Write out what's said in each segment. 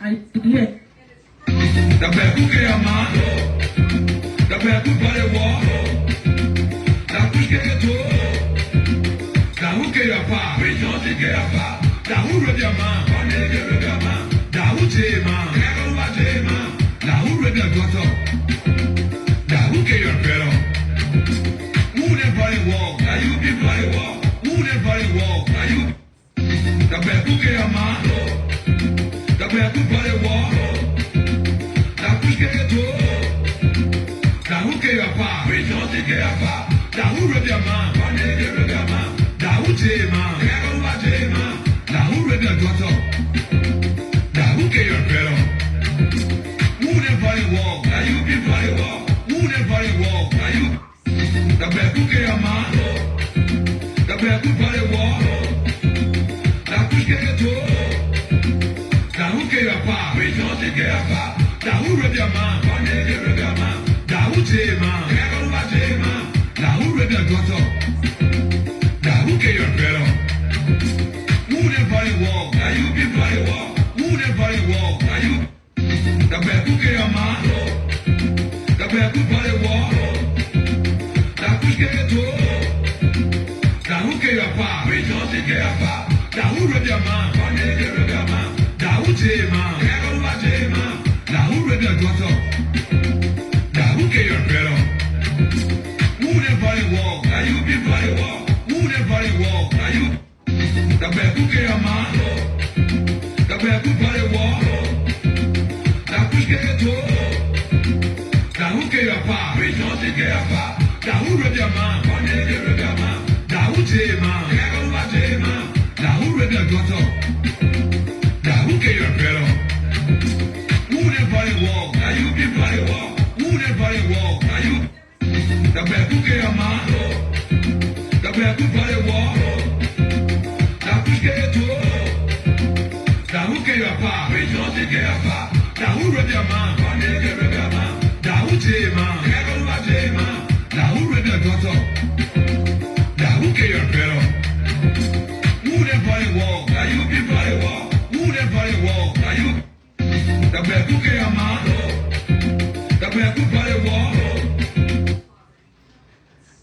I hear. The Bebuke Ama, the Bebu Balewa, the Pushketo, the Hukeyapa, Rejoicing, the Huradiama, the Hutema, the Huradagoto, the Hukeyapero, who never walk, are you be by walk, who never walk, are you the Bebuke Ama, the Bebu Balewa.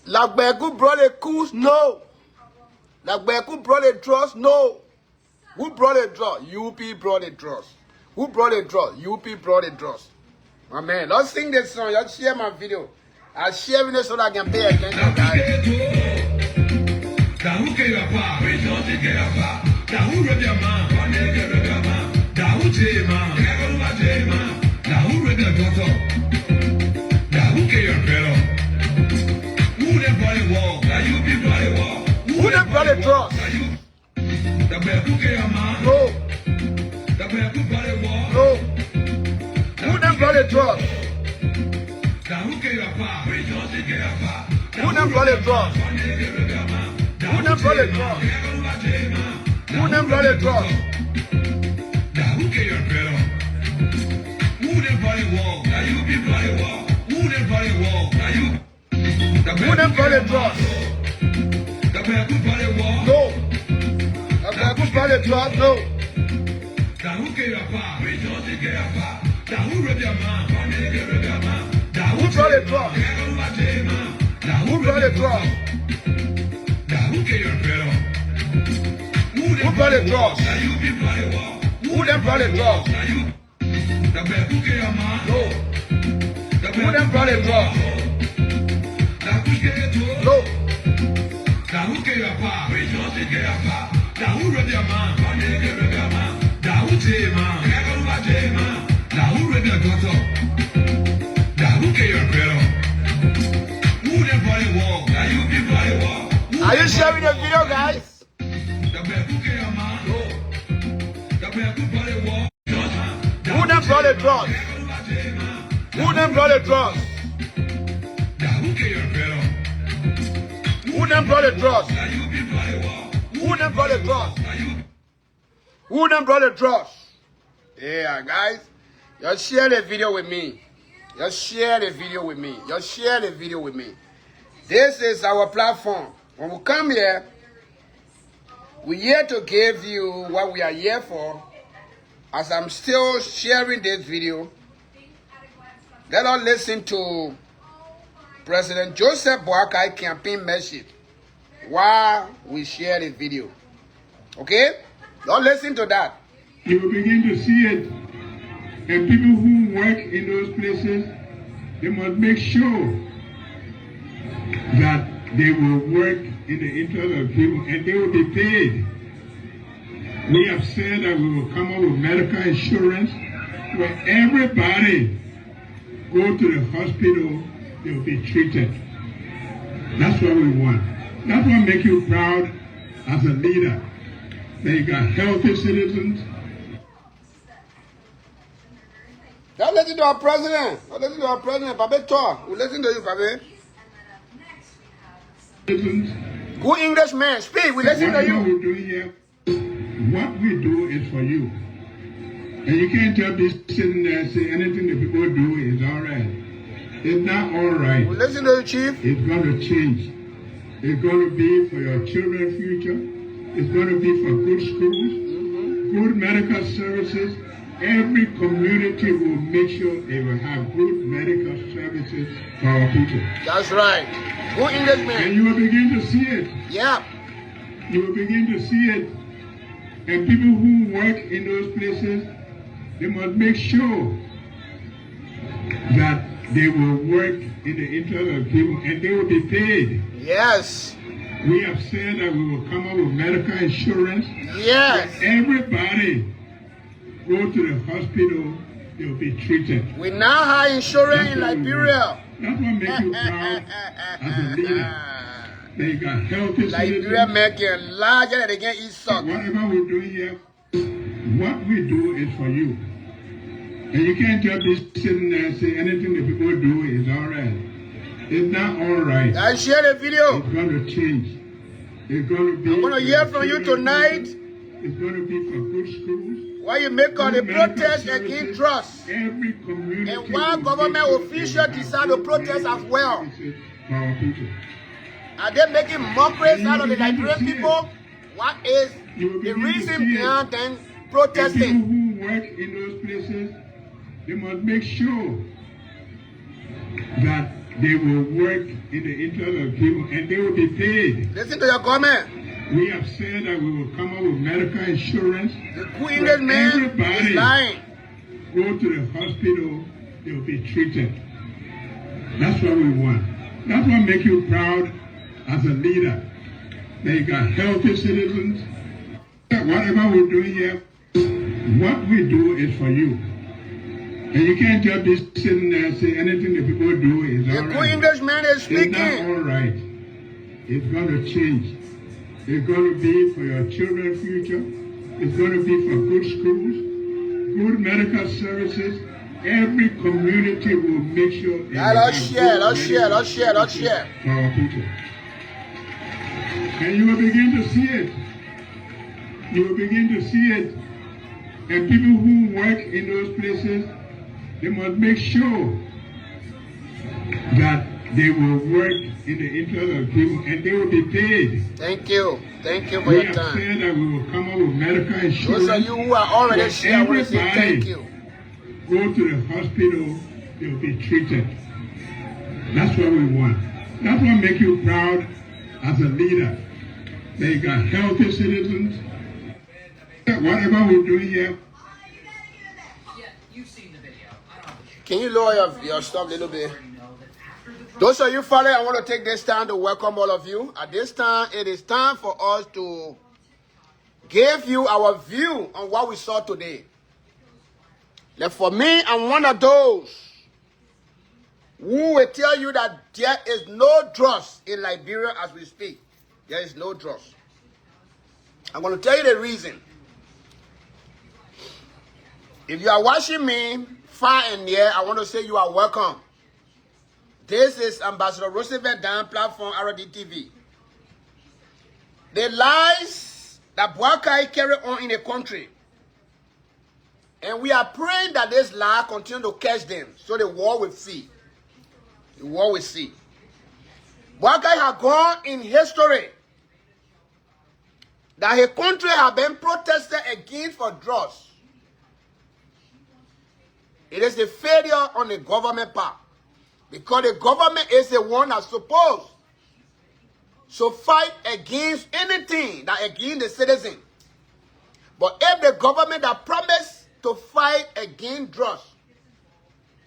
Lagbeku brought a coup, no. Lagbeku brought a trust, no. Who brought a trust? UP brought a trust. Who brought a trust? UP brought a trust. My man, let's sing this song. Let's share my video. I'll share it so that I can pay attention, guys. Who them brought a trust? No. No. Who them brought a trust? Who them brought a trust? Who them brought a trust? Who them brought a trust? Who them brought a trust? No. Who brought a trust? No. Who brought a trust? Who brought a trust? Who brought a trust? Who them brought a trust? No. Who them brought a trust? No. Are you sharing the video, guys? Who them brought a trust? Who them brought a trust? Who them brought a trust? Who them brought a trust? Who them brought a trust? Yeah, guys. Just share the video with me. Just share the video with me. Just share the video with me. This is our platform. When we come here, we're here to give you what we are here for. as I'm still sharing this video, let us listen to President Joseph Boakai campaign message while we share the video. Okay? Don't listen to that. You will begin to see it. And people who work in those places, they must make sure that they will work in the interest of people and they will be paid. We have said that we will come up with medical insurance where everybody go to the hospital, they will be treated. That's what we want. That's what makes you proud as a leader. That you got healthy citizens. Don't listen to our president. Don't listen to our president. Pape talk. We listen to you, Pape. Citizens. Good Englishman, speak. We listen to you. What we're doing here, what we do is for you. And you can't just be sitting there and say anything that people do is all right. It's not all right. We listen to you, Chief. It's going to change. It's going to be for your children's future. It's going to be for good schools, good medical services. Every community will make sure they will have good medical services for our people. That's right. Good Englishman. And you will begin to see it. Yeah. You will begin to see it. And people who work in those places, they must make sure that they will work in the interest of people and they will be paid. Yes. We have said that we will come up with medical insurance. Yes. Where everybody go to the hospital, they will be treated. We now have insurance in Liberia. That's what makes you proud as a leader. That you got healthy Liberia citizens. making larger than they can eat suck. Whatever we're doing here, what we do is for you. And you can't just be sitting there and say anything that people do is all right. It's not all right. I share the video. It's going to change. It's going to be. I'm going to hear from you tonight. It's going to be for good schools. Why you make all the good medical protest services. against trust? Every community. And why will government make sure officials they have decide to good protest medical as well? services for our people. Are they making mockeries out of the begin to Liberian see it. people? What is You will the begin to reason see it. behind them And people protesting? who work in those places, they must make sure that they will work in the interest of people and they will be paid. Listen to your comment. We have said that we will come up with medical insurance. The good English man is lying. Go to the hospital, they will be treated. That's what we want. That's what makes you proud as a leader. That you got healthy citizens. Whatever we're doing here, what we do is for you. And you can't just be sitting there and say anything that people do is The all good right. English man is It's not speaking. all right. It's going to change. It's going to be for your children's future. It's going to be for good schools, good medical services. Every community will make sure they Yeah, will let's have share, good let's share, medical let's share, let's services share. for our people. And you will begin to see it. You will begin to see it. And people who work in those places, they must make sure that they will work in the interest of people and they will be paid. Thank you. Thank you for We your have time. said that we will come up with medical insurance. Those of you who are already where here, I want to say everybody thank you. Go to the hospital, they will be treated. That's what we want. That's what makes you proud as a leader. That you got healthy citizens. Whatever we're doing here, You've seen the video. I don't have to Can you lower your stuff a little bit? Those of you following, I want to take this time to welcome all of you. At this time, it is time for us to give you our view on what we saw today. Like for me, I'm one of those who will tell you that there is no drugs in Liberia as we speak. There is no drugs. I'm going to tell you the reason. If you are watching me far and near, I want to say you are welcome. This is Ambassador Roosevelt Dan platform RDTV. The lies that Boakai carry on in the country, and we are praying that this lie continue to catch them so the world will see. The world will see. Boakai has gone in history that his country has been protested against for drugs. It is a failure on the government part. Because the government is the one that's supposed to fight against anything that against the citizen. But if the government that promised to fight against drugs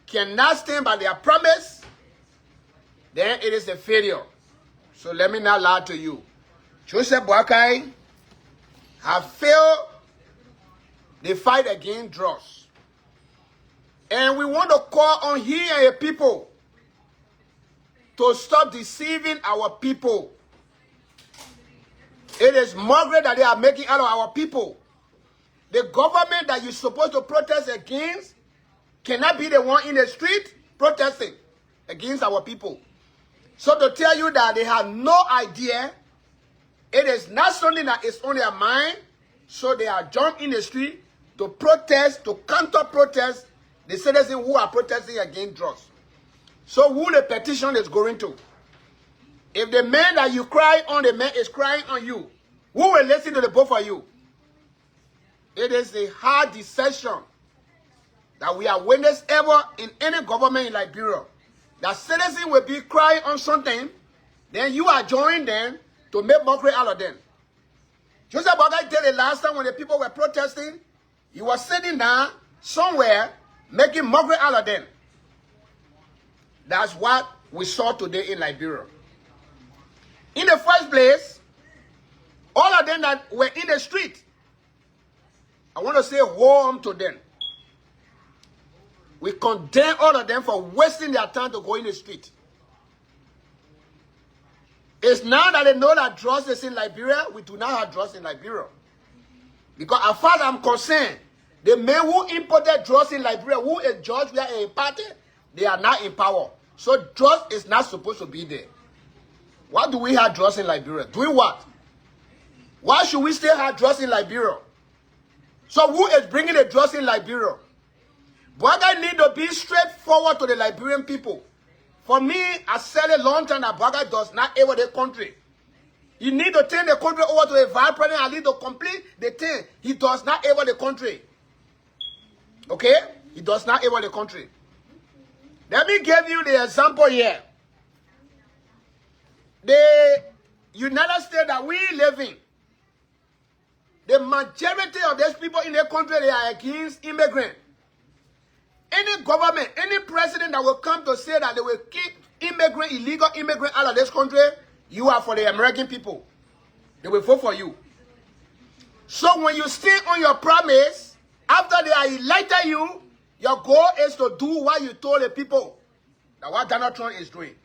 cannot stand by their promise, then it is a failure. So let me not lie to you. Joseph Boakai have failed the fight against drugs. And we want to call on here people to stop deceiving our people. It is mockery that they are making out of our people. The government that you're supposed to protest against cannot be the one in the street protesting against our people. So to tell you that they have no idea, it is not something that is on their mind, so they are jumping in the street to protest, to counter-protest the citizens who are protesting against drugs. So who the petition is going to? If the man that you cry on, the man is crying on you, who will listen to the both of you? It is a hard decision that we have witnessed ever in any government in Liberia. That citizens will be crying on something, then you are joining them to make mockery out of them. Joseph Boakai did it last time when the people were protesting. He was sitting down somewhere making mockery out of them. That's what we saw today in Liberia. In the first place, all of them that were in the street, I want to say woe to them. We condemn all of them for wasting their time to go in the street. It's now that they know that drugs is in Liberia, we do not have drugs in Liberia. Because as far as I'm concerned, the men who imported drugs in Liberia, who is judged where a party, they are not in power. So drugs is not supposed to be there. Why do we have drugs in Liberia? Doing what? Why should we still have drugs in Liberia? So who is bringing the drugs in Liberia? Boakai need to be straightforward to the Liberian people. For me, I said a long time that Boakai does not ever the country. He need to turn the country over to a vice president and need to complete the thing. He does not ever the country. Okay? He does not ever the country. Let me give you the example here. The United States that we live in, the majority of these people in the country, they are against immigrants. Any government, any president that will come to say that they will keep illegal immigrants out of this country, you are for the American people. They will vote for you. So when you stay on your promise, after they are elected you, your goal is to do what you told the people. That's what Donald Trump is doing.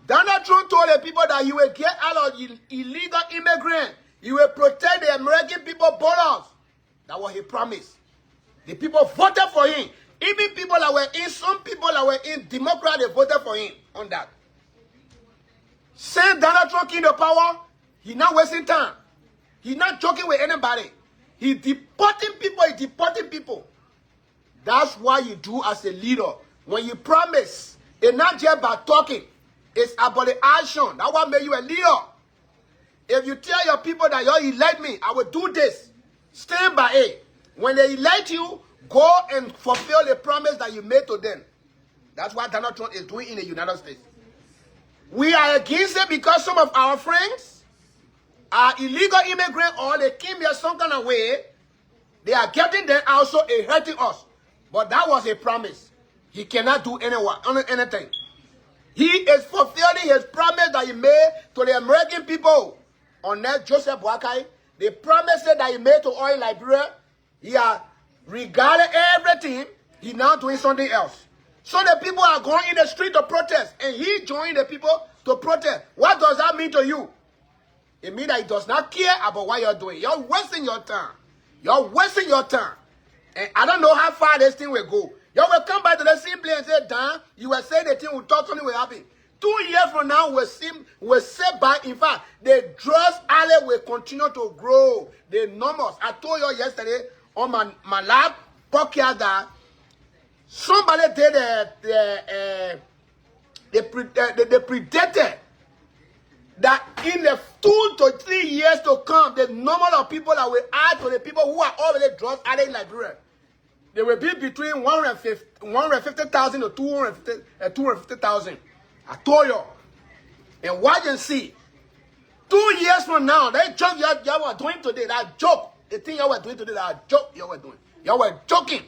Donald Trump told the people that you will get out of illegal immigrants. You will protect the American people borders. That was his promise. The people voted for him. Even people that were in, some people that were in Democrat, they voted for him on that. Since Donald Trump came to power, he's not wasting time. He's not joking with anybody. He's deporting people, That's what you do as a leader. When you promise, it's not just about talking. It's about the action. That's what makes you a leader. If you tell your people that you elect me, I will do this. Stand by it. When they elect you, go and fulfill the promise that you made to them. That's what Donald Trump is doing in the United States. We are against it because some of our friends are illegal immigrants or they came here some kind of way. They are getting them also hurting us. But that was a promise. He cannot do anything. He is fulfilling his promise that he made to the American people. On that, Joseph Boakai, the promises that he made to all in Liberia, he has regarded everything. He's now doing something else. So the people are going in the street to protest, and he joined the people to protest. What does that mean to you? It means that he does not care about what you're doing. You're wasting your time. You're wasting your time. And I don't know how far this thing will go. You will come back to the same place and say, Dan, you will say the thing will talk, something will happen. 2 years from now, we'll sit back. In fact, the drugs alley will continue to grow. The numbers. I told you yesterday on my lab podcast that somebody did they predicted that in the 2 to 3 years to come, the number of people that will add to the people who are already drug addicts in Liberia They will be between 150,000 to 250,000. I told you. And watch and see. 2 years from now, that joke y'all were doing today, that joke, the thing y'all were doing today, that joke y'all were doing. Y'all were joking.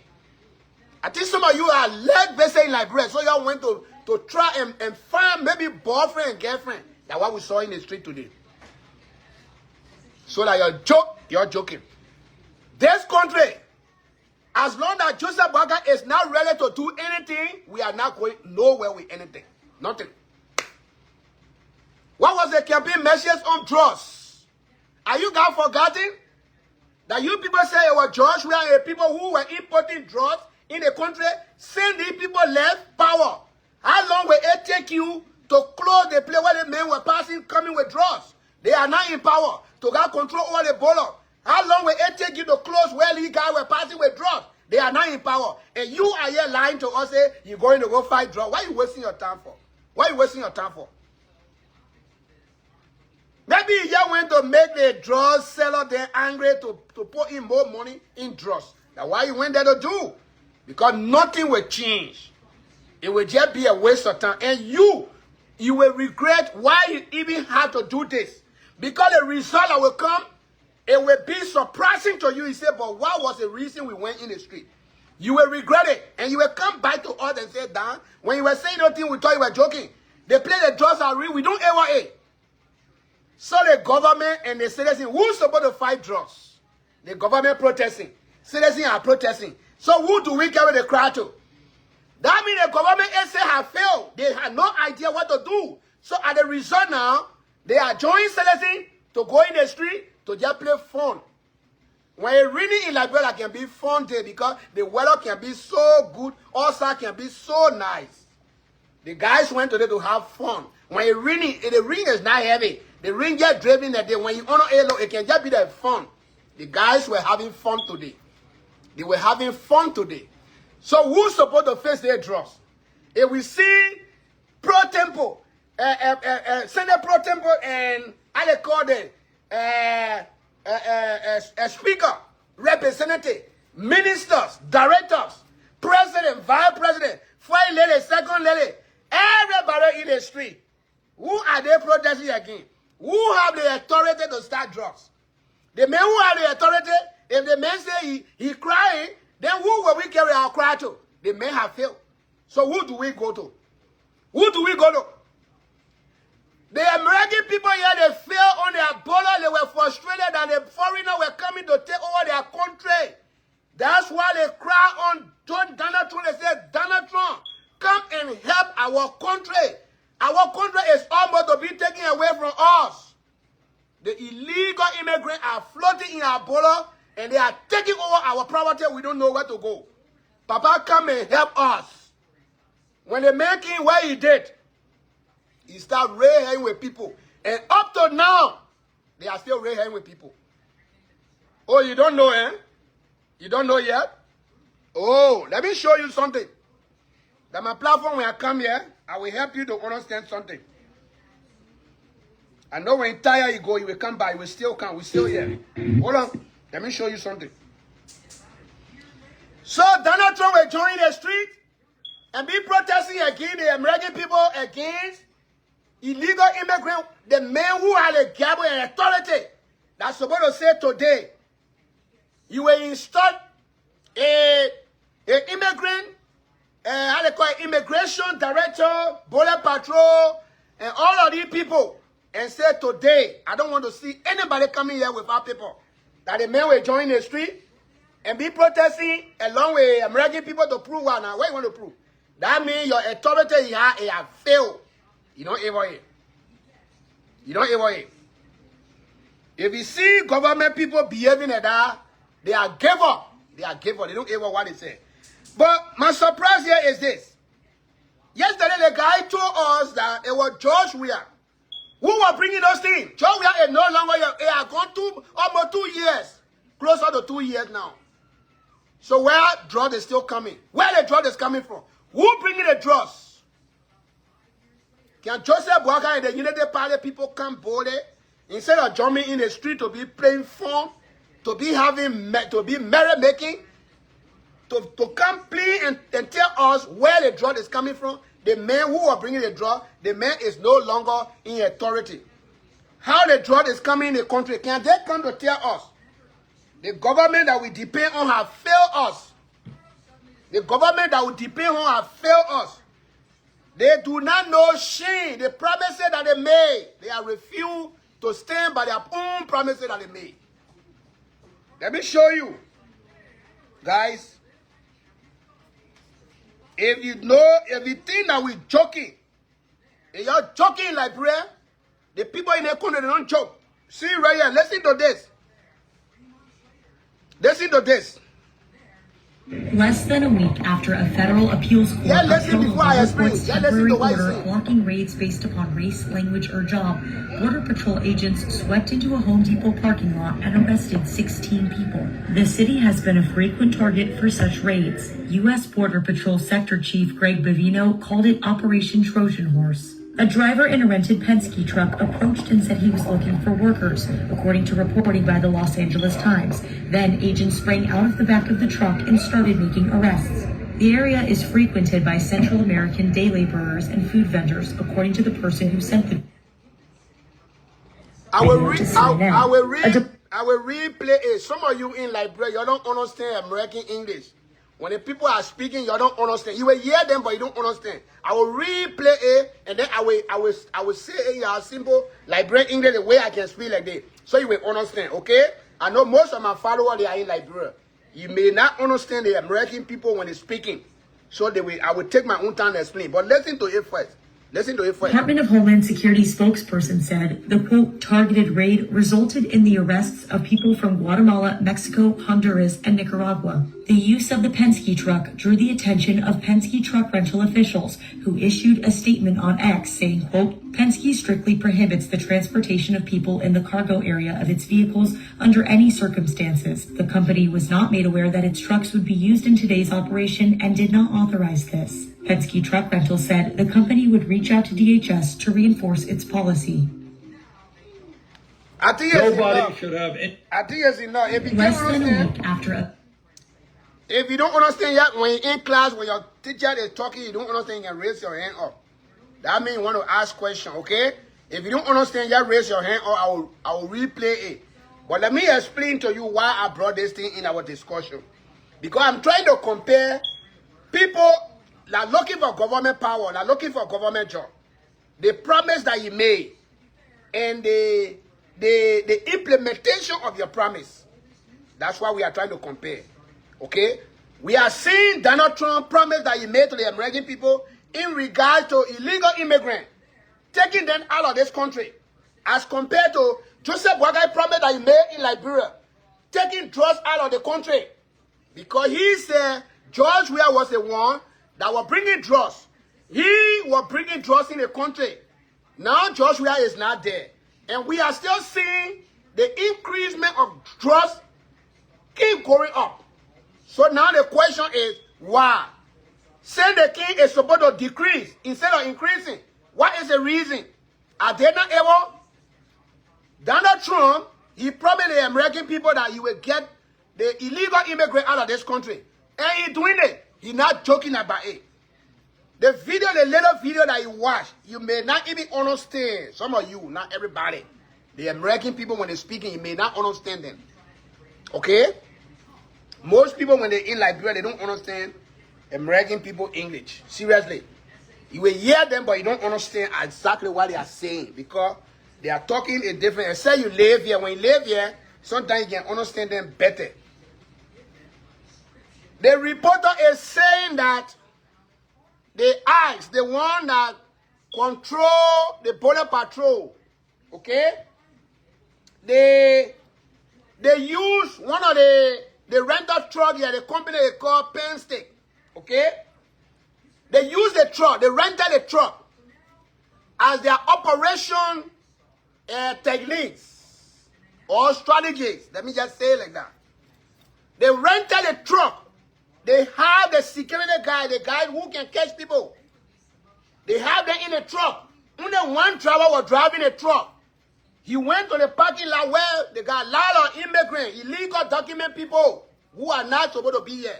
I think some of you are leg-based in Liberia, so y'all went to try and find maybe boyfriend and girlfriend. That's what we saw in the street today. So that you're joking. This country, as long as Joseph Boakai is not ready to do anything, we are not going nowhere with anything. Nothing. What was the campaign message on drugs? Are you guys forgotten? That you people say it was George, we are people who were importing drugs in the country, sending people left power. How long will it take you to close the place where the men were passing, coming with drugs? They are not in power to get control over the border. How long will it take you to close where these guys were passing with drugs? They are not in power. And you are here lying to us, say you're going to go fight drugs. Why are you wasting your time for? What are you wasting your time for? Maybe you just went to make the drug seller there angry to put in more money in drugs. That's why you went there to do. Because nothing will change. It will just be a waste of time. And you will regret why you even had to do this. Because the result that will come, it will be surprising to you. You say, but what was the reason we went in the street? You will regret it. And you will come back to us and say, Dan, when you were saying nothing, we thought you were joking. They play the drugs are real. We don't ever eat. So the government and the citizens, who's supposed to fight drugs? The government protesting. Citizens are protesting. So who do we carry the crowd to? That means the government essay have failed. They had no idea what to do. So at the result now, they are joining citizens to go in the street to just play fun. When it really in Liberia can be fun day because the weather can be so good, also can be so nice. The guys went today to have fun. When it really, the ring is not heavy. The ring just driving that day. When you honor Elo, it can just be that fun. The guys were having fun today. They were having fun today. So who's supposed to face their drugs? If we see pro-tempo, Senate pro-tempo and how they call it, speaker, representative, ministers, directors, president, vice president, first lady, second lady, everybody in the street. Who are they protesting against? Who have the authority to start drugs? The men who have the authority, if the man say he crying, then who will we carry our cry to? The men have failed. So who do we go to? Who do we go to? The American people here, they failed on their border. They were frustrated that the foreigners were coming to take over their country. That's why they cry on Donald Trump. They said, Donald Trump, come and help our country. Our country is almost to be taken away from us. The illegal immigrants are floating in our border and they are taking over our property. We don't know where to go. Papa, come and help us. When the man came where he did, he started raiding with people. And up to now, they are still raiding with people. Oh, you don't know, eh? You don't know yet? Oh, let me show you something. That my platform, when I come here, I will help you to understand something. I know when tired you go, you will come back, you will still come, we're still here. Hold on, let me show you something. So Donald Trump will join the street and be protesting against the American people, against illegal immigrants, the men who are the gavel and authority. That's supposed to say today, you will install an immigrant, how they call it, immigration director, border patrol, and all of these people, and say today, I don't want to see anybody coming here without people. That the men will join the street and be protesting along with American people to prove what now. What you want to prove? That means your authority you have failed. You don't ever hear. You don't ever hear. If you see government people behaving like that, they are give up. They are give up. They don't ever what they say. But my surprise here is this. Yesterday, the guy told us that it was George Weah who was bringing those things. George Weah is no longer here. It has gone almost 2 years. Closer to 2 years now. So where drugs is still coming? Where the drug is coming from? Who bringing the drugs? Can Joseph Boakai and the Unity Party people come boldly instead of jumping in the street to be playing fun, to be having, to be merry making? to come plead and tell us where the drug is coming from. The man who are bringing the drug, the man is no longer in authority. How the drug is coming in the country, can they come to tell us? The government that we depend on have failed us. The government that we depend on have failed us. They do not know shame. The promises that they made, they have refused to stand by their own promises that they made. Let me show you. Guys, if you think that we're joking, if you're joking in Liberia, the people in the country, they don't joke. See right here, listen to this. Listen to this. Less than a week after a federal appeals court upheld a temporary order blocking raids based upon race, language, or job, Border Patrol agents swept into a Home Depot parking lot and arrested 16 people. The city has been a frequent target for such raids. U.S. Border Patrol Sector Chief Greg Bavino called it Operation Trojan Horse. A driver in a rented Penske truck approached and said he was looking for workers, according to reporting by the Los Angeles Times. Then agents sprang out of the back of the truck and started making arrests. The area is frequented by Central American day laborers and food vendors, according to the person who sent the I will replay it. Some of you in Liberia, you don't understand American English. When the people are speaking, you don't understand. You will hear them, but you don't understand. I will replay it, and then I will say it in a simple Liberian English the way I can speak like this, so you will understand. Okay? I know most of my followers, they are in Liberia. You may not understand the American people when they're speaking, so I will take my own time to explain. But listen to it first. Listen to it first. Department of Homeland Security spokesperson said the quote targeted raid resulted in the arrests of people from Guatemala, Mexico, Honduras, and Nicaragua. The use of the Penske truck drew the attention of Penske truck rental officials, who issued a statement on X saying, quote, Penske strictly prohibits the transportation of people in the cargo area of its vehicles under any circumstances. The company was not made aware that its trucks would be used in today's operation and did not authorize this. Penske Truck Rental said the company would reach out to DHS to reinforce its policy. I think Nobody should have it. I think it's enough. Less than a week after a If you don't understand yet, when you're in class, when your teacher is talking, you don't understand, you can raise your hand up. That means you want to ask questions, okay? If you don't understand yet, raise your hand up. I will replay it. But let me explain to you why I brought this thing in our discussion. Because I'm trying to compare people that are looking for government power, that are looking for a government job. The promise that you made and the implementation of your promise. That's why we are trying to compare. Okay? We are seeing Donald Trump promise that he made to the American people in regard to illegal immigrants, taking them out of this country, as compared to Joseph Boakai promise that he made in Liberia, taking drugs out of the country. Because he said George Weah was the one that was bringing drugs. He was bringing drugs in the country. Now George Weah is not there. And we are still seeing the increasement of drugs keep going up. So now the question is, why? Say the king is supposed to decrease instead of increasing. What is the reason? Are they not able? Donald Trump, he promised the American people that he will get the illegal immigrant out of this country. And he's doing it. He's not joking about it. The video, the little video that you watch, you may not even understand. Some of you, not everybody. The American people, when they're speaking, you may not understand them. Okay? Most people, when they're in Liberia, they don't understand American people English. Seriously. You will hear them, but you don't understand exactly what they are saying. Because they are talking a different... Say you live here. When you live here, sometimes you can understand them better. The reporter is saying that the ICE, the one that control the border patrol, okay? They use one of the rental truck here, the company they call Penske, okay? They use the truck, they rented the truck as their operation techniques or strategies. Let me just say it like that. They rented the truck. They have the security guy, the guy who can catch people. They have them in the truck. Only one driver was driving the truck. He went to the parking lot where they got a lot of immigrants, illegal document people who are not supposed to be here.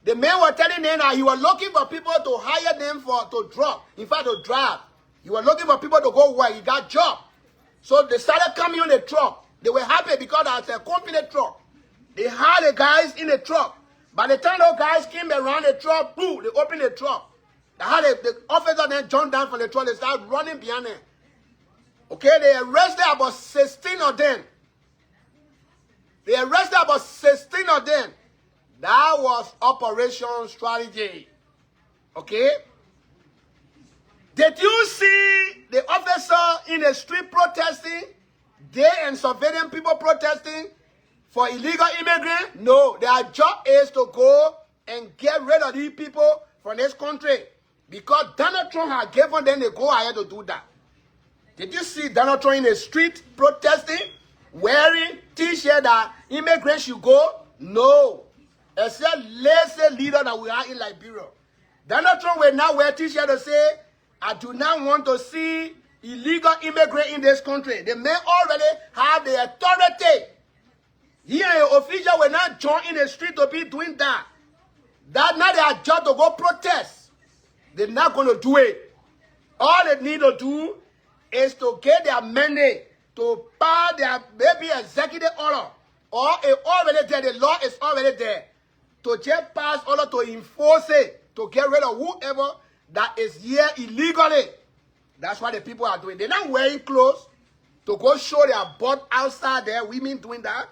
The man was telling them that he was looking for people to hire them to drop. In fact, to drive. He was looking for people to go work. He got job. So they started coming on the truck. They were happy because that's a company truck. They had the guys in the truck. By the time those guys came around the truck, boom, they opened the truck. They had the officer then jumped down from the truck. They started running behind them. Okay, they arrested about 16 of them. They arrested about 16 of them. That was operation strategy. Okay? Did you see the officer in the street protesting? They and surveilling people protesting for illegal immigrants? No, their job is to go and get rid of these people from this country. Because Donald Trump had given them the go ahead to do that. Did you see Donald Trump in the street protesting, wearing t-shirt that immigrants should go? No. Except lazy leader that we are in Liberia. Donald Trump will now wear t-shirt to say, I do not want to see illegal immigrants in this country. The men already have the authority. He and an official will not join in the street to be doing that. That's not their job to go protest. They're not going to do it. All they need to do is to get their mandate to pass their maybe executive order. Or it already there, the law is already there. To just pass order to enforce it, to get rid of whoever that is here illegally. That's what the people are doing. They're not wearing clothes to go show their butt outside there, women doing that,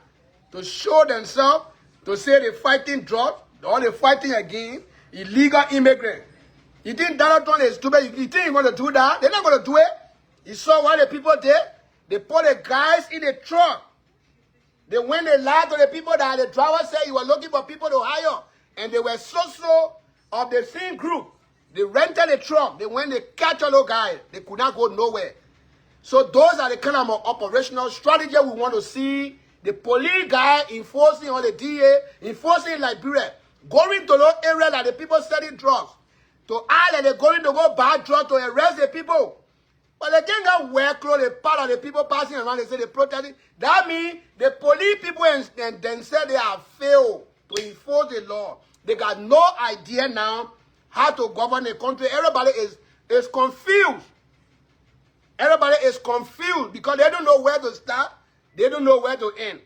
to show themselves, to say they're fighting drugs, or they're fighting against illegal immigrants. You think Donald Trump is stupid? You think he's going to do that? They're not going to do it. You saw what the people did? They put the guys in the truck. They went and lied to the people that the driver said he was looking for people to hire. And they were so of the same group. They rented a truck. They went to catch all those guys. They could not go nowhere. So those are the kind of operational strategy we want to see. The police guy enforcing on the DA, enforcing Liberia, going to those areas that the people selling drugs. To add that they're going to go buy drugs to arrest the people. But they can't wear clothes, they part of the people passing around, they say they're protesting. That means the police people and themselves, they have failed to enforce the law. They got no idea now how to govern the country. Everybody is confused. Everybody is confused because they don't know where to start. They don't know where to end.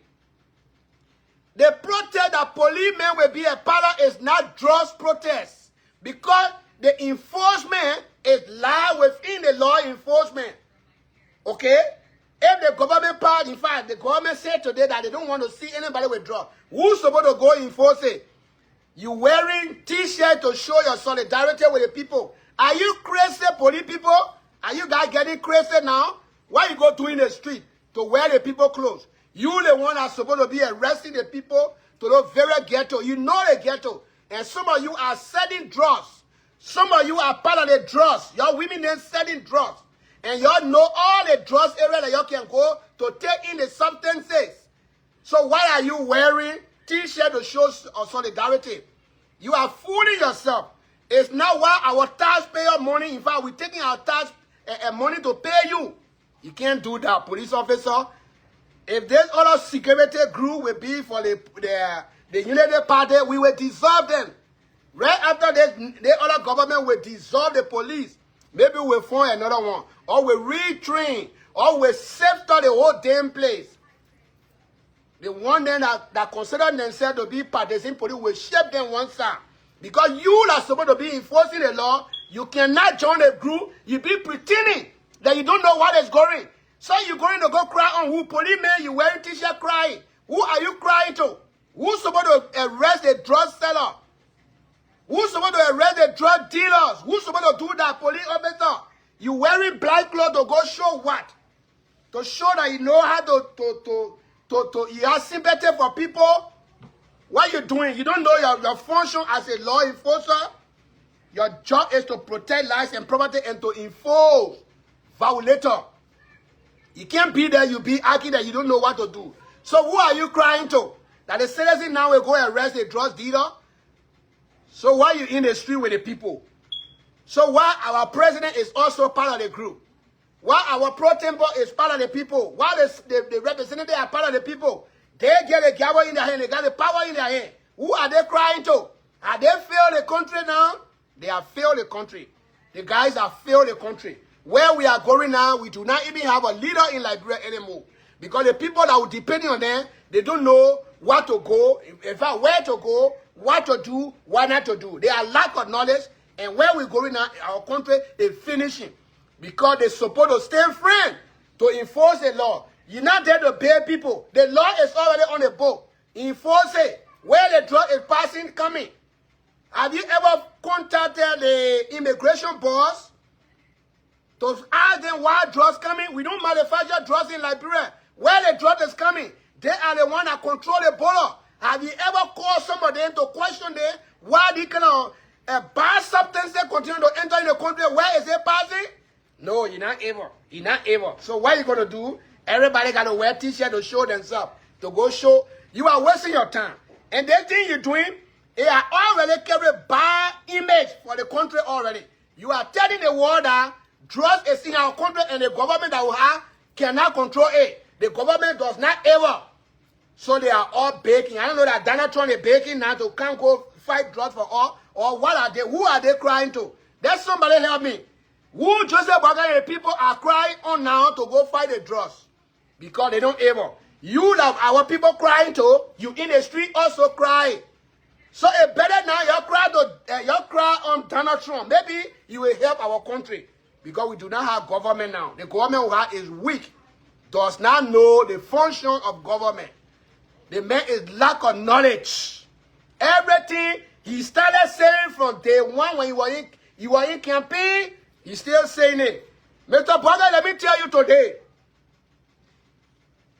The protest that policemen will be a part of is not drugs protest. Because the enforcement is lie within the law enforcement. Okay? If the government part, in fact, the government said today that they don't want to see anybody with drugs. Who's supposed to go enforce it? You wearing t-shirt to show your solidarity with the people. Are you crazy, police people? Are you guys getting crazy now? Why you go to in the street to wear the people clothes? You the one that's supposed to be arresting the people to the very ghetto. You know the ghetto. And some of you are selling drugs. Some of you are part of the drugs. Y'all women then selling drugs. And y'all know all the drugs area that y'all can go to take in the substances. So why are you wearing t-shirt to show solidarity? You are fooling yourself. It's not why our taxpayer money, in fact, we're taking our tax money to pay you. You can't do that, police officer. If this other security group will be for the United Party, we will dissolve them. Right after this, the other government will dissolve the police. Maybe we'll form another one. Or we'll retrain. Or we'll safeguard the whole damn place. The one then that consider themselves to be partisan police will shape them one side. Because you are supposed to be enforcing the law, you cannot join a group. You be pretending that you don't know what is going. So you're going to go cry on who? Policeman, you wearing t-shirt crying. Who are you crying to? Who's supposed to arrest the drug seller? Who's supposed to arrest the drug dealers? Who's supposed to do that, police officer? You wearing black clothes to go show what? To show that you know how you have sympathy for people? What are you doing? You don't know your function as a law enforcer? Your job is to protect lives and property and to enforce violator. You can't be there, you be acting that you don't know what to do. So who are you crying to? That the citizen now will go arrest the drug dealer? So why are you in the street with the people? So why our president is also part of the group? Why our pro-temple is part of the people? Why the representatives are part of the people? They get a gavel in their hand, they got the power in their hand. Who are they crying to? Have they failed the country now? They have failed the country. The guys have failed the country. Where we are going now, we do not even have a leader in Liberia anymore. Because the people that will depend on them, they don't know what to go, in fact, where to go, what to do, what not to do. They are lack of knowledge, and where we're going now, our country is finishing. Because they're supposed to stay friend to enforce the law. You're not there to pay people. The law is already on the book. Enforce it. Where the drug is passing, coming. Have you ever contacted the immigration boss to ask them why drugs coming? We don't manufacture drugs in Liberia. Where the drug is coming, they are the one that control the border. Have you ever called some of them to question them why they can bad substances continue to enter in the country? Where is it passing? No, you're not able. You're not able. So what are you going to do? Everybody got to wear t-shirt to show themselves. To go show. You are wasting your time. And the thing you're doing, they are already carrying bad image for the country already. You are telling the world that drugs is in our country and the government that we have cannot control it. The government does not ever. So they are all baking. I don't know that Donald Trump is baking now to come go fight drugs for all. Or what are they? Who are they crying to? There's somebody help me. Who Joseph Boakai and people are crying on now to go fight the drugs? Because they don't ever. You that our people crying to, you in the street also cry. So it better now you cry on Donald Trump. Maybe you will help our country. Because we do not have government now. The government we have is weak. Does not know the function of government. The man is lack of knowledge. Everything he started saying from day one when you were in campaign, he's still saying it. Mr. Boakai, let me tell you today.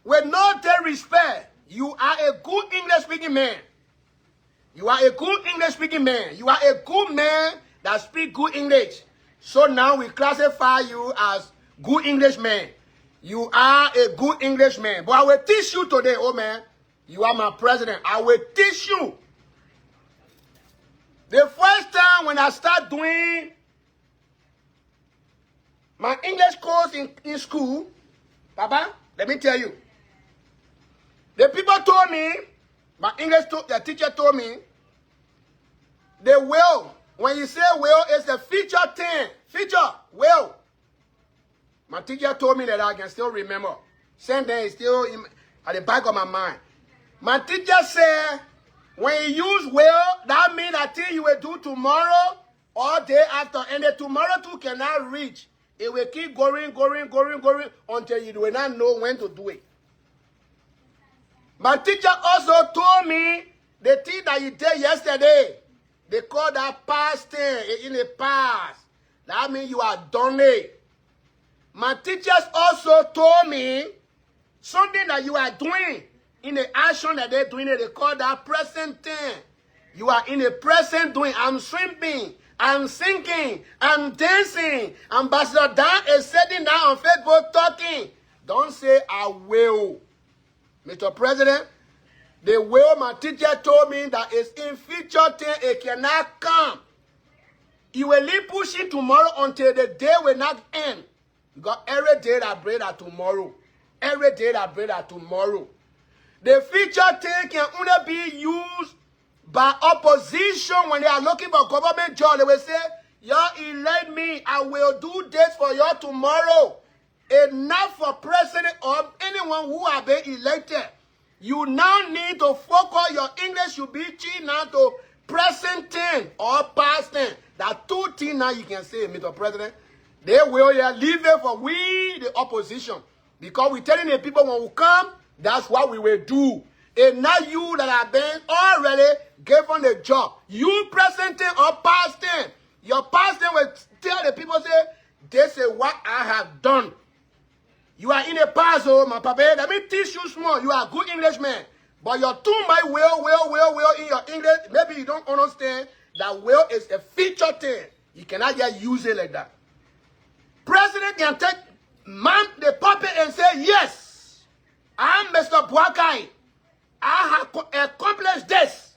With no respect, you are a good English-speaking man. You are a good English-speaking man. You are a good man that speaks good English. So now we classify you as good Englishman. You are a good Englishman. But I will teach you today, oh man. You are my president. I will teach you. The first time when I start doing my English course in school, Papa, let me tell you. The people told me, the teacher told me, the will, when you say will, it's a feature thing. Feature, will. My teacher told me that I can still remember. Same thing is still at the back of my mind. My teacher said, when you use will, that means that thing you will do tomorrow or day after. And the tomorrow too cannot reach. It will keep going until you will not know when to do it. My teacher also told me the thing that you did yesterday. They call that past tense, in the past. That means you are done it. My teachers also told me something that you are doing in the action that they're doing it. They call that present tense. You are in the present doing. I'm swimming. I'm singing. I'm dancing. Ambassador Dan is sitting down on Facebook talking. Don't say I will. Mr. President, the way my teacher told me that it's in future tense, it cannot come. You will leave pushing tomorrow until the day will not end. Because every day that bread are tomorrow. Every day that bread are tomorrow. The future tense can only be used by opposition when they are looking for government job. They will say, y'all elect me, I will do this for y'all tomorrow. Enough for president or anyone who have been elected. You now need to focus your English should be changed now to present tense or past tense. That two things now you can say, Mr. President. They will leave it for we, the opposition. Because we're telling the people when we come, that's what we will do. And not you that have been already given the job. You present tense or past tense. Your past tense will tell the people, say, this is what I have done. You are in the past, oh, my papa. Let me teach you small. You are a good Englishman. But your too much will in your English. Maybe you don't understand that will is a feature thing. You cannot just use it like that. President can take the puppet and say, yes, I'm Mr. Boakai. I have accomplished this.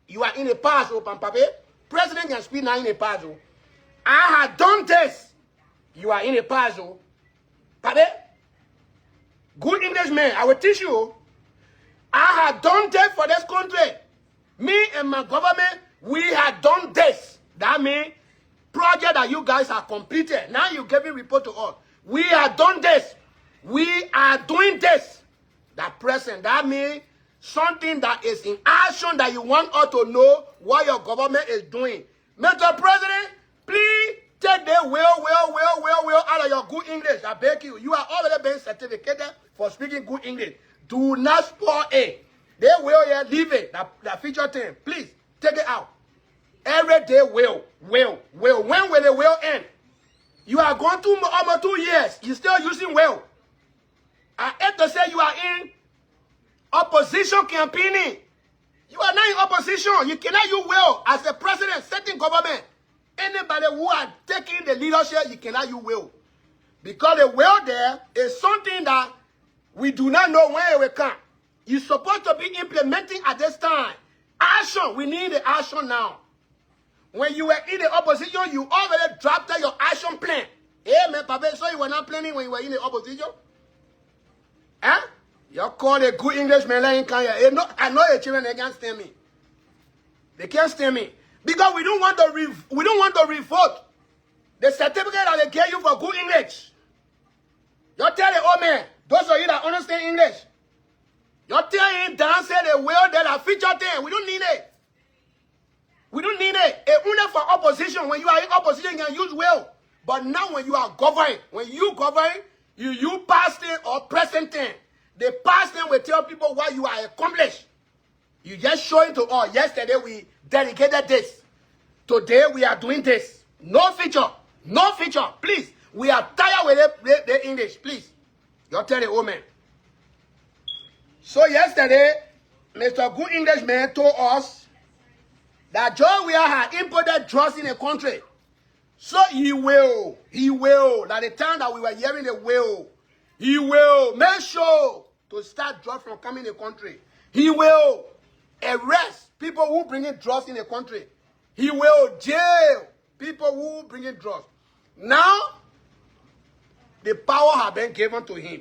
You are in the past, oh, papa. President can speak now in the past, oh. I have done this. You are in the past, oh. Papa. Good Englishman, I will teach you. I have done that for this country. Me and my government, We had done this. That means project that you guys have completed. Now you're giving report to us. We have done this. We are doing this. That present. That means something that is in action that you want us to know what your government is doing. Mr. President, please take the will out of your good English. I beg you. You are already being certificated for speaking good English. Do not spoil it. They will here leave it. That feature thing. Please take it out. Every day will. When will the will end? You are going to almost 2 years. You're still using will. I hate to say you are in opposition campaigning. You are not in opposition. You cannot use will as the president, setting government. Anybody who are taking the leadership, you cannot use will. Because the will there is something that we do not know when it will come. You're supposed to be implementing at this time. Action. We need the action now. When you were in the opposition, you already drafted your action plan. Hey, man, Papa, so you were not planning when you were in the opposition? Huh? You call a good Englishman like I know your children, they can't stand me. They can't stand me. Because we don't want to revoke the certificate that they gave you for good English. You tell the old man, those of you that understand English, you tell him down say the will that I feature thing. We don't need it. We don't need it. It's only for opposition. When you are in opposition, you can use will. But now when you are governing, when you govern, you use past thing or present thing. The past thing will tell people what you are accomplished. You just show it to all. Yesterday we dedicated this. Today we are doing this. No feature. No feature. Please. We are tired with the English. Please. You tell the woman. So yesterday, Mr. Good Englishman told us that Joe Weah had imported drugs in the country. So he will, at the time that we were hearing the will, he will make sure to start drugs from coming in the country. He will arrest people who bring in drugs in the country. He will jail people who bring in drugs. Now, the power has been given to him.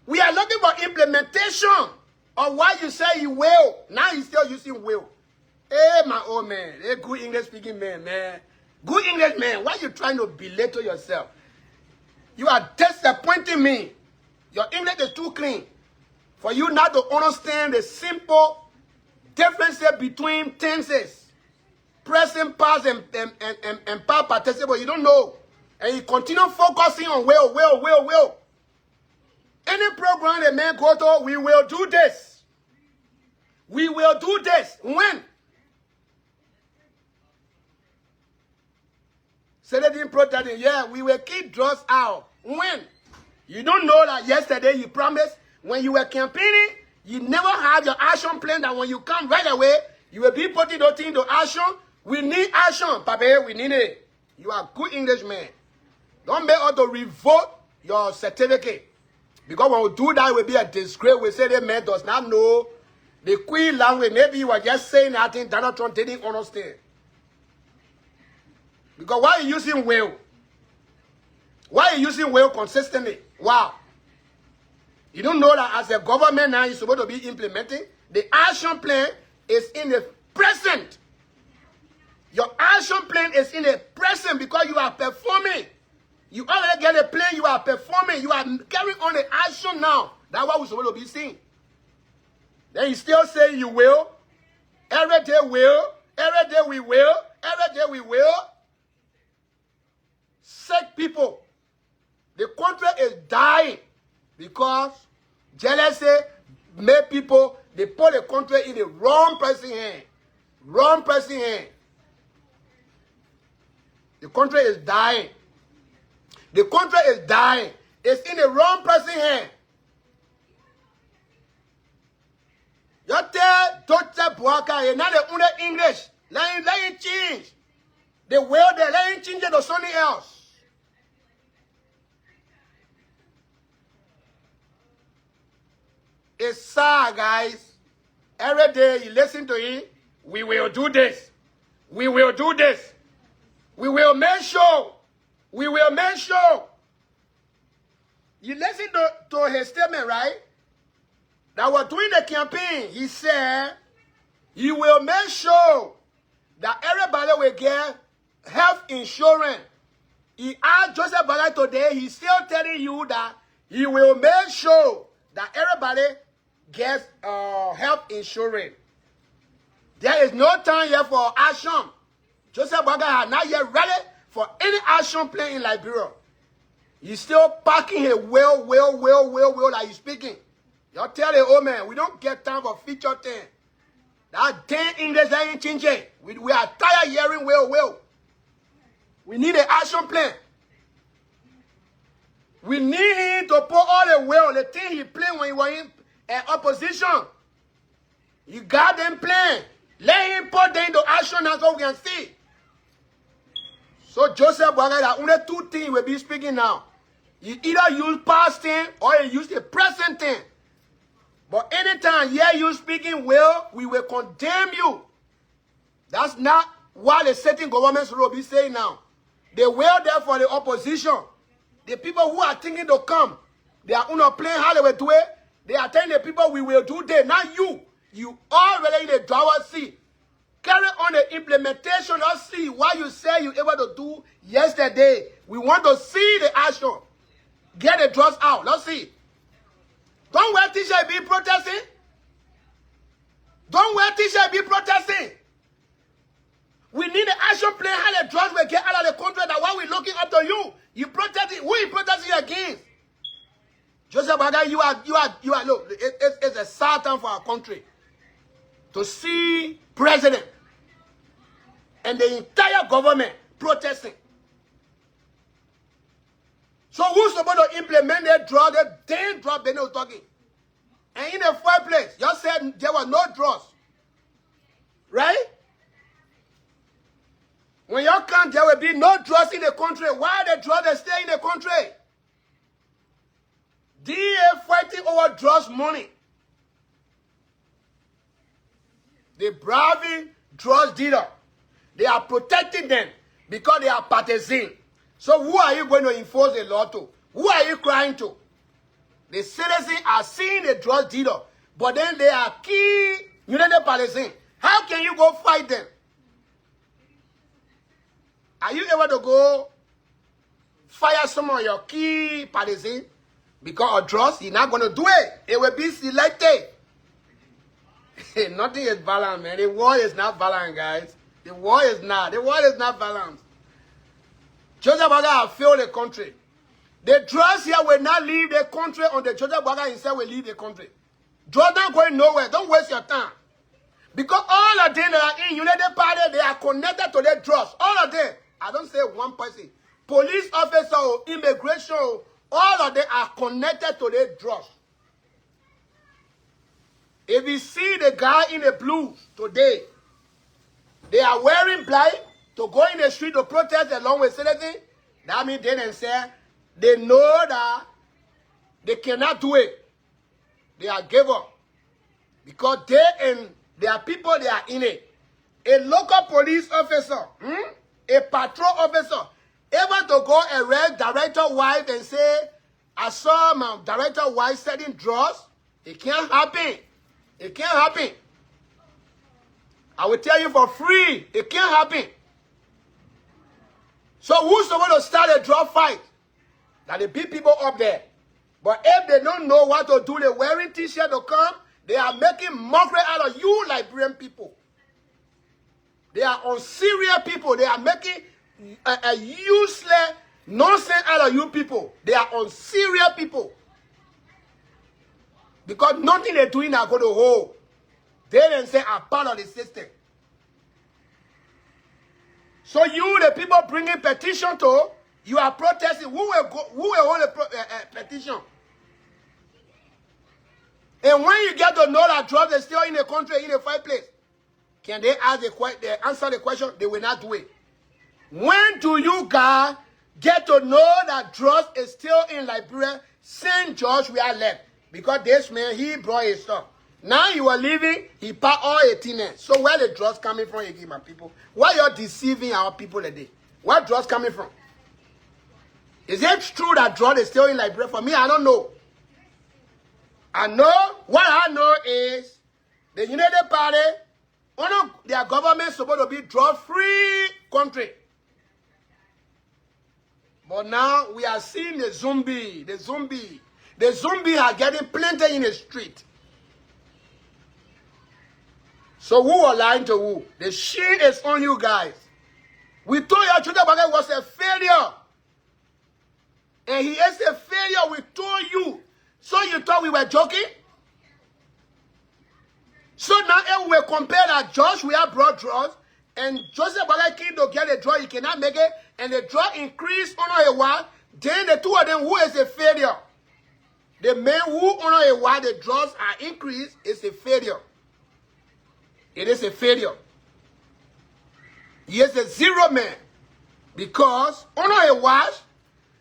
We are looking for implementation of what you say he will. Now he's still using will. Hey, my old man. Hey, good English speaking man. Good English man. Why are you trying to belittle yourself? You are disappointing me. Your English is too clean for you not to understand the simple differences between tenses. Present, past, and past participle. You don't know. And you continue focusing on will. Any program the man go to, we will do this. We will do this. When? Escalating protesting, yeah, we will keep drugs out. When? You don't know that yesterday you promised when you were campaigning, you never had your action plan that when you come right away, you will be putting those things into action. We need action, Papa, we need it. You are a good Englishman. Don't make us to revoke your certificate. Because when we do that, it will be a disgrace. We say the man does not know the Queen language. Maybe you were just saying that thing Donald Trump didn't understand. Because why are you using will? Why are you using will consistently? Wow. You don't know that as a government now, you're supposed to be implementing. The action plan is in the present. Your action plan is in the present because you are performing. You already get a plan, you are performing. You are carrying on the action now. That's what we're supposed to be seeing. Then you still say you will. Every day will. Every day we will. Every day we will. Sick people. The country is dying because jealousy made people, they put the country in the wrong person's hand. Wrong person's hand. The country is dying. The country is dying. It's in the wrong person's hand. You tell Dr. Boakai, you're not the only English. Let him change. The world there, let him change it to something else. It's sad, guys. Every day you listen to him, we will do this. We will do this. We will make sure. We will make sure. You listen to his statement, right? That we're doing the campaign. He said, He will make sure that everybody will get health insurance. He asked Joseph Boakai today, he's still telling you that he will make sure that everybody gets health insurance. There is no time yet for action. Joseph Boakai has not yet ready for any action plan in Liberia. He's still packing his will that he's speaking. Y'all tell the old man, we don't get time for feature thing. That damn English ain't changing. We are tired hearing will. We need an action plan. We need him to put all the will, the thing he played when he was in opposition. You got them playing. Let him put them into action as we can see. So Joseph Boakai, that only two things will be speaking now. You either use past thing or you use the present thing. But anytime you speaking will, we will condemn you. That's not what the sitting government will be saying now. They will there for the opposition. The people who are thinking to come, they are not playing how they will do it. They are telling the people we will do that. Not you. You already in the driver's seat. Carry on the implementation. Let's see what you say you able to do yesterday. We want to see the action. Get the drugs out. Let's see. Don't wear t-shirt be protesting. Don't wear t-shirt be protesting. We need an action plan how the drugs will get out of the country. That's why we're looking up to you. You protesting. Who you protesting against? Joseph Boakai, you are. Look, it's a sad time for our country to see president and the entire government protesting. So who's supposed to implement that drug? That damn drug they know talking. And in the first place, you said there was no drugs. Right? When you come, there will be no drugs in the country. Why the drugs they stay in the country? DA fighting over drugs money. They bribing drugs dealer. They are protecting them because they are partisan. So who are you going to enforce the law to? Who are you crying to? The citizens are seeing the drug dealer, but then they are key United Palestine. How can you go fight them? Are you able to go fire some of your key partisans because of drugs? You're not going to do it. It will be selected. Nothing is balanced, man. The war is not balanced, guys. The war is not. The war is not balanced. Joseph Boakai has failed the country. The drugs here will not leave the country until Joseph Boakai himself will leave the country. Drugs not going nowhere. Don't waste your time. Because all of them that are in United Party, they are connected to their drugs. All of them. I don't say one person. Police officer or immigration, all of them are connected to their drugs. If you see the guy in the blue today, they are wearing black to go in the street to protest along with citizens. That means they didn't say they know that they cannot do it. They are give up. Because they and their people, they are in it. A local police officer, a patrol officer, able to go arrest director wife and say, I saw my director wife selling drugs. It can't happen. It can't happen. I will tell you for free, it can't happen. So who's supposed to start a drug fight? That the big people up there. But if they don't know what to do, they're wearing t-shirt to come, they are making mockery out of you Liberian people. They are unserious people. They are making a useless nonsense out of you people. They are unserious people. Because nothing they're doing are going to hold. They didn't say are part of the system. So you, the people bringing petition to, you are protesting. Who will hold a petition? And when you get to know that drugs are still in the country, in the fireplace, can they answer the question? They will not do it. When do you guys get to know that drugs is still in Liberia, St. George we are left? Because this man, he brought his stuff. Now you are leaving, he packed all 18. So where the drugs coming from again, my people? Why you deceiving our people today? Where drugs coming from? Is it true that drugs is still in Liberia? For me, I don't know. I know, what I know is the United Party Their government supposed to be drug-free country. But now we are seeing the zombie. The zombie are getting plenty in the street. So who are lying to who? The shit is on you guys. We told you Children Boakai was a failure. And he is a failure, we told you. So you thought we were joking? So now we compare that Josh, we have brought drugs, and Joseph Boakai came to get a drug, he cannot make it, and the drug increased on a while. Then the two of them, who is a failure? The man who on a while the drugs are increased is a failure. It is a failure. He is a zero man. Because on a while,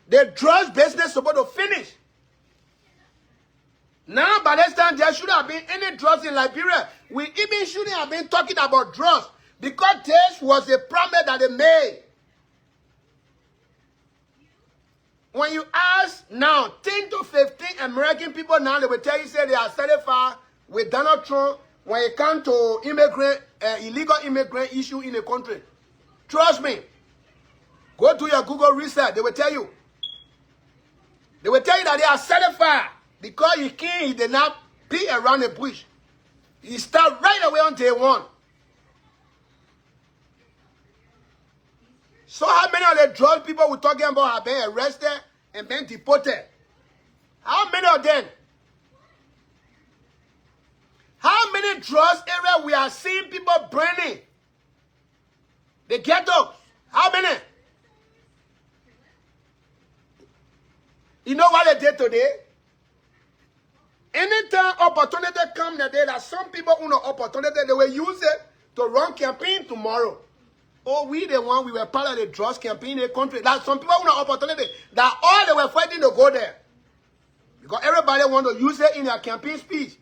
the drugs business is supposed to finish. Now, by this time, there shouldn't have been any drugs in Liberia. We even shouldn't have been talking about drugs. Because this was a promise that they made. When you ask now, 10 to 15 American people now, they will tell you, say they are satisfied with Donald Trump when it comes to illegal immigrant issue in the country. Trust me. Go to your Google research. They will tell you. They will tell you that they are satisfied because he did not be around the bush. He started right away on day one. So how many of the drug people we're talking about have been arrested and been deported? How many of them? How many drugs areas we are seeing people burning? The ghettos. How many? You know what they did today? Anytime opportunity comes today, that some people who know opportunity, they will use it to run campaign tomorrow. Oh, we were part of the drugs campaign in the country. That some people who know opportunity, that all they were fighting to go there. Because everybody want to use it in their campaign speech.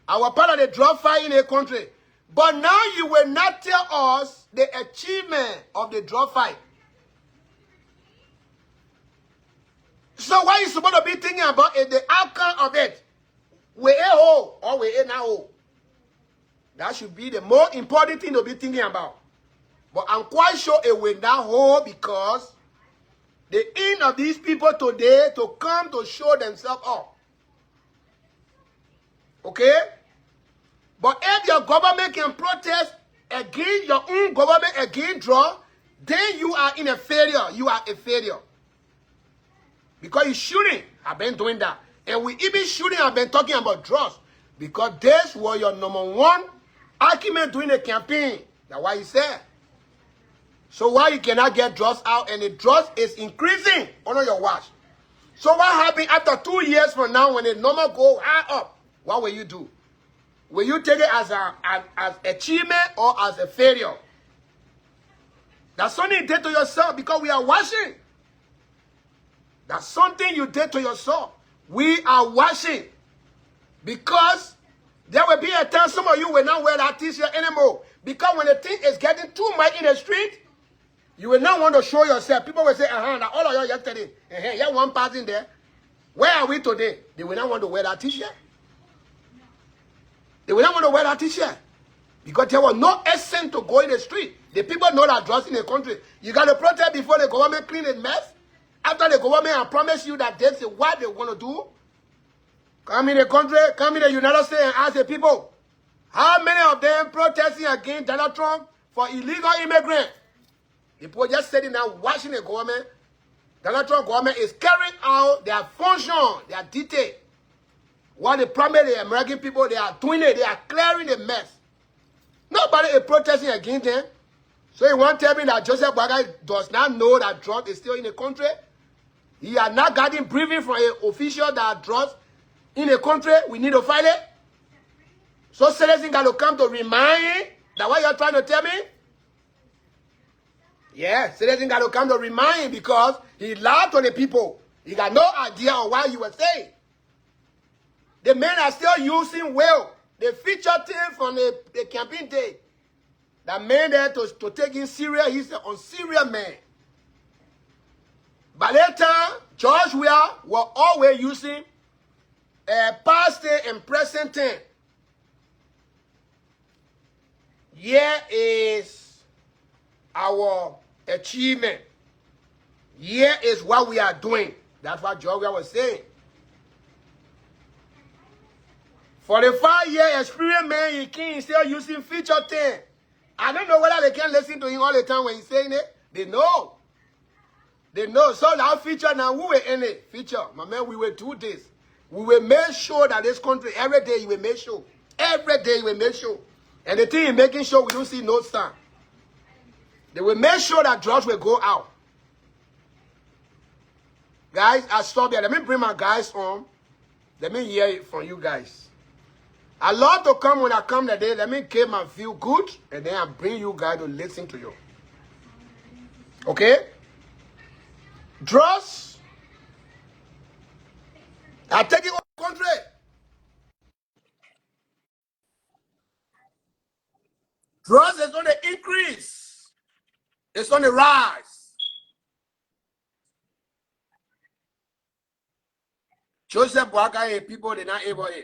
I was part of the drug fight in the country. But now you will not tell us the achievement of the drug fight. So what you supposed to be thinking about is the outcome of it. We a whole or we a now. That should be the more important thing to be thinking about. But I'm quite sure it will not hold because the end of these people today to come to show themselves up. Okay? But if your government can protest against your own government, against drug, then you are in a failure. You are a failure. Because you shouldn't have been doing that. And we even shouldn't have been talking about drugs. Because this was your number one argument during the campaign. That's why you said. So why you cannot get drugs out and the drugs is increasing under your watch? So what happened after 2 years from now when the number go high up? What will you do? Will you take it as an achievement or as a failure? That's something you did to yourself because we are watching. That's something you did to yourself. We are watching. Because there will be a time some of you will not wear that t-shirt anymore. Because when the thing is getting too much in the street, you will not want to show yourself. People will say, now all of you yesterday, you have one person there. Where are we today? They will not want to wear that t-shirt. They will not want to wear that t-shirt. Because there was no essence to go in the street. The people know that drugs in the country. You got to protest before the government clean its mess. After the government has promised you that this is what they want to do. Come in the country, come in the United States and ask the people. How many of them protesting against Donald Trump for illegal immigrants? People just sitting there watching the government. Donald Trump government is carrying out their function, their detail. What they promised the American people, they are doing it. They are clearing the mess. Nobody is protesting against them. So you want to tell me that Joseph Boakai does not know that drugs is still in the country? He has not gotten briefing from an official that drugs in the country, we need to fight it. So Celestine got to come to remind him that what you're trying to tell me? Yeah, Celestine got to come to remind him because he lied to the people. He got no idea of what you were saying. The men are still using well. The feature thing from the campaign day. That man there to take in Syria, he's an unserious man. By that time, George Weah were always using past and present tense. Here is our achievement. Here is what we are doing. That's what Georgia was saying. 45-year experience, man, he can still using feature 10. I don't know whether they can listen to him all the time when he's saying it. They know. They know. So that feature now, we were in it. Feature. My man, we will do this. We will make sure that this country, every day you will make sure. Every day you will make sure. And the thing is making sure we don't see no sign. They will make sure that drugs will go out. Guys, I stop there. Let me bring my guys on. Let me hear it from you guys. I love to come when I come today. Let me get my feel good. And then I bring you guys to listen to you. Okay? Drugs. I take it over the country. Drugs is on the increase. It's on the rise. Joseph Boakai people, they're not able to.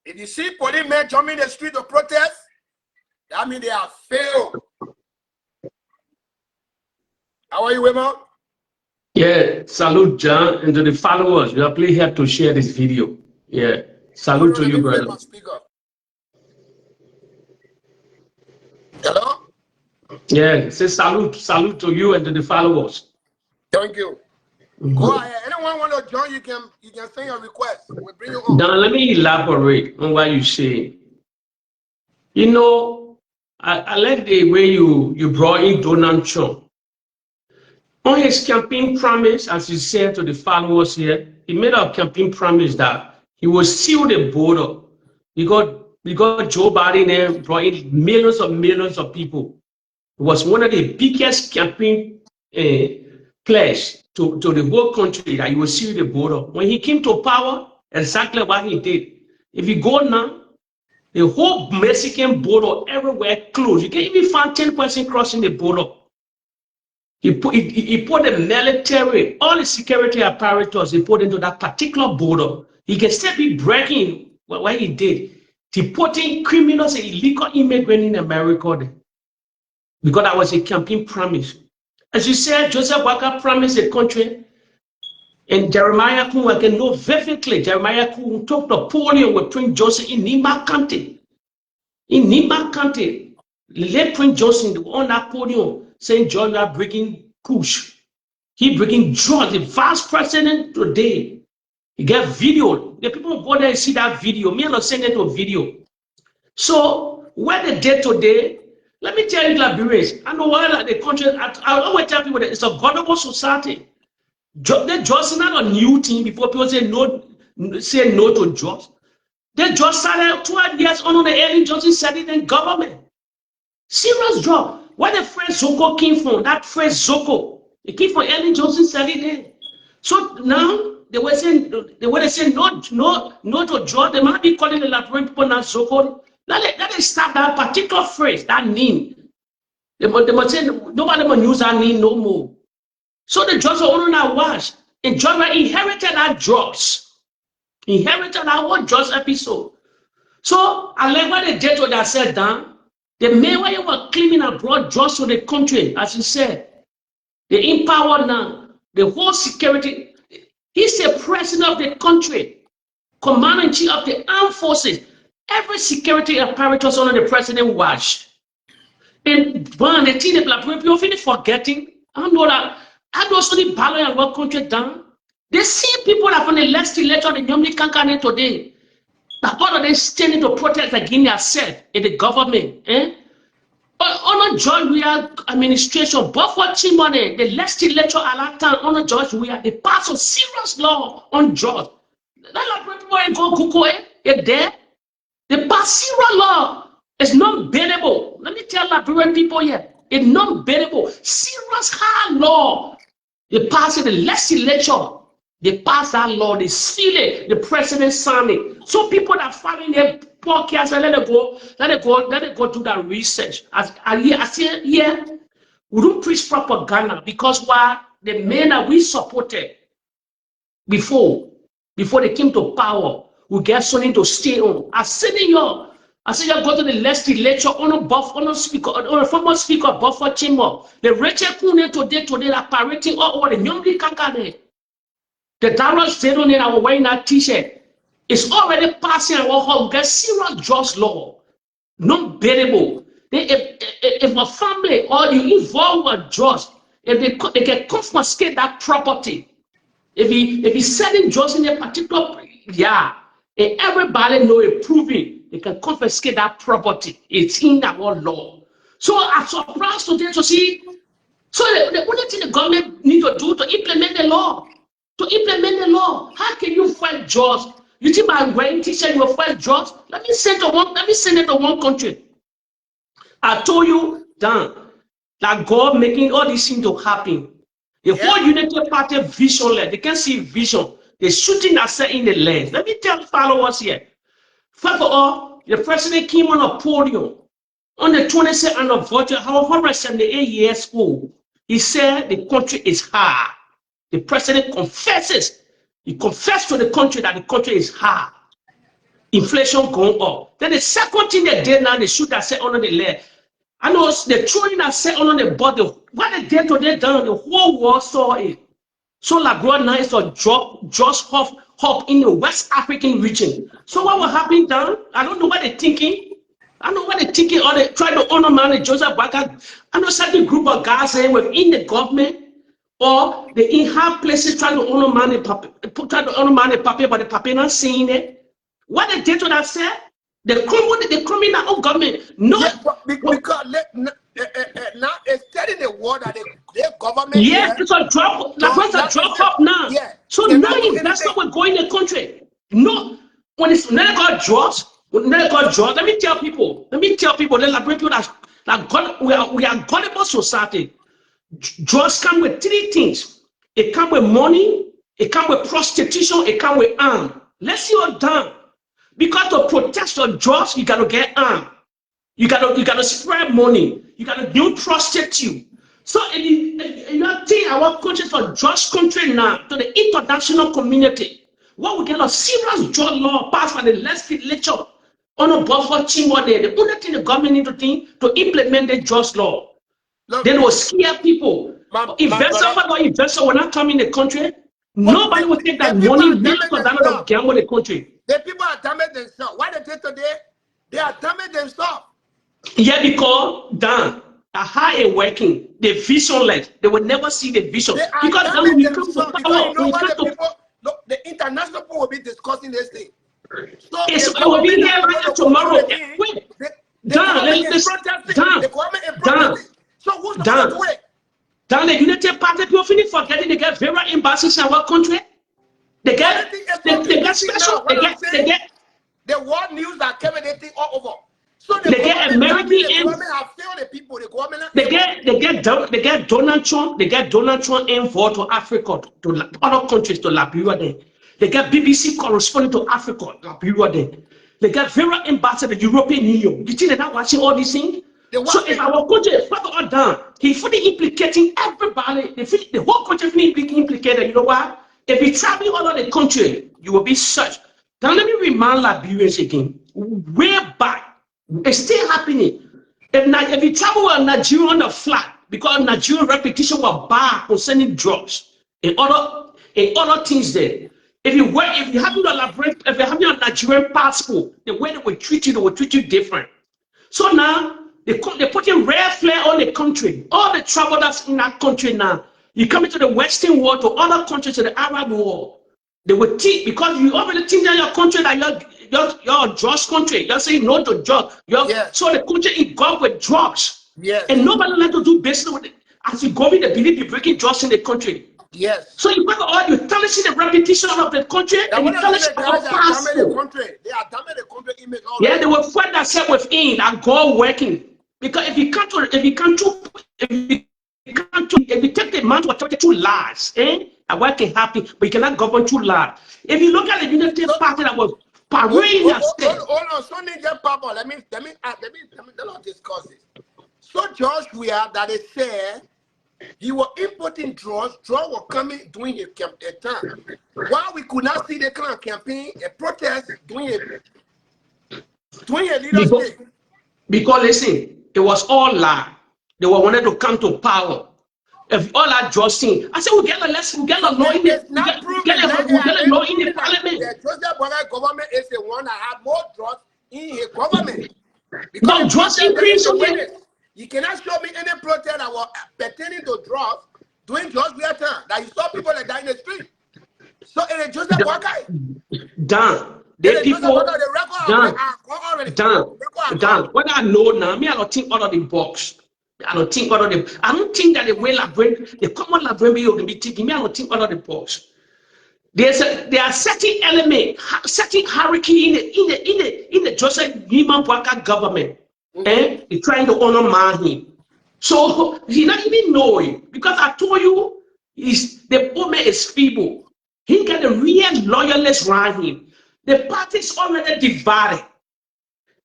If you see policemen jumping the street to protest, that means they have failed. How are you, Wema? Yeah, salute John and to the followers. We are pleased here to share this video. Yeah, salute to you, brother. Hello? Yeah, say salute to you and to the followers. Thank you. Go ahead. Anyone want to join, you can send your request. We'll bring you on. Now, let me elaborate on what you say. You know, I like the way you brought in Donald Trump. On his campaign promise, as he said to the followers here, he made a campaign promise that he will seal the border. Because Joe Biden there brought in millions of people. It was one of the biggest campaign pledge to the whole country that he will seal the border. When he came to power, exactly what he did. If you go now, the whole Mexican border everywhere closed. You can't even find 10 persons crossing the border. He put the military, all the security apparatus, he put into that particular border. He can still be breaking what he did, deporting criminals and illegal immigrants in America. Because that was a campaign promise. As you said, Joseph Walker promised the country, and Jeremiah Kuhn, I can know vividly, Jeremiah Kuhn took the podium with Prince Joseph in Nima County. In Nima County, let Prince Joseph on that podium saying John are bringing kush. He bringing drugs. The vice president today, he got video. The people go there and see that video. Me not send it to video. So what they did today, let me tell you, Liberians, I know why the country, I always tell people that it's a vulnerable society. They just not a new thing before people say no to drugs. They just started 12 years on the early Johnson said it in government. Serious drug. Where the phrase ZOGO came from, that phrase ZOGO, it came from Ellen Johnson said it there. So now they were saying no to drug. They might be calling the Liberian people now ZOGO. Let them stop that particular phrase, that name. They must say nobody must use that name no more. So the drugs are only now wash. And John inherited that drugs. Inherited that one drugs episode. So I like what they did to that said down. The main way you were claiming and brought drugs to the country, as you said, they empower now the whole security. He's the president of the country, commander-in-chief of the armed forces. Every security apparatus under the president watch. And one, the thing that people finish forgetting, I know that I know something balance and what country down. They see people that from the last election, the normally can't today. That all of them standing to protest against themselves in the government. On a George we are administration, but for Chimone, the last election at that time on a George we are the pass of serious law on George. That like people ain't go cuckoo, there. The pass serious law is not bearable. Let me tell Liberian people here, it's not bearable. Serious hard law. They pass in the last election. They pass that law, they seal it, the president signed it. So people that following their podcast, let it go do that research. I say here, we don't preach propaganda because why the men that we supported before they came to power, we get something to stay on. I I said, you go to the legislature on a speaker, or a former speaker of Buffer Chamber. The Rachel Kune today, are parading all over the Nyomri Kakane. The Dallas State on it, I was wearing that t-shirt. It's already passing our home. Get serious just law. Not bearable. If a family or you involve with drugs, if they can confiscate that property. If he's selling drugs in a particular, and everybody know it proving, they can confiscate that property. It's in our law. So I'm surprised today to see. So the only thing the government need to do to implement the law. How can you fight drugs? You think by wearing t-shirt you will fight drugs? Let me send it to one country. I told you, Dan, that God making all these things to happen. The whole United Party visionless. They can't see vision. They're shooting themselves in the legs. Let me tell followers here. First of all, the president came on a podium on the 22nd anniversary, 178 years old. He said the country is hard. The president confesses. He confessed to the country that the country is hard. Inflation going up. Then the second thing they did now, they shoot that set under the leg. I know they're throwing that set under the body. What they did today done, the whole world saw it. So Labrador now is a just hop in the West African region. So what will happen down? I don't know what they're thinking. I know what they're thinking, or they try to undermine Joseph Boakai. I know certain group of guys saying within the government, or they have places trying to undermine the paper, but the paper not saying it. What they did to that said, the criminal government. No, because now it's telling the world that the government. Yes, it's a drop. That's a drop up now. Yeah. So now that's not what's going in the country. No, when it's never got drugs, let me tell people, the Liberian people that we are gullible society. Drugs come with three things. It come with money, it come with prostitution, it come with arm. Let's see what done. Because to protest your drugs, you gotta get armed. You gotta spread money. You gotta do prostitute. So you think our country is a drugs country now to the international community. What we get a serious drug law passed by the legislature on a buffer chamber there. The only thing the government need to think to implement the drugs law. They will scare people. Investor will not come in the country. Nobody will take that money because they're not gamble the country. The people are damaging themselves. What they did today, they are damaging themselves. Yeah, because Dan, how it working, the visionless, they will never see the vision. Because then we come to power, the international people will be discussing this thing. So it will be here right tomorrow. Wait, Dan, so who's the going to do it? Dan, the United Party people finish forgetting they get very embassies in our country. They get special. They get the world news that cover they think all over. So they get American. The government have failed the people. The government. They get Donald Trump. They get Donald Trump envoy to Africa, to other countries, to Liberia. Then they get BBC correspondent to Africa, Liberia. Then they get very ambassador to European Union. You think they're not watching all these things? So if our country is further on down, he fully implicating everybody. The whole country fully implicated. You know why? If you travel all over the country, you will be searched. Now let me remind Liberians again. Way back, it's still happening. If you travel with Nigeria on the flat, because Nigerian reputation was bad concerning drugs and other things there. If you have your Nigerian passport, the way they will treat you different. So now they put in rare flair on the country. All the trouble that's in that country now. You come into the Western world, to other countries, to the Arab world. They will teach, because you already think that your country that you're a drugs country. You're saying no to drugs. So the country is gone with drugs. Yes. And nobody like to do business with it. As you go in, they believe you're breaking drugs in the country. Yes. So you you're tarnishing the reputation of the country, and you're tarnishing our passport. They are damaging the country image. Yeah, they will find themselves within and go working. Because if you take the man to authority too large, and what can happen, but you cannot govern too large. If you look at the United Party that was parading yourself. Hold on, so Ninja Papa, let me discuss this. So George Weah that they said he was importing drugs were coming during a time. While we could not see the kind of campaign, a protest during Doing a leadership. Because listen, it was all lie. They were wanted to come to power. If all that just thing, I said we get a law in It's it. not proven. We get a law in the The parliament. Joseph Boakai government is the one that have more drugs in his government. But Because the drugs protest increase, is the okay? witness. You cannot show me any protest that was pertaining to drugs during George Weah time that you saw people like that in the street. So it is Joseph Boakai. Done. It They is Joseph people Boakai. The record done. already. Done. What I know now, me I don't think out of the box. I don't think out of the. I don't think that the way the common Liberian will be thinking. Me I don't think out of the box. There are certain element, certain hierarchy in the Joseph Nima Boakai government. And they're trying to honor him. So he not even know it because I told you the old man is feeble. He got a real loyalist around him. The party is already divided.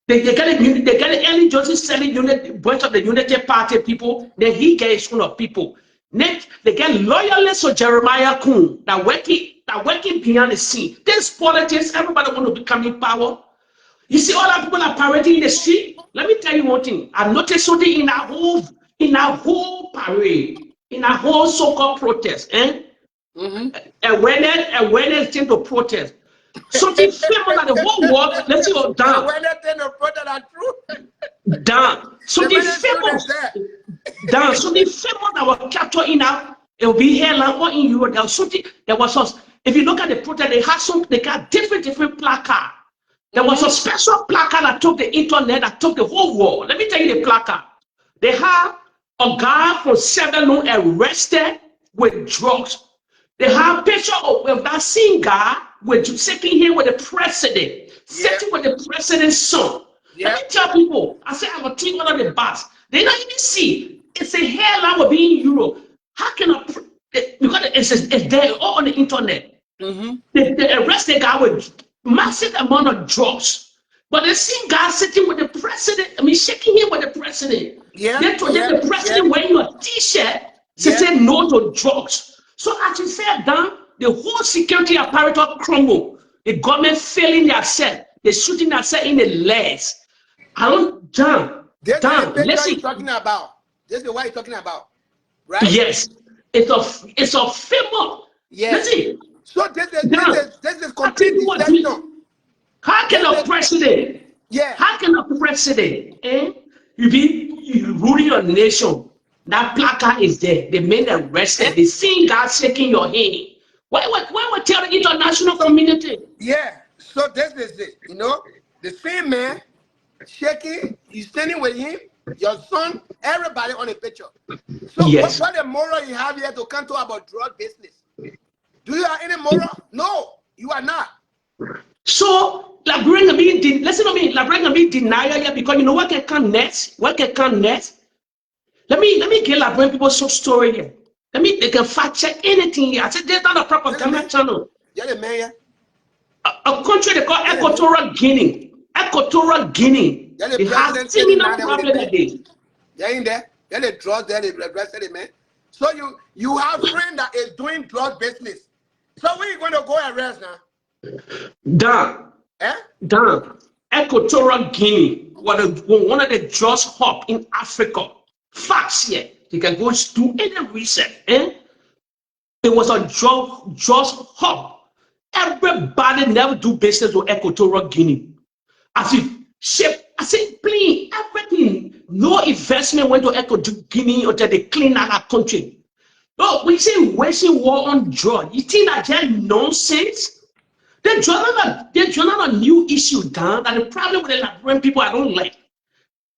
They got an early Joseph selling unit, bunch of the Unity Party people. Then he gets his own people. Next, they get loyalists of Jeremiah Kuhn that working behind the scene. This politics, everybody want to become in power. You see, all that people are parading in the street. Let me tell you one thing. I noticed something in our whole parade, in our whole so-called protest, awareness thing to protest. Something famous that the whole world, let's see what down. Awareness thing to protest are true. Down. Something famous. Down. Something famous that was captured in our, it will be here like or in Europe. There was something, there was some, if you look at the protest, they got different placards. There was a special placard that took the internet, that took the whole world. Let me tell you the placard. They have a guy from Seven arrested with drugs. They have a picture of that same guy sitting here with the president, sitting with the president's son. Let me tell people, I say I will take one of the bus. They don't even see. It's a hairline of being Euro. How can because it's there all on the internet. They arrest the guy with massive amount of drugs. But the same guy sitting with the president, shaking him with the president. The president wearing a t-shirt saying no to drugs. So as you said, Dan, the whole security apparatus crumbled. The government failing themselves. They're shooting themselves in the legs. I don't, Dan, listen. You're talking about. This is what you're talking about, right? Yes. It's a famous. Yes. Listen. So this is complete deception. How can a president? How can a president? You be ruling your nation. That placard is there. The men arrested. The same guy shaking your hand. Why would tell the international community? Yeah. So this is it. You know, the same man shaking. He's standing with him. Your son, everybody on the picture. So what the moral you have here to come to about drug business? Do you have any moral? No, you are not. So Liberian being listen to me, Liberian being denial here because you know what can come next? What can come next? Let me get Liberian people some story here. They can fact check anything here. I said there's not a propaganda channel. Yeah, the mayor. A country they call Equatorial Guinea. Equatorial Guinea. They have similar problem that day. They're in there. They're the drugs there, they arrested the man. So you have friend that is doing drug business. So where you going to go arrest now? Dan, Equatorial Guinea, one of the drugs hub in Africa. Facts here. You can go do any research. It was a drugs hub. Everybody never do business with Equatorial Guinea. I said, please, everything, no investment went to Equatorial Guinea until they clean out our country. No, we say waging war on drugs. You think that they're nonsense? They're not a new issue, Dan. That the problem with the Liberian people I don't like.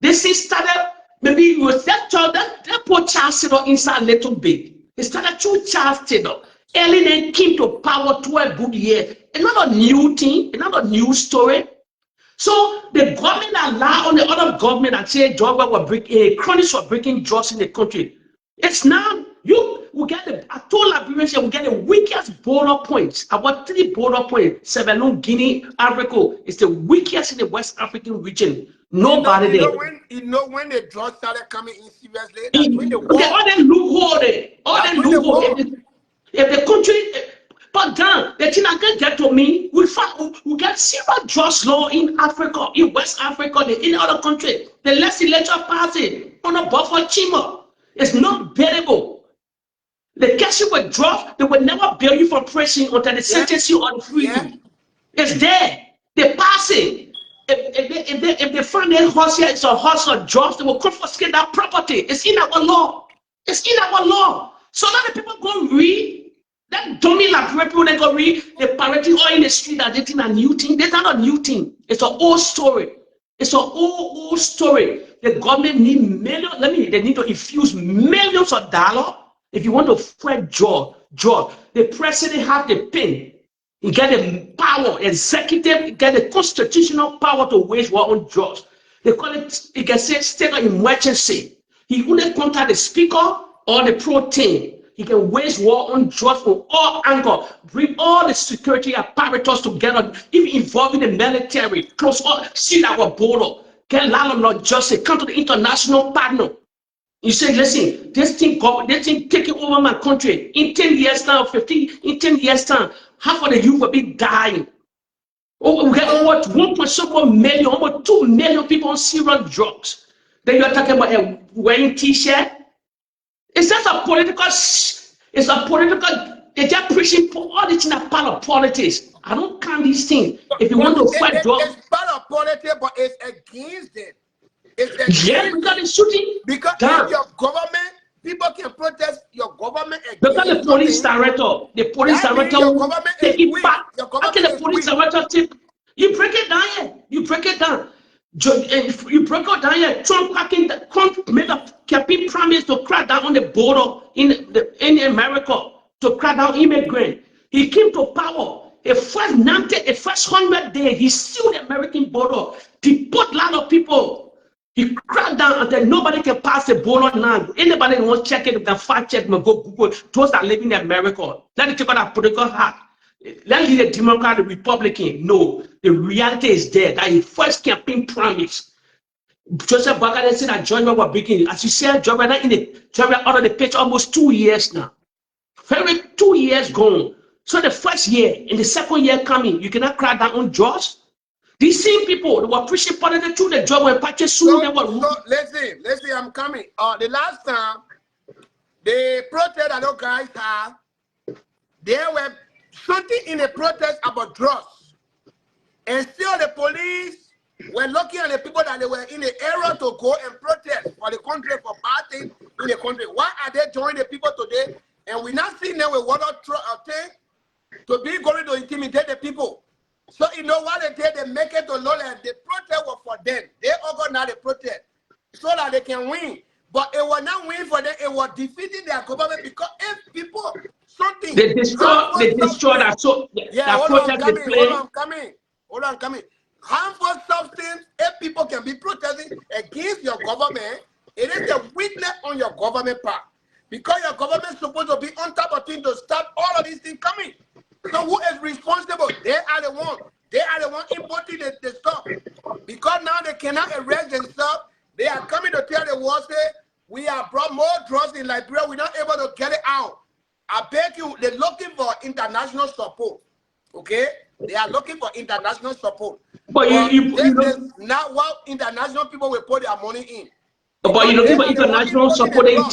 This thing started, maybe you was that child, that poor child sit inside a little bit. It started 2 child sit up. Early then came to power 12 good years. It's not a new thing, it's not a new story. So the government allow on the other government and say drugs were breaking, chronics were breaking drugs in the country. It's now I told Liberians we get the weakest border points. About 3 border points. Seven Guinea, Africa is the weakest in the West African region. Nobody there. You know when the drugs started coming in seriously? All them loophole there. All them loophole. If the country, But then, the thing I can get to me, we get serious drugs law in Africa, in West Africa, in other countries. The legislature party on a buffer chimo. It's not bearable. The case you were dropped, they will never bail you from prison until they sentence you on freedom. It's there. They pass it. If they find that horse here is a horse or drugs, they will confiscate that property. It's in our law. It's in our law. So now the people go read. That dummy Liberian people, they go read the parenting oil in the street that they think a new thing. That's not a new thing. It's an old story. It's an old story. The government need millions. They need to infuse millions of dollars. If you want to fight George, the president have the pen. He get the power, executive, he get the constitutional power to wage war on drugs. They call it, he can say state of emergency. He only contact the speaker or the pro team. He can wage war on drugs from all angles, bring all the security apparatus together, even involving the military, close all, seal our border, get landlord justice, come to the international partner. You say, listen, this thing taking over my country. In 10 years time, 15, in 10 years time, half of the youth will be dying. Oh, we get over 1.4 million, over 2 million people on serious drugs. Then you're talking about wearing t-shirt. It's just a political, they're just preaching for all this in a part of politics. I don't count these things. If you want to fight drugs. It's part of politics, but it's against it. Yeah, because it's shooting. Because if your government, people can protest your government against. Because the police director take it back. How can the police director take? You break it down here. You break it down. You break it down here. Trump made a campaign promise to crack down on the border in America, to crack down immigrants. He came to power. The first 100 days, he sealed the American border. He put a lot of people. He cracked down until nobody can pass the border now. Anybody who wants to check it, can fact check, go Google. Those that live in America. Let it take on that political hat. Let it be the Democrat, the Republican. No, the reality is there. That his first campaign promise. Joseph Boakai said that Georgia was beginning. As you said, Georgia out of the pitch almost 2 years now. 2 years gone. So the first year and the second year coming, you cannot crack down on George. These same people, they were pushing politics through the job when patches soon. Listen, I'm coming. The last time, the protest that those guys have, there were something in the protest about drugs. And still the police were looking at the people that they were in the area to go and protest for the country, for parties in the country. Why are they joining the people today? And we're not seeing them with water tank to be going to intimidate the people. So you know what they did? They make it to law and the protest was for them. They organize the protest so that they can win. But it was not win for them, it was defeating their government because if people something they destroy that protest they play. Hold on, coming. Harmful substance, if people can be protesting against your government, it is a weakness on your government part. Because your government is supposed to be on top of things to stop all of these things coming. So who is responsible? They are the one. They are the one importing the stuff. Because now they cannot arrest themselves. They are coming to tell the world, say, we have brought more drugs in Liberia. We're not able to get it out. I beg you, they're looking for international support. Okay? They are looking for international support. But this is not what international people will put their money in. But you're looking for international support, then you're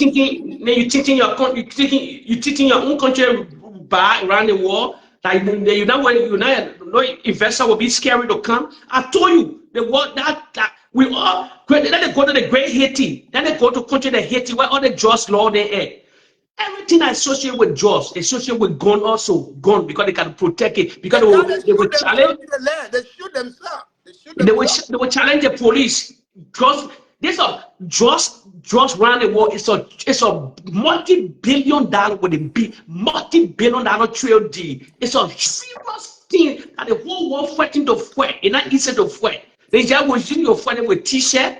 teaching your own country back around the world. Like no investor will be scary to come. I told you the world that we all then they go to the Great Haiti, then they go to country the Haiti where all the drugs law they are. Everything associated with drugs, associated with gun also gun because they can protect it because they will challenge. They shoot themselves. They will challenge the police. This drugs around the world. It's a multi-billion-dollar with a big multi-billion-dollar trade deal. It's a serious thing that the whole world fighting to fight. It's not easy to fight. They just was using your fighting with t-shirt.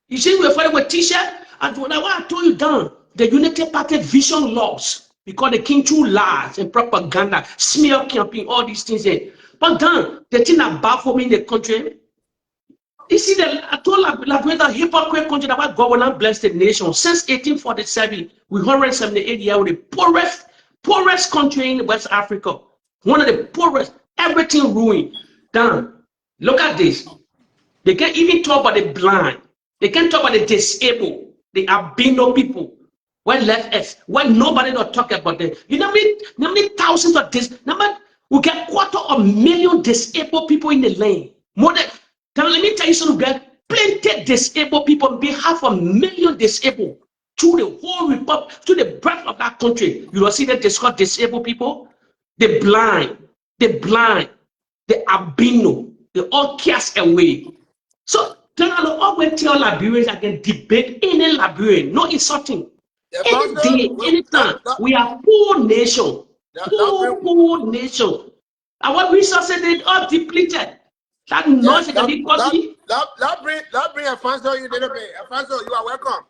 You see, we're fighting with t-shirt. And when I told you down, the Unity Party vision loss because they came through lies and propaganda, smear campaign, all these things. But then the thing that baffled me in the country. You see, I told Liberia the hypocrite country that God will not bless the nation. Since 1847, we 178 years with the poorest country in West Africa. One of the poorest, everything ruined. Damn, look at this. They can't even talk about the blind. They can't talk about the disabled, the albino people. When left us, when nobody don't talk about them. You know how many thousands of this? We get 250,000 disabled people in the land. More than, let me tell you something, we get plenty disabled people, be 500,000 disabled through the whole republic, through the breadth of that country. You will see that they called disabled people, the blind, the albino, they all cast away. So then I always tell Liberians I can debate any Liberian, no insulting. Any day, anytime. We are poor nation. Poor nation. And what resources they all depleted. That noise can be causing. Let's bring Afonso in a little bit. Afonso, you are welcome.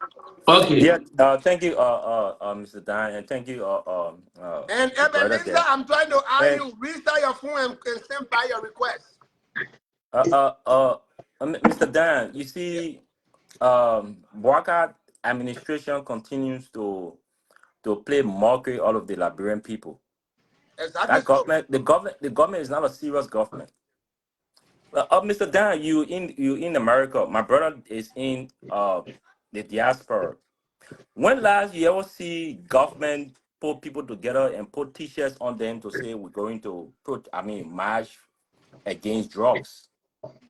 Okay. Yeah, thank you, Mr. Dan, and thank you, and Ebenezer, I'm trying to ask you, restart your phone and send by your request. Mr. Dan, you see, Boakai administration continues to play mockery out of the Liberian people. That government, the government is not a serious government. Mr. Dan, you in America. My brother is in the diaspora. When last you ever see government put people together and put T-shirts on them to say we're going to march against drugs?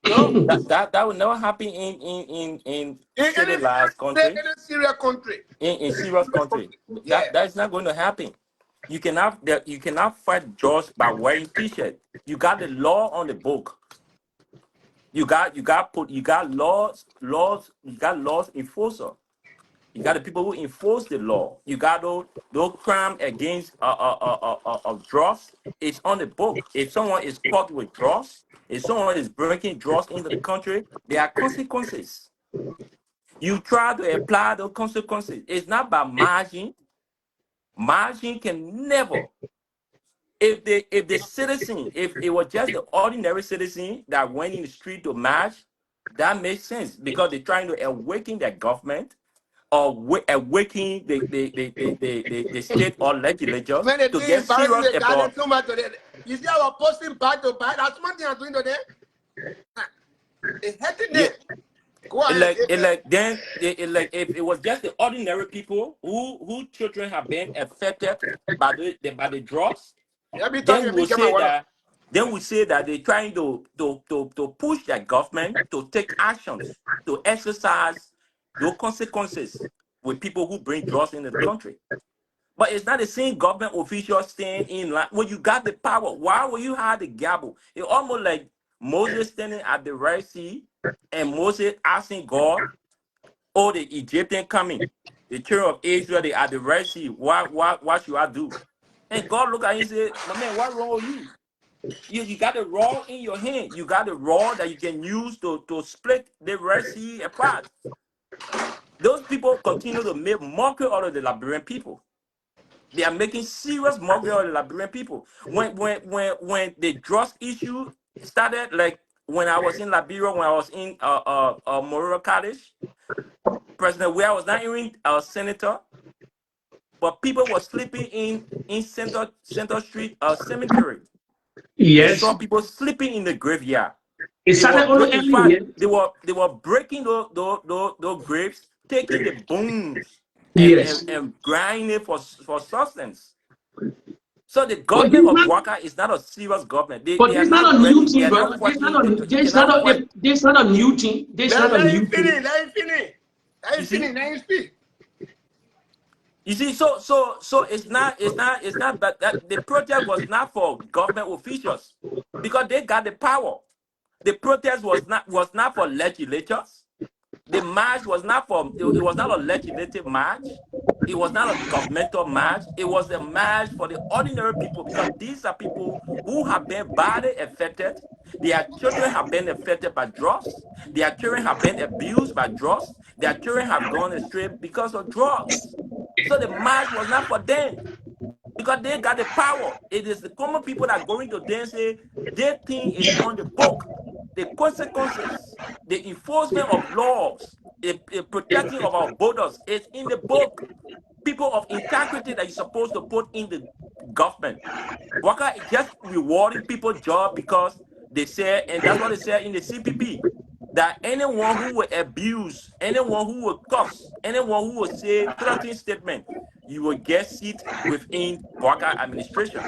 No, that would never happen in civilized country. In a serious country. In serious country, Yeah. that is not going to happen. You cannot fight drugs by wearing T-shirt. You got the law on the book. You got laws enforcer. You got the people who enforce the law. You got those crime against of drugs. It's on the book. If someone is caught with drugs, if someone is breaking drugs into the country, there are consequences. You try to apply those consequences. It's not by margin. Margin can never. If the citizen, if it was just the ordinary citizen that went in the street to march, that makes sense because they're trying to awaken their government or awaken the state or legislature to get serious about. You see, I was posting back to back. That's one thing I'm doing today. It's hurting them. If it was just the ordinary people who children have been affected by the drugs, then we say that they're trying to push their government to take actions to exercise those consequences with people who bring drugs into the country. But it's not the same government officials staying in line. When you got the power, why will you have the gavel? It's almost like Moses standing at the Red Sea and Moses asking God, oh, the Egyptian coming, the children of Israel, they at the Red Sea. What should I do? And God looked at him and said, my man, what's wrong with you? You got the rod in your hand. You got the rod that you can use to split the Red Sea apart. Those people continue to make mockery out of the Liberian people. They are making serious mockery of the Liberian people. When the drugs issue started, like when I was in Liberia, when I was in Memorial College, President Ware was not even a senator, but people were sleeping in Center Street Cemetery. Yes. You saw people sleeping in the graveyard. In fact, they were breaking those graves, taking the bones and grinding it for substance. So the government of Boakai is not a serious government. They are not ready. They are not fighting. There's not a new thing. There's not a new thing. Let him finish. Let him speak. You see, so it's not that the protest was not for government officials because they got the power. The protest was not for legislatures. The march was not it was not a legislative march. It was not a governmental march. It was a march for the ordinary people because these are people who have been badly affected. Their children have been affected by drugs. Their children have been abused by drugs. Their children have gone astray because of drugs. So the march was not for them because they got the power. It is the common people that are going to them say their thing is on the book. The consequences, the enforcement of laws, the protecting of our borders is in the book. People of integrity that you're supposed to put in the government. Boakai is just rewarding people job because they say, and that's what they say in the CPP, that anyone who will abuse, anyone who will curse, anyone who will say threatening statement, you will get seat within Boakai administration.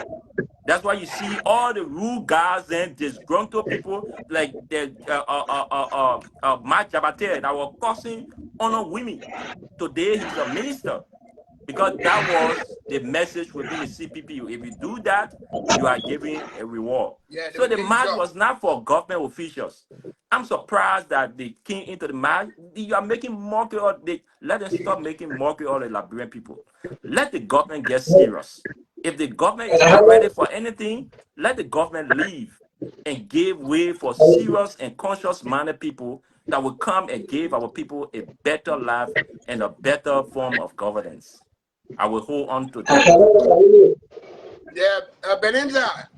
That's why you see all the rude guys and disgruntled people like the Mark Jabate that were cursing on women. Today he's a minister because that was the message within the CPP. If you do that, you are giving a reward. Yeah, So the march was not for government officials. I'm surprised that they came into the march. You are making mockery of the. Let them stop making mockery of the Liberian people. Let the government get serious. If the government is not ready for anything, let the government leave and give way for serious and conscious-minded people that will come and give our people a better life and a better form of governance. I will hold on to that. Yeah, Benenza.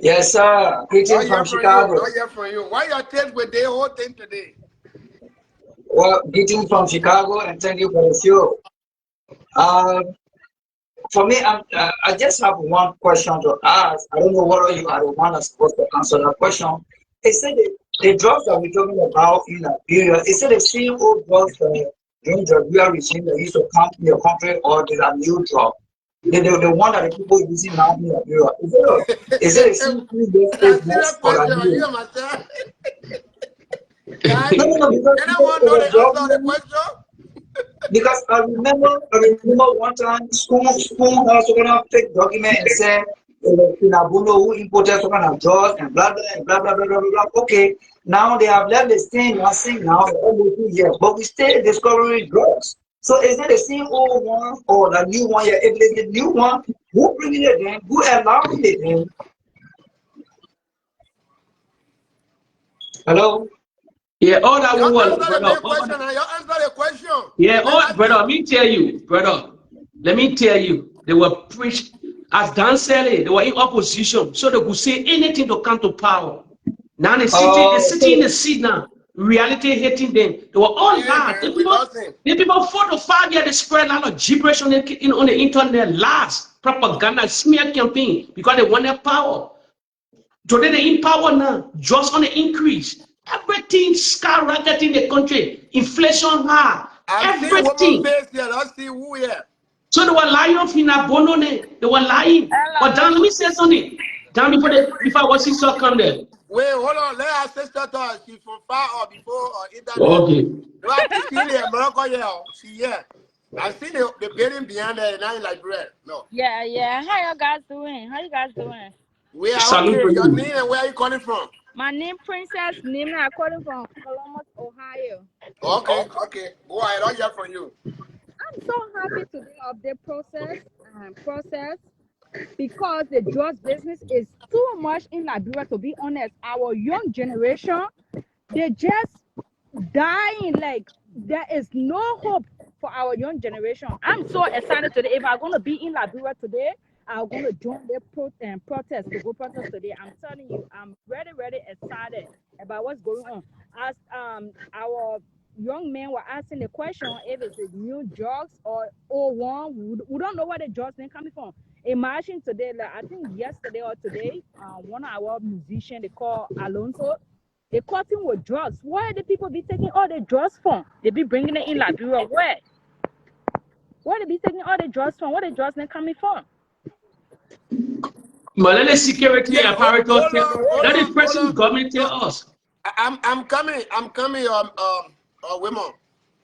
Yes, sir. Greetings from Chicago. Not here from you. Why your take with the whole thing today? Well, greetings from Chicago, and thank you for the show. For me, I just have one question to ask. I don't know whether you are the one that's supposed to answer that question. They said the drugs that we're talking about in Liberia, is it the same old drugs during the real regime that used to come in your country, or is a new drug? The one that the people are using now in Liberia, is it the same drugs or a new? Because I remember one time school has to take document and say Pinabuno who imported some kind of drugs and blah blah. Okay, now they have left the same nothing now for almost 2 years, but we still discovering drugs. So is it the same old one or the new one? Yeah, if it's the new one, who bringing it in? Who allowing it in? Hello? Yeah, all that You one, answer the question. Yeah, all, brother, let me tell you, they were preached as Dan said it, they were in opposition, so they could say anything to come to power. Now they're sitting in the seat now, reality hitting them. They were all lies. The people 4 to 5 years they spread a lot of gibberish on the internet, lies, propaganda, smear campaign because they want their power. Today they're in power now, just on the increase. Everything skyrocketing in the country, inflation high, everything. Let's see who here. So they were lying off in Abonone. They were lying. But Dan, let me say something. Dan, before I was sister come there. Wait, hold on. Let our sister talk. She's from far or before or internet. Okay. No, I think she's here. Morocco here. She here. I see the building behind there now in Liberia. No. Yeah. How you guys doing? We are okay. Your name and where are you calling from? My name Princess Nina. I'm calling from Columbus, Ohio. Okay. Go ahead. I'll hear from you. I'm so happy today of the process because the drugs business is too much in Liberia, to be honest. Our young generation, they just dying. Like, there is no hope for our young generation. I'm so excited today. If I'm going to be in Liberia today, I'm going to join the protest today. I'm telling you, I'm very, very excited about what's going on. As our young men were asking the question if it's a new drugs or old one, we don't know where the drugs been coming from. Imagine today, like I think yesterday or today, one of our musicians, they call Alonso, they caught him with drugs. Where the people be taking all the drugs from? They be bringing it in Liberia. Where they be taking all the drugs from? Where the drugs been coming from? But let the security apparatus let the president government tell us. I'm coming, women.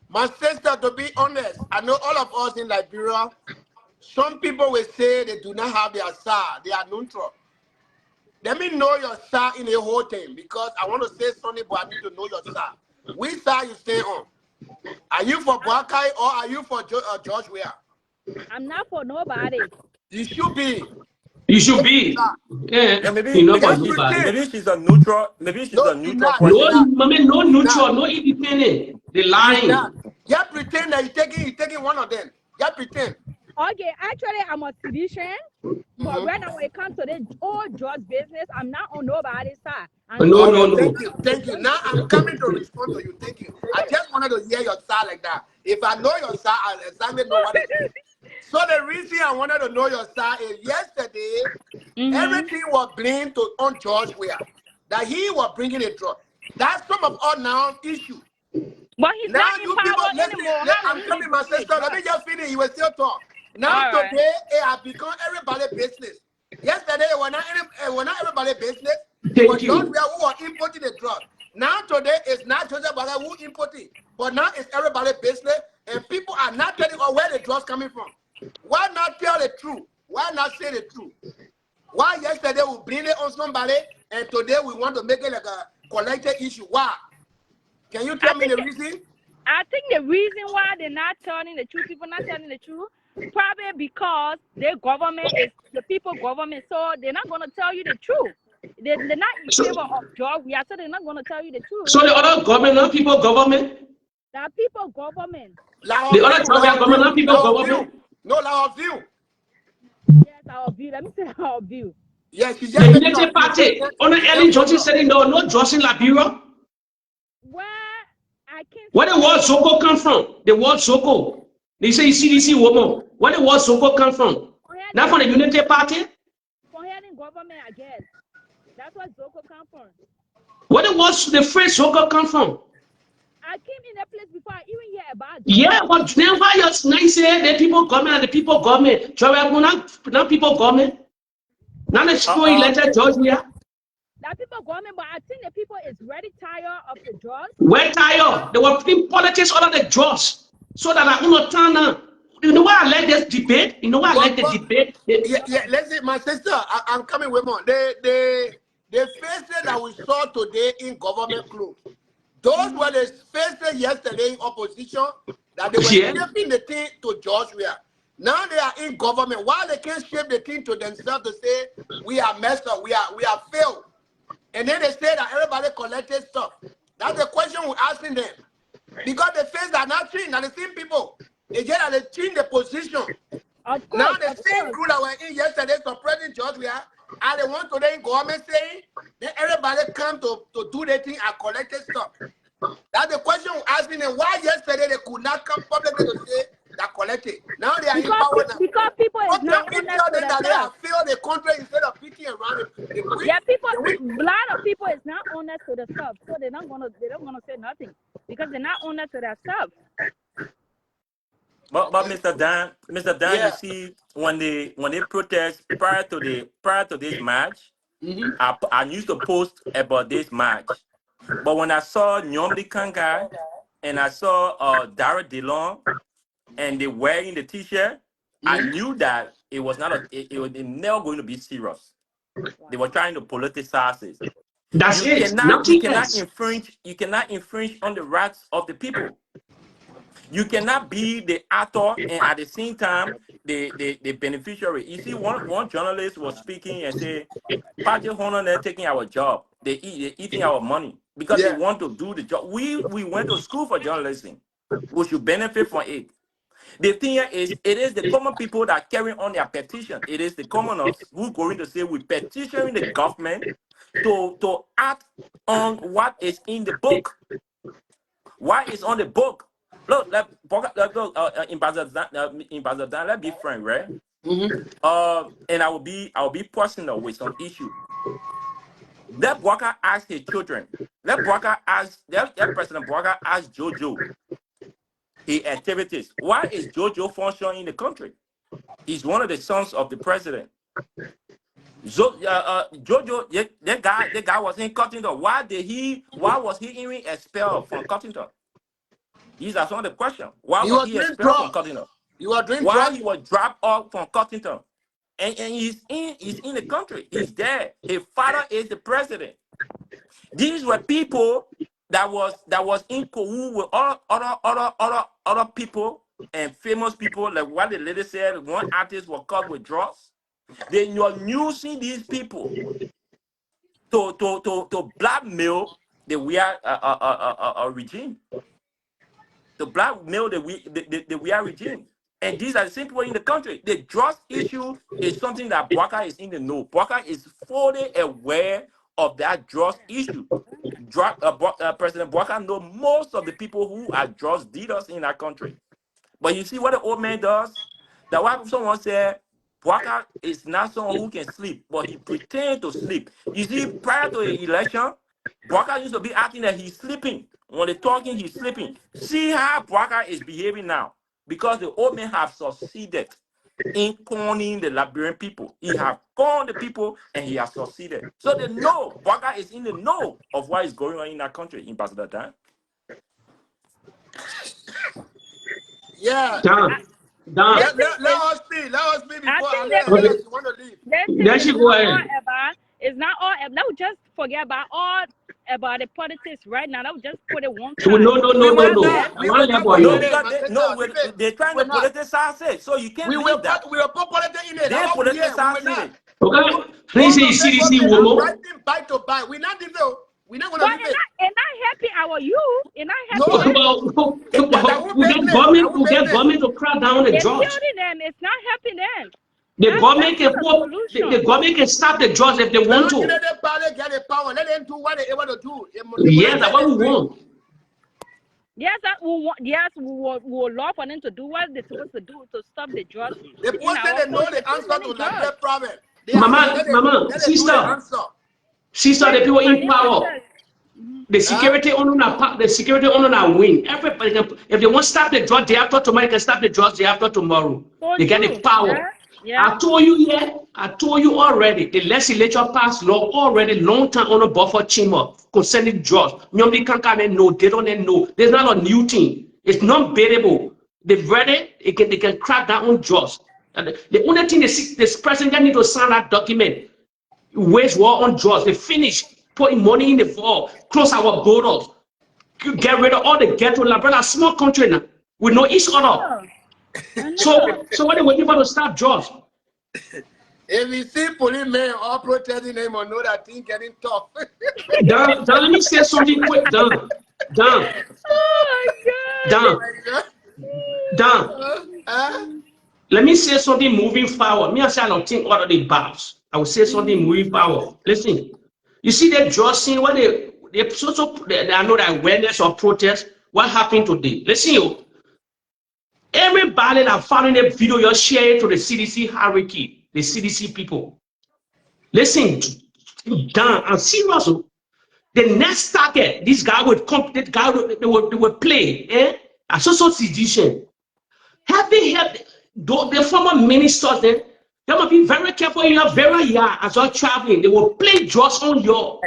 My sister, to be honest, I know all of us in Liberia, some people will say they do not have their SAR, they are neutral. Let me know your SAR in the whole thing, because I want to say something, but I need to know your SAR. Which SAR you stay on? Are you for Boakai or are you for George Weah? I'm not for nobody. You should be. You should be. Yeah. Maybe she's a neutral. Maybe she's a neutral person. No neutral, no independent. They lying. You pretend that you're taking one of them. You pretend. Okay, actually, I'm a physician, but when it comes to the old drugs business, I'm not on nobody's side. No. Thank you. Now I'm coming to respond to you. Thank you. I just wanted to hear your side like that. If I know your side, I'll exactly know what it is. So the reason I wanted to know your side is yesterday, everything was blamed on George Weah, that he was bringing a drug. That's some of our now issue. But he's Now not in you people, power listen, anymore. How I'm will he coming, my bring it sister. Let me back? just finish. You will still talk. Now All right. today, it has become everybody's business. Yesterday, it was not everybody's business. It was Thank George you. Weah who was importing the drug. Now today, it's not Joseph Baga who importing, but now it's everybody's business, and people are not telling us where the drugs coming from. Why not tell the truth? Why not say the truth? Why yesterday we blame it on somebody, and today we want to make it like a collective issue? Why? Can you tell me the reason? I think the reason why they're not telling the truth, people not telling the truth, probably because their government is the people government, so they're not gonna tell you the truth. They're not in favor of George Weah, so they're not gonna tell you the truth. So the other government, not people government. That people government. The other government, not people government. No, our view. Yes, our view. Let me say our view. Yes, she The just said United Party. On the Ellen Johnson said no drugs in Liberia. Where I can't. Where the word ZOGO come from? The word ZOGO. They say CDC woman. Where the word ZOGO come from? Not from the United Party. From hearing government, I guess. That's where ZOGO come from. Where the phrase ZOGO come from? I came in that place before I even hear about it. Yeah, but never just nice say the people government and the people government. Not people government. Not the school elected George Weah. That people government, but I think the people is very tired of the drugs. We're tired. They were putting politics under the drugs. So that I will turn now. You know why I like this debate? You know why I like the debate? Yeah, listen, my sister, I'm coming with more. The faces that we saw today in government clothes, those were the faces yesterday in opposition that they were shaping the thing to George Weah. Now they are in government. Why they can't shape the thing to themselves to say we are messed up, we are failed. And then they say that everybody collected stuff. That's the question we're asking them. Because the faces are not changed, are the same people. They just are they change the position. Now the same group that were in yesterday suppressing George Weah, and they want today in government saying that everybody come to do their thing and collected stuff. That's the question we're asking them. Why yesterday they could not come publicly to say that collected? Now they are in power now. Because people is What not can we honest tell to them that they themselves. have failed the country instead of picking around it? Yeah, people. A lot of people is not honest to themselves, so they don't gonna say nothing because they're not honest to themselves. But Mr. Dan, you see, when they protest prior to this match, I used to post about this match. But when I saw Nyomli Kangai and I saw Dara DeLong and they wearing the t-shirt, I knew that it was not it was never going to be serious. They were trying to politicize it. That's You cannot infringe on the rights of the people. You cannot be the author and at the same time the beneficiary. You see, one journalist was speaking and say, Party Honor, they're taking our job. They're eating our money because they want to do the job. We went to school for journalism. We should benefit from it. The thing is, it is the common people that carry on their petition. It is the commoners who are going to say we petitioning the government to act on what is in the book. Why is on the book? Look, in Bazardan, let's be frank, right? And I will be personal with some issue. Let Boakai ask his children. Let President Boakai ask Jojo his activities. Why is Jojo functioning in the country? He's one of the sons of the president. Jojo, that guy was in Cottington. Why was he even expelled from Cottington? These are some of the questions. Why was he expelled from Cottington? Why he was dropped off from Cottington? And he's in the country. He's there. His father is the president. These were people that was in cahoots with other people and famous people, like what the lady said. One artist was caught with drugs. Then you're using these people to blackmail the regime. To blackmail the regime. And these are the same people in the country. The drugs issue is something that Boakai is in the know. Boakai is fully aware of that drugs issue. President Boakai knows most of the people who are drugs dealers in our country. But you see what the old man does? That's why someone said Boakai is not someone who can sleep, but he pretends to sleep. You see, prior to the election, Boakai used to be acting that he's sleeping. When they're talking, he's sleeping. See how Boakai is behaving now. Because the old men have succeeded in conning the Liberian people. He have conned the people and he has succeeded. So they know, Boakai is in the know of what is going on in that country in past that time. Yeah. Done. Done. Let us speak. Let us speak before I unless think you want to leave. There she go ahead. It's not all about. Let's just forget about all about the politics right now. Let's just put it one No, side. no, no, no, no. We One will not level put you. No, it in, because my they, sister. no, they're trying to We're not. politicize it. So you can't We leave that. will put politics in it. They That's what we hear. We will politicize not. it. Okay? Please say CDC I'm woman. writing bite to bite. We're not leaving. We're not going to But leave it. it's not helping our youth. It's not No, helping them. that We get government to crack down on the It's drugs. killing them. It's not helping them. The That's government not can a put, solution. the government can stop the drugs if they want to. Let them get the power. Let them do what they're able to do. Yes, that's what we want. Yes, that we want. Yes, we will love for them to do what they're supposed to do to stop the drugs. The in person our they know country. the answer to Drugs. Liberian problem. Mama, Let them do the sister, the people in Yes, power. The security owner now win. Everybody can, if they want to stop the drug, day after tomorrow, they can stop the drugs day after tomorrow. So they get the power. Yeah. I told you already. The legislature passed law already long time on a buffer chamber concerning drugs. Nobody can come and know. They don't know. There's not a new thing. It's not bearable. They've read it. They can crack down on drugs. And the only thing this president need to sign that document. Wage war on drugs. They finish putting money in the fall. Close our borders. Get rid of all the ghetto. Liberia, small country now. We know each other. So what are they waiting for to stop drugs? If you see policemen all protesting them or know that thing getting tough. Dan, let me say something quick. Dan. Oh my Dan. Let me say something moving forward. Me, I say I don't think out of the box. I will say something moving forward. Listen, you see that drug scene when they I know that awareness or protest. What happened today? Listen, you. Everybody that found in the video, you share it to the CDC hierarchy, the CDC people. Listen, Dan, I'm serious. The next target, this guy would come. That guy they would play. A social situation. Have they had the former ministers? Then they must be very careful in your very yard as you're traveling. They will play drugs on your.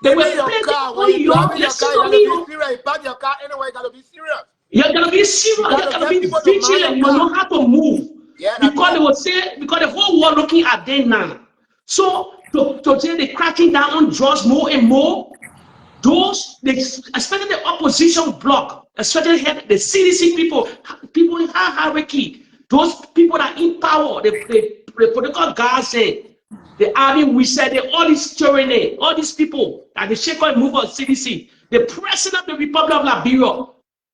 They will play on your. Listen to me. You park your car anyway. You gotta be serious. You're gonna be serious. You're gonna be vigilant. You know how to move. Yeah, because they will say because the whole world looking at them now. So to say they're cracking down on drugs more and more. Those, especially the opposition bloc, especially the CDC people in high hierarchy, those people that are in power, the political guys say, the army, we said, all these tyranny, all these people, that the shake and move on CDC, the president of the Republic of Liberia,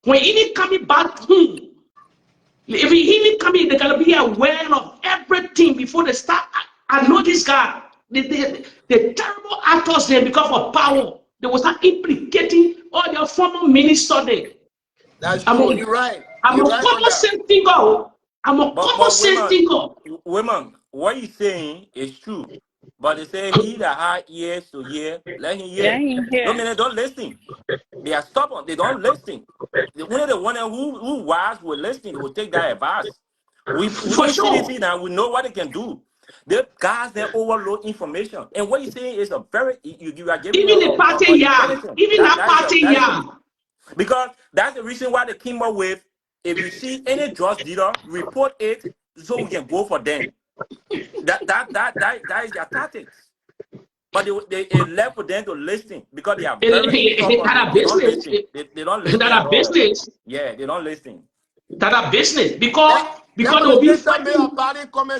when he coming back home, if he coming, they're gonna be aware of everything before they start. I know this guy, the terrible actors there because of power. They will start implicating all their former ministers there. That's true. You're right. I'm a common sense thinker. Women, what he's saying is true. But they say he that has ears to hear, let him hear. No mean they don't listen. They are stubborn. They don't listen. Only the one who wise will listen. They will take that advice. We in CDC now. We know what they can do. The guys that overload information, and what you're saying is a very you are giving even the party, even that party, because that's the reason why they came up with if you see any drug dealer, report it so we can go for them. That is their tactics. But they left for them to listen because they are very stubborn. They don't listen. They don't listen at all. Yeah, they don't listen. That are business because they'll be fighting.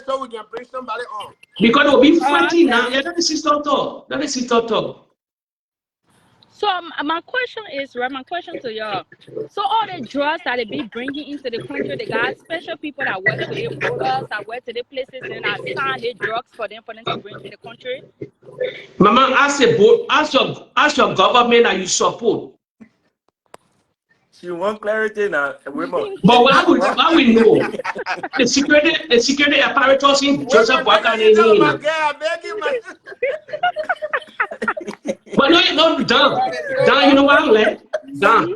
So we can bring somebody on. Because they'll be fighting now. Yeah, that is sister talk. So my question is, right? My question to y'all. So all the drugs that they be bringing into the country, they got special people that work to their borders, that work to their places, and assign their drugs for them to bring to the country. Mama, ask your government that you support. She want clarity now, women. But why we know the security apparatus in Joseph Women, Boakai you tell my in. girl, I beg you, my sister. But no, Dan. Dan, you know what I'm like? Dan.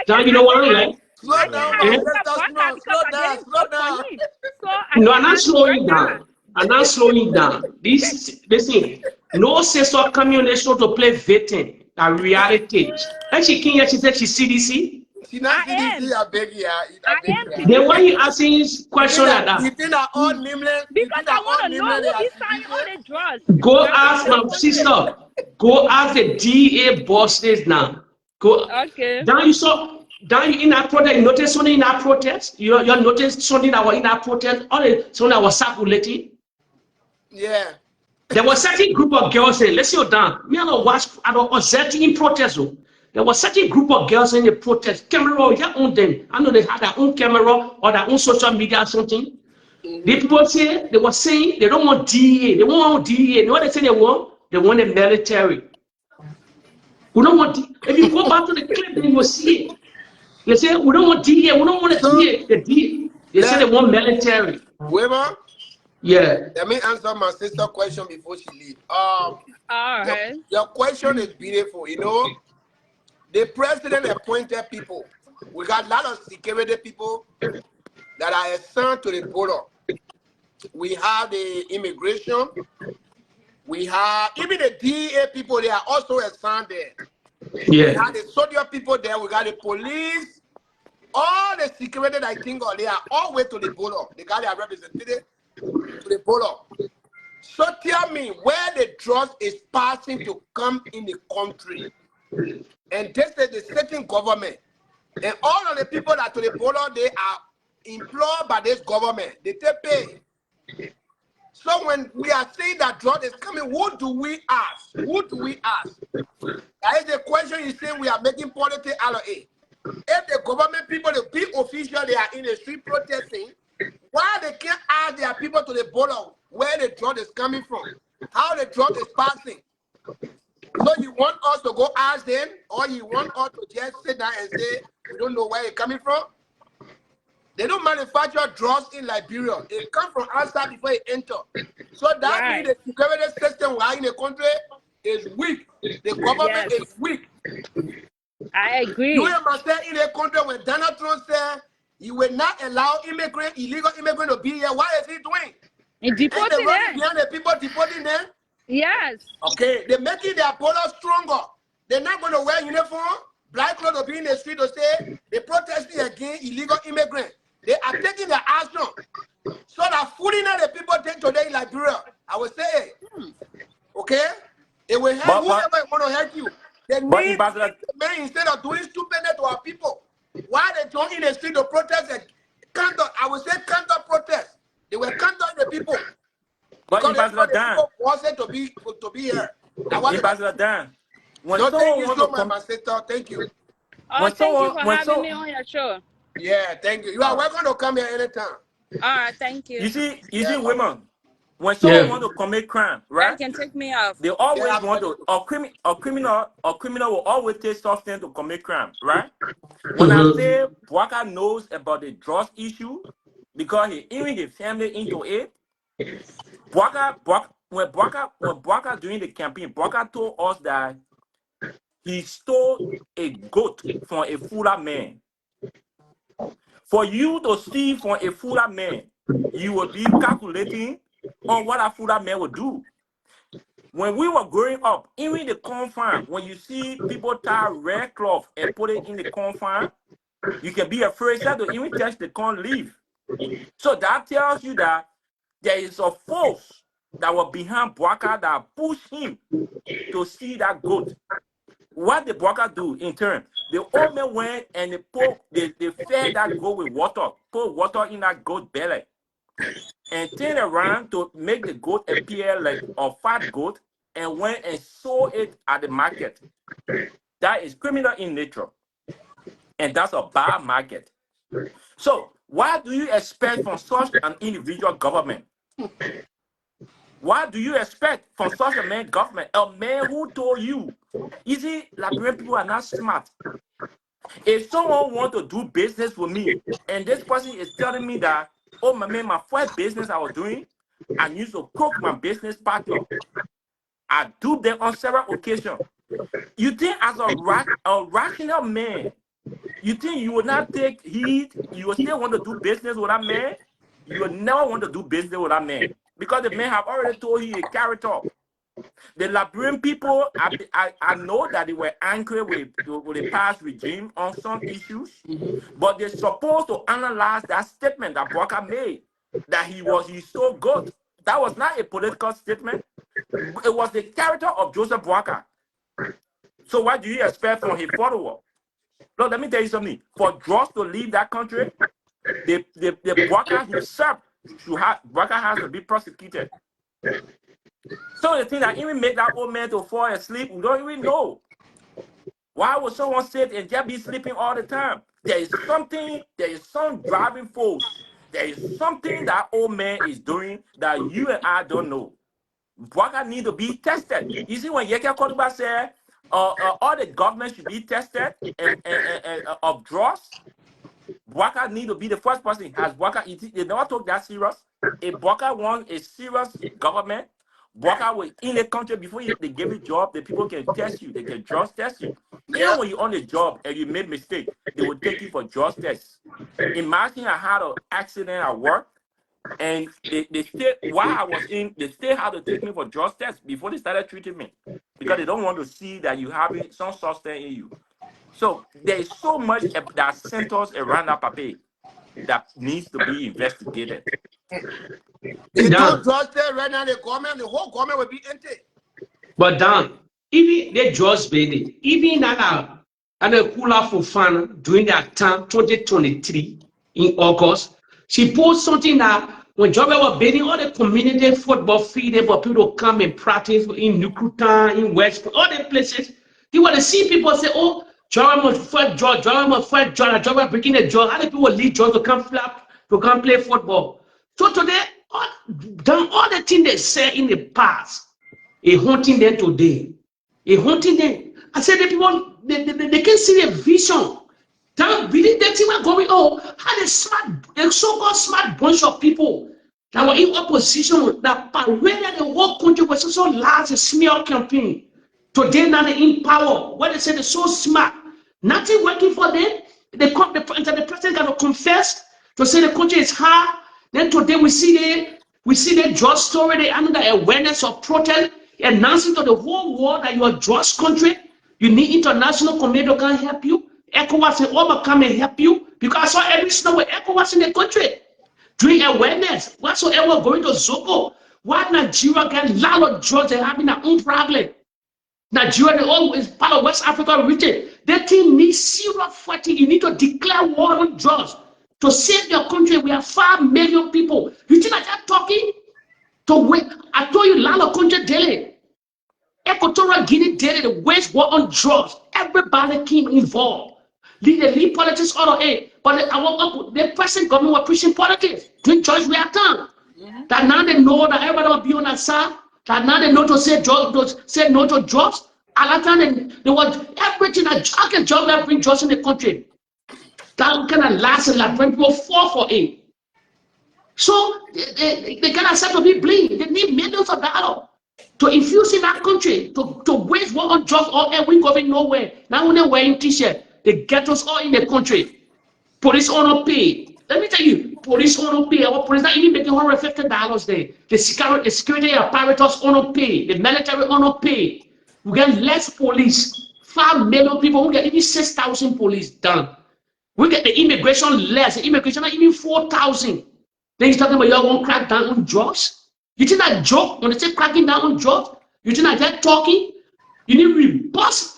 Dan, you know what I'm like? Slow down, my Eh? sister, small. Because Slow I'm down, getting slow vote for down. him. So I No, can I'm not ask slowing Georgia. down. I'm not slowing down. Listen, no sister coming on the show to play victim. A reality. And she said she's CDC. She not I CDC, am. I beg you, I I beg am you. Then why CDC. you asking question like You that? think that all nameless, you Because think I that all want to know nameless who they are be signing all CDC? the drugs. Go That's what ask I my want to know. sister. Go ask the DA bosses now. Go. Okay. Down you saw. Down you in our protest. You notice something in our protest. You noticed something that was in our protest. Something that was circulating. Yeah. There was certain group of girls saying, let's see down. Me I don't watch. I don't observe in protest. Oh. There was certain group of girls in the protest. Camera, yeah, on them. I know they had their own camera or their own social media or something. The people say they were saying they don't want DA. They want DA. You know what they say they want? They want the military. We don't want. If you go back to the clip, then you will see it. They say we don't want DA. We don't want a So, DA. The DA. They say they want military. women, Yeah. let me answer my sister question before she leave. All right. Your question is beautiful. You know, the president appointed people. We got a lot of security people that are assigned to the border. We have the immigration. We have even the DEA people. They are also assigned there. We Yeah. have the soldier people there. We got the police. All the security that I think of, they are all way to the border. They got their representative to the border. So tell me where the drugs is passing to come in the country. And this is the certain government. And all of the people that to the border, they are employed by this government. They take pay. So when we are saying that drug is coming, who do we ask? Who do we ask? That is the question you say we are making politics out of it. If the government people, the big officials, they are in the street protesting, why they can't ask their people to the border where the drug is coming from, how the drug is passing? So you want us to go ask them, or you want us to just sit down and say, we don't know where it's coming from? They don't manufacture drugs in Liberia. It comes from outside before it enters. So that means the security system we are in the country is weak. The government is weak. I agree. You understand in a country when Donald Trump said he will not allow illegal immigrants to be here, what is he doing? And deporting and them. behind the people deporting them? Yes. Okay, they're making their border stronger. They're not going to wear uniform. Black clothes will be in the street to say they're protesting against illegal immigrants. They are taking their action. So that fooling that the people take today in Liberia, I will say, okay, it will help whoever want to help you. They need men instead of doing stupidness to our people. Why they don't in the street to protest and I would say counter protest. They were countering the people. But Ambassador Dan, wanted to be here. Ambassador Dan, when no, someone thank you wants so to much, come, my sister. Thank you. Oh, thank you for having me on your show. Yeah, thank you. You are welcome to come here anytime. All right, thank you. You see, women, when someone want to commit crime, right? You can take me off. They always want to, a criminal will always take substance to commit crime, right? When I say Boakai knows about the drugs issue, because he even his family into it, when Boakai doing the campaign, Boakai told us that he stole a goat from a Fula man. For you to steal from a Fula man, you will be calculating on what a Fula man will do. When we were growing up, even the corn farm, when you see people tie red cloth and put it in the corn farm, you can be afraid to even touch the corn leaf. So that tells you that there is a force that was behind Boakai that pushed him to see that goat. What did Boakai do in turn? The old man went and they fed that goat with water, put water in that goat belly, and turned around to make the goat appear like a fat goat, and went and sold it at the market. That is criminal in nature, and that's a bad market. So what do you expect from such an individual government? What do you expect from such a man government? A man who told you, you see, Liberian people are not smart. If someone want to do business with me, and this person is telling me that, oh my man, my first business I was doing, I used to cook my business partner. I do them on several occasions. You think as a rational man, you think you will not take heed? You will still want to do business with that man? You will never want to do business with that man because the man have already told you a character. The Liberian people, I know that they were angry with the past regime on some issues, but they're supposed to analyze that statement that Boakai made, that he's so good. That was not a political statement. It was the character of Joseph Boakai. So what do you expect from his follower? Look, let me tell you something. For drugs to leave that country, the Boakai himself Boakai has to be prosecuted. So the thing that even make that old man to fall asleep, we don't even know. Why would someone sit and just be sleeping all the time? There is some driving force. There is something that old man is doing that you and I don't know. Boakai need to be tested. You see, when Yeke Koduba said all the government should be tested and of drugs, Boakai need to be the first person. Has Boakai, they never took that serious. If Boakai wants a serious government, Boakai will in the country before they give you job, the people can test you, they can drugs test you. Even when you're on the job and you made mistake, they will take you for drugs test. Imagine I had an accident at work and they still while I was in, they still had to take me for drugs test before they started treating me because they don't want to see that you have some substance in you. So there is so much that centers around that paper that needs to be investigated. They don't trust it right now. The whole government will be empty. But Dan, even the just baby, even now, and a cooler for fun during that time, 2023 in August, she posted something that when Job was bidding all the community football field for people to come and practice in Nukutan, in West, all the places. You want to see people say, oh, Job must fight George, Job must fight John, Job was breaking the jaw. How do people lead George to come play football? So today, all the things they said in the past, haunting them today. Haunting them. I said the people they can see the vision. Don't believe that thing was going on. How the so-called smart bunch of people that were in opposition that paraded the whole country was so large a smear campaign. Today now they're in power. What they say they're so smart. Nothing working for them. The president got to confess to say the country is hard. Then today we see the drug story, they under the awareness of protest, announcing to the whole world that you are a drugs country. You need international community to come help you. ECOWAS and all come and help you because I saw every snow with ECOWAS in the country. Doing awareness, whatsoever going to ZOGO. Why Nigeria get a lot of drugs and having their own problem? Nigeria, they always part of West Africa region. That thing needs serious fighting. You need to declare war on drugs. To save your country, we have 5 million people. You think I just talking? To wait. I told you, land of country daily. Equatorial Guinea daily, the waste war on drugs. Everybody came involved. The lead politics out of it. But the present government were pushing politics. Doing choice we are done. That now they know that everybody will be on that side. That now they know to say no to drugs. At that time, they want everything that I can job that bring drugs in the country. That kind of last like when people fall for it. So they cannot accept to be blamed. They need millions of dollars to infuse in that country, to waste war on drugs or we going nowhere. Now when they're wearing t-shirt, they get us all in the country. Police owner pay. Let me tell you, police owner pay. Our police not even making $150 there. The security apparatus owner pay. The military owner pay. We get less police. 5 million people. We get even 6,000 police done. We get the immigration less. The immigration not even 4,000. Then he's talking about y'all won't crack down on drugs. You think that joke when they say cracking down on drugs? You think that they're talking? You need robust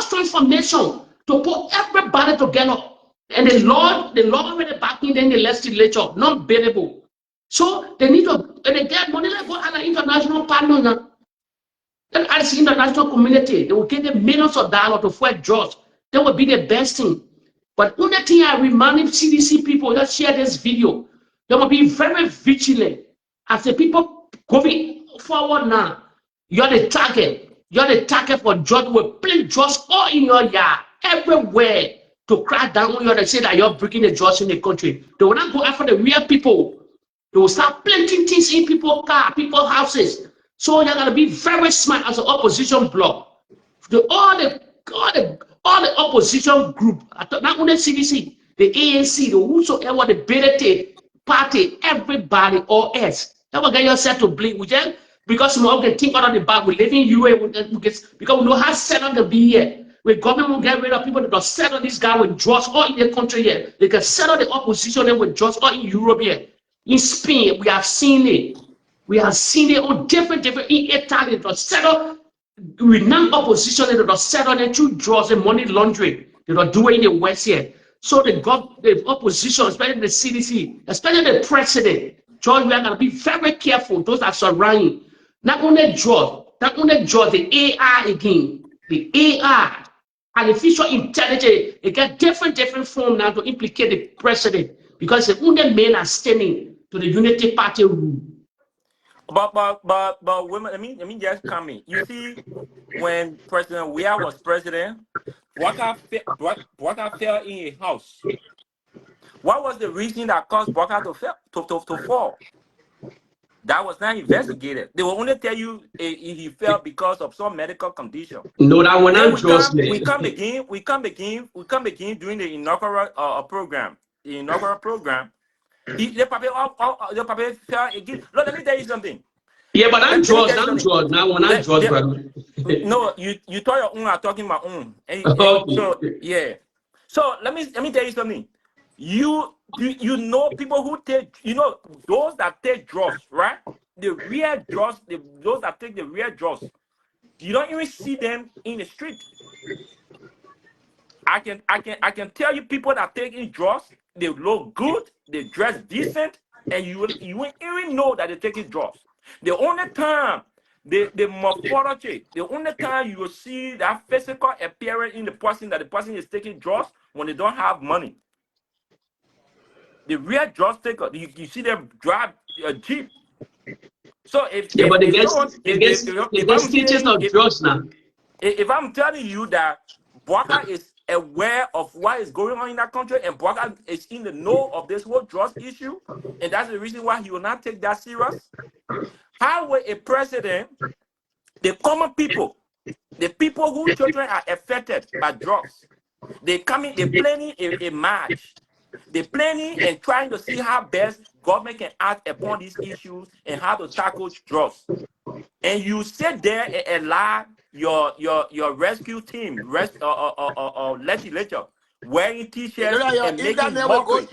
transformation to put everybody together. And the Lord already backing them in the legislature, not bearable. So they need to, and they get money like what other international partners now. Then as the international community, they will give them millions of dollars to fight drugs. That would be the best thing. But only thing I remind CDC people, just share this video. They will be very vigilant. As the people going forward now, you're the target. You're the target for drugs. Will play drugs all in your yard. everywhere to crack down on you and say that you're breaking the drugs in the country. They will not go after the real people. They will start planting things in people's car, people's houses. So you're gonna be very smart as an opposition bloc. All the opposition group, not only CDC, the ANC, the whosoever, the BDT party, everybody, all else. Never get yourself to blame. We just because we all get think out of the bag, we live in UA because we know how settled to be here. When government will get rid of people that don't settle this guy with drugs all in the country here. They can settle the opposition with drugs all in Europe here. In Spain, we have seen it. We have seen it on different in Italy, they settle renowned opposition, they don't settle the through drugs and money laundering. They don't do it in the West here. So the opposition, especially the CDC, especially the president, George, we are going to be very careful. Those that surround you. Not only drugs, the AI again, the AI, artificial intelligence, they get different form now to implicate the president because the only men are standing to the Unity Party rule. But women, let me just come in. You see, when President Weah was president, Boakai fell in a house. What was the reason that caused Boakai to fall? That was not investigated. They will only tell you he fell because of some medical condition. No, that one then we come again during the inaugural program. The inaugural program. The probably fell again. Look, let me tell you something. Yeah, but I'm drugs. Now when I'm drugs, brother. No, you thought your own are talking my own. Okay. So yeah. So let me tell you something. You know people who take, those that take drugs, right? The real drugs, those that take the real drugs, you don't even see them in the street. I can tell you people that taking drugs, they look good, they dress decent, and you won't even know that they're taking drugs. The only time the morphology, the only time you will see that physical appearance in the person that the person is taking drugs when they don't have money. The real drugs taker, you see them drive a Jeep. So if I'm telling you that Boakai is aware of what is going on in that country and Boakai is in the know of this whole drugs issue, and that's the reason why he will not take that serious, how will a president, the common people, the people whose children are affected by drugs, they coming, they planning a march. They're planning and trying to see how best government can act upon these issues and how to tackle drugs. And you sit there and allow your rescue team, legislature, wearing t-shirts and making mockery.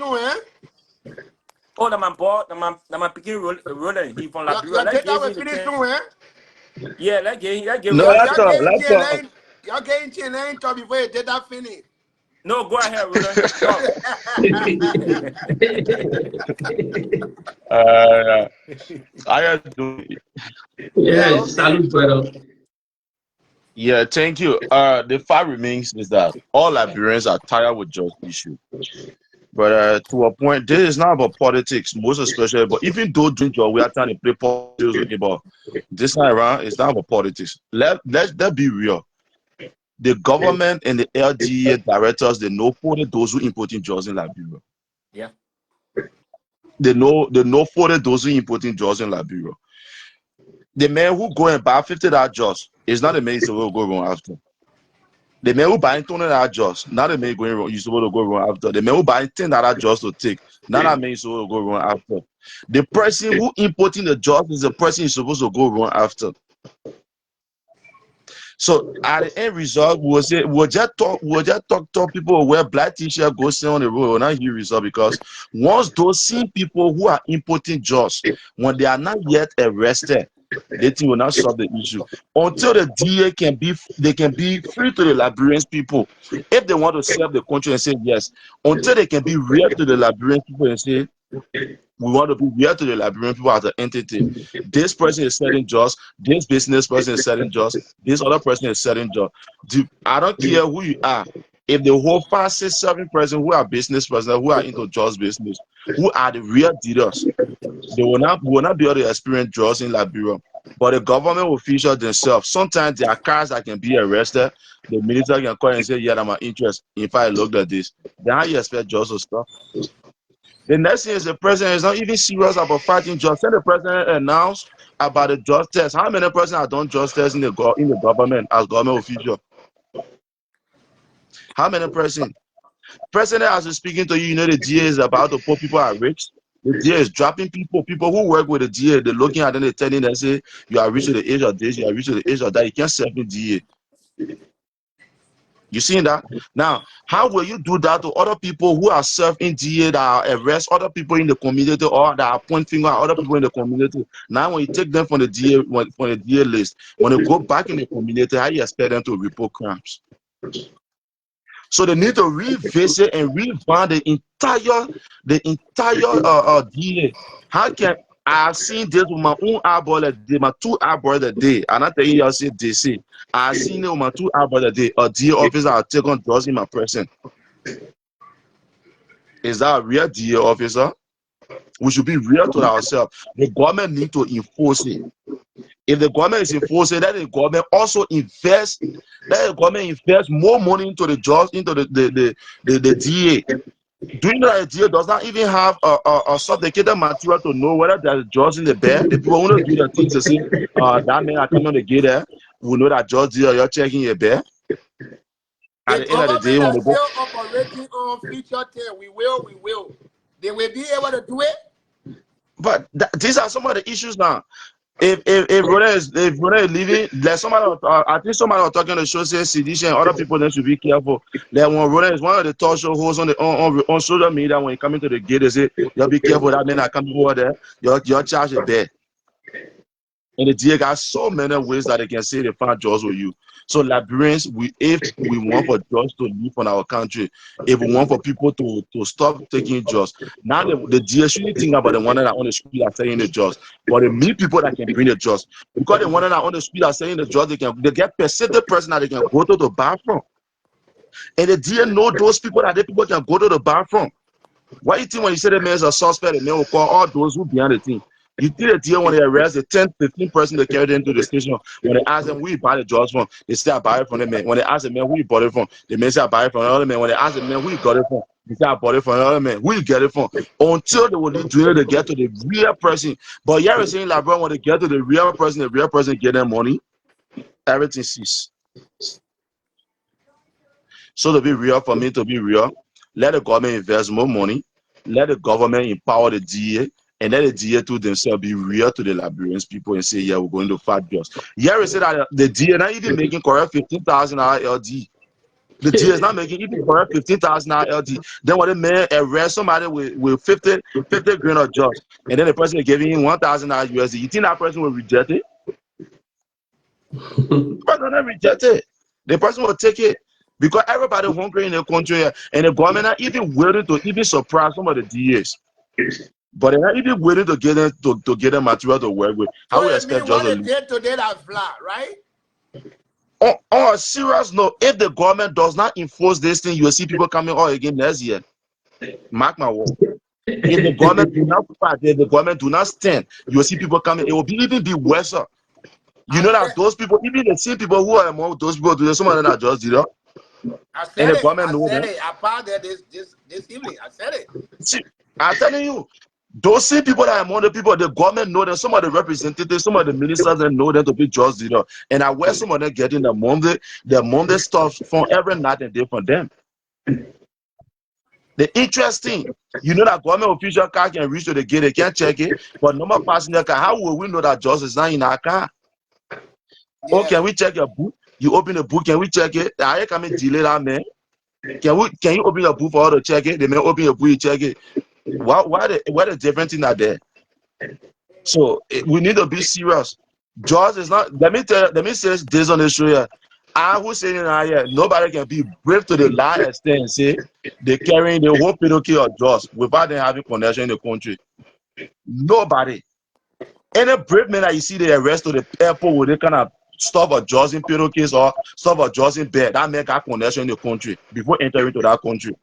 Oh, my picking rolling. He from Liberia. Yeah, let's get. No, let's talk. Y'all getting to your name talk before you did that finish. No, go ahead, Roland. I do. Yeah, salute, brother. Yeah, thank you. The fact remains is that all Liberians are tired with just issue. But to a point, this is not about politics, most especially. But even though during your we are trying to play politics with about this time around, it's not about politics. Let's be real. The government and the LDA directors, they know for those who importing drugs in Liberia. Yeah. They know for those who importing drugs in Liberia. The man who go and buy $50 drugs is not the man who will go wrong after. The man who buy $20 drugs, not the man going wrong, you supposed to go wrong after. The man who buy $10 drugs to take, not that man supposed to go wrong after. The person who importing the drugs is the person you're supposed to go wrong after. So at the end result, we'll just talk people wear black t-shirt, go sit on the road, will not hear result because once those same people who are importing drugs, when they are not yet arrested, they think will not solve the issue. Until the DA can be free to the Liberian people, if they want to serve the country and say yes, until they can be real to the Liberian people and say, we want to be real to the Liberian people as an entity. This person is selling drugs. This business person is selling drugs. This other person is selling drugs. I don't care who you are. if the whole 5, 6, 7 person who are business personnel, who are into drugs business, who are the real dealers, they will not be able to experience drugs in Liberia. But the government will feature themselves. Sometimes there are cars that can be arrested. The military can call and say, yeah, I'm an interest. If I look at this, then how you expect drugs to stop? The next thing is the president is not even serious about fighting drugs. Then the president announced about the drug test. How many persons have done drug tests in the government as government official? How many persons? President, as he's speaking to you, you know the DA is about to put people at risk. The DA is dropping people. People who work with the DA, they're looking at them, they're telling them, say, you are reaching the age of this, you are reaching the age of that. You can't serve the DA. You seen that? Now, how will you do that to other people who are serving DA that arrest other people in the community or that are pointing finger at other people in the community? Now, when you take them from the DA list, when they go back in the community, how you expect them to report crimes? So they need to revisit and revamp the entire DA. How can I have seen this with my own eyeball a day, my 2 eyeballs a day? And I tell you, I say they say I've seen it with my 2 eyeballs a day. A DA officer have taken drugs in my person. Is that a real DA officer? We should be real to ourselves. The government need to enforce it. If the government is enforcing, let the government also invest. Let the government invest more money into the jobs, into the DA. Do you know that the DA does not even have a sophisticated material to know whether there's drugs in the bed? The people who don't do the things to say, that man are coming on the gate there, we know that drugs there, you're checking your bed. At the end of the day, when they go, still operating on feature tail. We will. They will be able to do it. but these are some of the issues now. If Rhoda is leaving, there's somebody. I think somebody was talking on the show saying sedition. Other people then should be careful. Like when Rhoda is one of the talk show hosts on social media, when you come into the gate, they say, "You be careful that man that come over there. Your charge is bad." And the DA got so many ways that they can say they find jobs with you. So Liberians, if we want for jobs to live in our country, if we want for people to stop taking jobs, now the DA shouldn't think about the one that are on the street are selling the jobs, but they meet people that can bring the jobs. Because the one that are on the street are selling the jobs, they get percentage person that they can go to the bar from. And the DA know those people that the people can go to the bar from. Why you think when you say the man is a suspect, the man will call all those who behind the thing? You think the DA when they arrest the 10, 15 person they carry them to the station, when they ask them who you buy the drugs from, they say I buy it from the man. When they ask the man who you bought it from, the man say I buy it from another man. When they ask the man who you got it from, they say I bought it from another man. Who you get it from? Until they will do it, they get to the real person. But you're saying like, bro, when they get to the real person get them money, everything ceases. So to be real, for me to be real, let the government invest more money, let the government empower the DA, and let the DA to themselves be real to the Liberian people and say, yeah, we're going to fight jobs. Yeah, we say that the DA not even making correct 15,000 LD. The DA is not making even correct 15,000 LD. Then when the man arrest somebody with 50 grand of jobs, and then the person is giving him 1,000 USD, you think that person will reject it? The person will reject it. The person will take it. Because everybody hungry in the country, and the government not even willing to even surprise some of the DAs. But they're not even willing to get them to get them material to work with. How we expect just a day today that's flat, right? On a serious note, if the government does not enforce this thing, you will see people coming out again next year. Mark my word. If the government do not fight, if the government do not stand, you will see people coming. It will even be worse. You know that those people, even the same people who are among those people, some of them are just zero. I said it. I found that this evening. I said it. See, I'm telling you, those same people that are among the people, the government know them, some of the representatives, some of the ministers that know them to be just zero. And I wear some of them getting the Monday stuff from every night and day from them. The interesting, you know that government official car can reach to the gate, they can't check it, but normal passenger car, how will we know that justice is not in our car? Yeah. Oh, can we check your book? You open the book, can we check it? I can't delay that man. Can you open your book for all to check it? They may open your book, you check it. Why the different thing are there? So we need to be serious. Jaws is not. Let me say this on the show here. I who saying here, nobody can be brave to the large extent and say they're carrying the whole penalty of Jaws without them having connection in the country. Nobody. Any brave man that you see they arrest to the airport with they kind of stop a just in penal case or stop a just in bed. That make a connection in the country before entering to that country.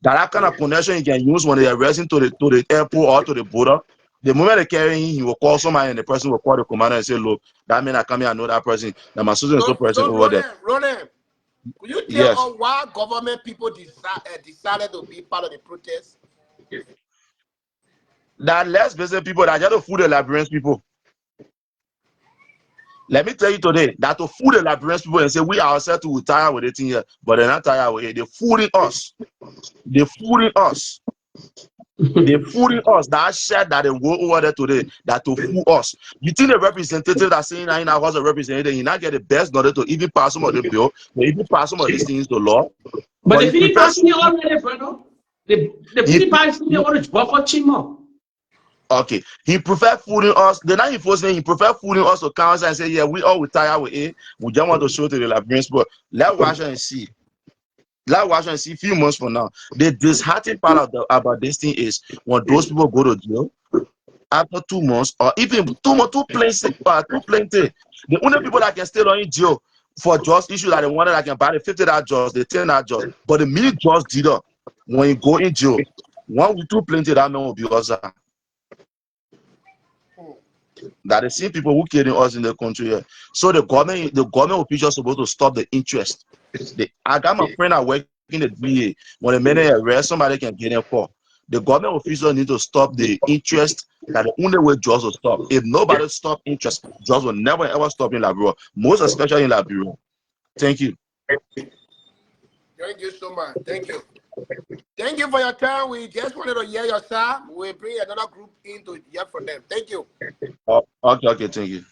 That kind of connection you can use when they arrest him to the airport or to the border. The moment they carry him, he will call somebody and the person will call the commander and say, look, that mean I come here, I know that person. That my sister is so person over there. Roland, could you tell Yes. us why government people decided to be part of the protest? That less business people that just to fool the Liberians people. Let me tell you today that to fool the Liberians people and say we ourselves to retire with it here, but they're not tired with it. They're fooling us. They're fooling us. They're fooling us. That shit that they go over there today, that to fool us. You think the representative that's saying that in our house of representative, he not get the best in order to even pass some of the bill, to even pass some of these things to law. But the Philippines already, brother. The Philippines they want to buffer Chimo. Okay, he prefer fooling us. The night he first he prefer fooling us to council and say, yeah, we all retire with it. We just want to show to the Liberians, but let's watch and see. Let's watch and see a few months from now. The disheartening part about this thing is when those people go to jail after 2 months or even 2 months, too plenty. The only people that can stay on in jail for just issues that they wanted that can buy the 50 that judge, they 10 that judge. But the minute judge did it, when you go in jail, 1 week too plenty, that man will be also. That the same people who killing us in the country here. So the government officials supposed to stop the interest. I got my friend at work in the VA. When a man arrest somebody can get in for. The government officials need to stop the interest. That the only way drugs will stop. If nobody stop interest, drugs will never ever stop in Liberia. Most especially in Liberia. Thank you. Thank you so much. Thank you. Thank you for your time. We just wanted to hear your side. We'll bring another group in to hear from them. Thank you. Okay, thank you.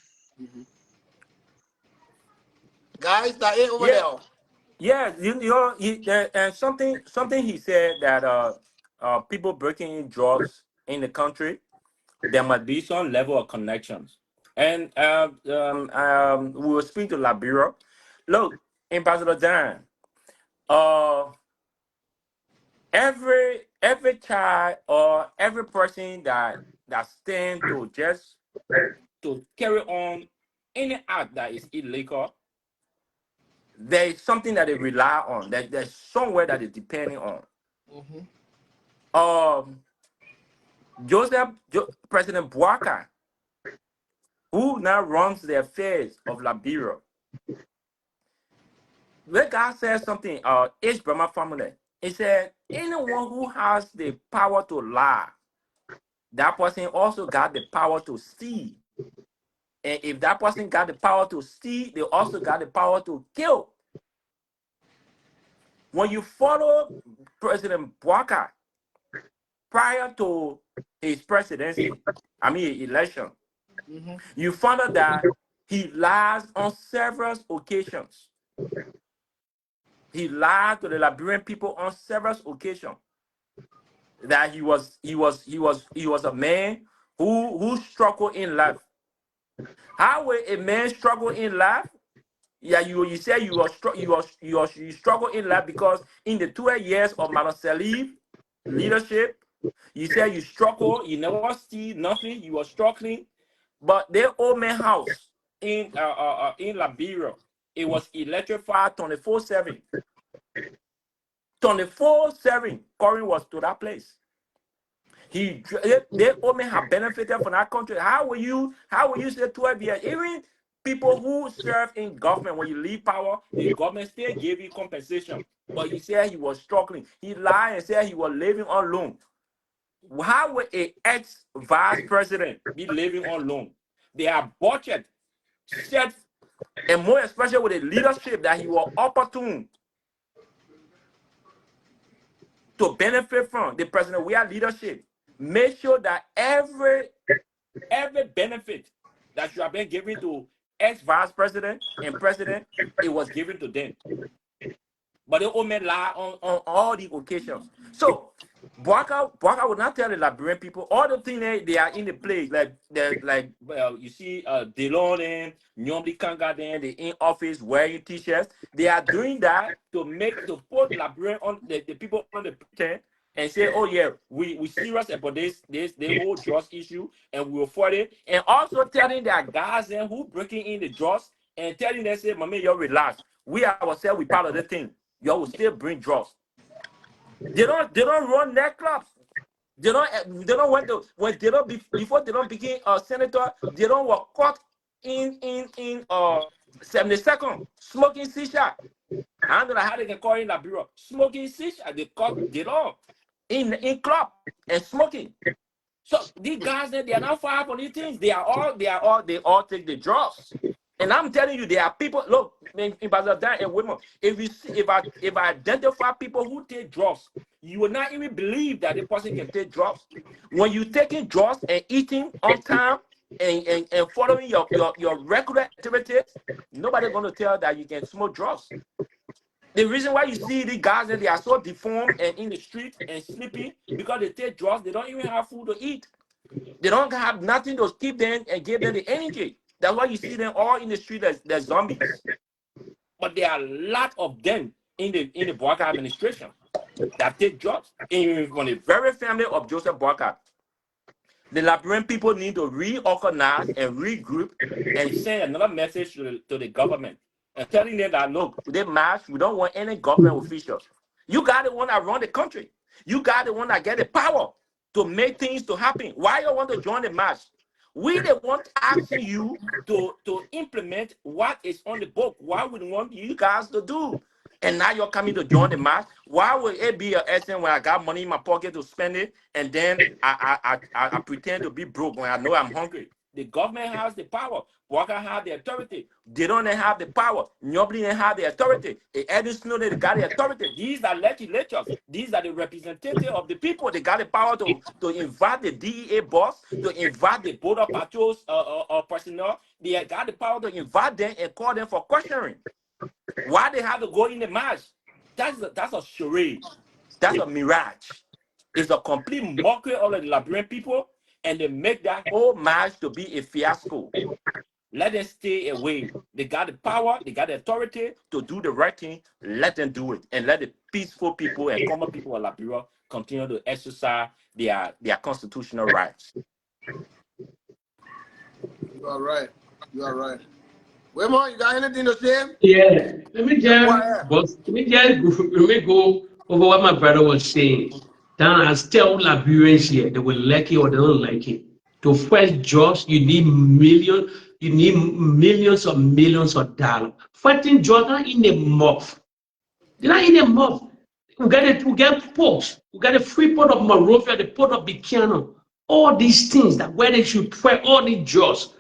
Guys, that is over there. Yeah, and something he said that people breaking in drugs in the country, there must be some level of connections. And we were speaking to Liberia. Look, Ambassador Dan, every child or every person that stand to just to carry on any act that is illegal, there is something that they rely on. There's somewhere that they're depending on. President Boakai, who now runs the affairs of Liberia, when God says something, H. Brahma family, he said, anyone who has the power to lie, that person also got the power to steal. And if that person got the power to steal, they also got the power to kill. When you follow President Boakai prior to his presidency, election, you found out that he lies on several occasions. He lied to the Liberian people on several occasions. That he was a man who struggled in life. How will a man struggle in life? Yeah, you say you struggle in life because in the 12 years of Madam Salif leadership, you say you struggle, you never see nothing, you were struggling. But their old man house in Liberia, it was electrified 24/7. 24/7, Corin was to that place. They only have benefited from that country. How will you say 12 years? Even people who serve in government, when you leave power, the government still gave you compensation. But he said he was struggling. He lied and said he was living on loan. How would an ex-vice president be living on loan? They are budget set, and more especially with the leadership that he was opportune to benefit from. The president, we are leadership. Make sure that every benefit that you have been given to ex-vice president and president, it was given to them. But they all men lie on all the occasions. So Boakai would not tell the Liberian people all the things they are in the place, you see Delon and Nyomdi Kanga, then they in office wearing t-shirts. They are doing that to put Liberian on the people on the pretend and say, oh yeah, we serious about the whole drugs issue, and we'll fight it. And also telling their guys then who breaking in the drugs and telling them, say, mommy, you relax. We ourselves, we part of the thing. You will still bring drugs. They don't run nightclubs. They don't want to when they don't before they don't become a senator, they don't were caught in 72nd smoking shisha. I don't know how they can call it in Liberia. Smoking shisha, they caught they don't in club and smoking. So these guys they are not far from these things. They all take the drugs. And I'm telling you, there are people. Look, in Bazardin and women. If I identify people who take drugs, you will not even believe that the person can take drugs. When you taking drugs and eating on time and following your regular activities, nobody's gonna tell that you can smoke drugs. The reason why you see the guys that they are so deformed and in the street and sleeping because they take drugs, they don't even have food to eat. They don't have nothing to keep them and give them the energy. That's why you see them all in the street as zombies. But there are a lot of them in the Boakai administration that take drugs. Even from the very family of Joseph Boakai. The Liberian people need to reorganize and regroup and send another message to the government and telling them that, look, they march, we don't want any government officials. You got the one that run the country. You got the one that get the power to make things to happen. Why you want to join the march? We the one asking you to implement what is on the book. What we want you guys to do. And now you're coming to join the march. Why would it be an essence when I got money in my pocket to spend it, and then I pretend to be broke when I know I'm hungry? The government has the power. Boakai have the authority. They don't have the power. Nobody have the authority. Edison they got the authority. These are legislatures. These are the representatives of the people. They got the power to invite the DEA boss, to invite the border patrols personnel. They got the power to invite them and call them for questioning. Why they have to go in the march? That's a charade. That's a mirage. It's a complete mockery of the Liberian people, and they make that whole march to be a fiasco. Let them stay away. They got the power, they got the authority to do the right thing. Let them do it, and let the peaceful people and common people of Liberia continue to exercise their constitutional rights. You are right. You are right. Wemo, you got anything to say? Yeah, let me just go over what my brother was saying. Then I tell Liberians here, they will like it or they don't like it. To first jobs, you need millions of millions of dollars. Fighting jobs not in a month. They're not in a month. We get ports. We got the free port of Monrovia, the port of Buchanan. All these things that where they should fight all these jobs.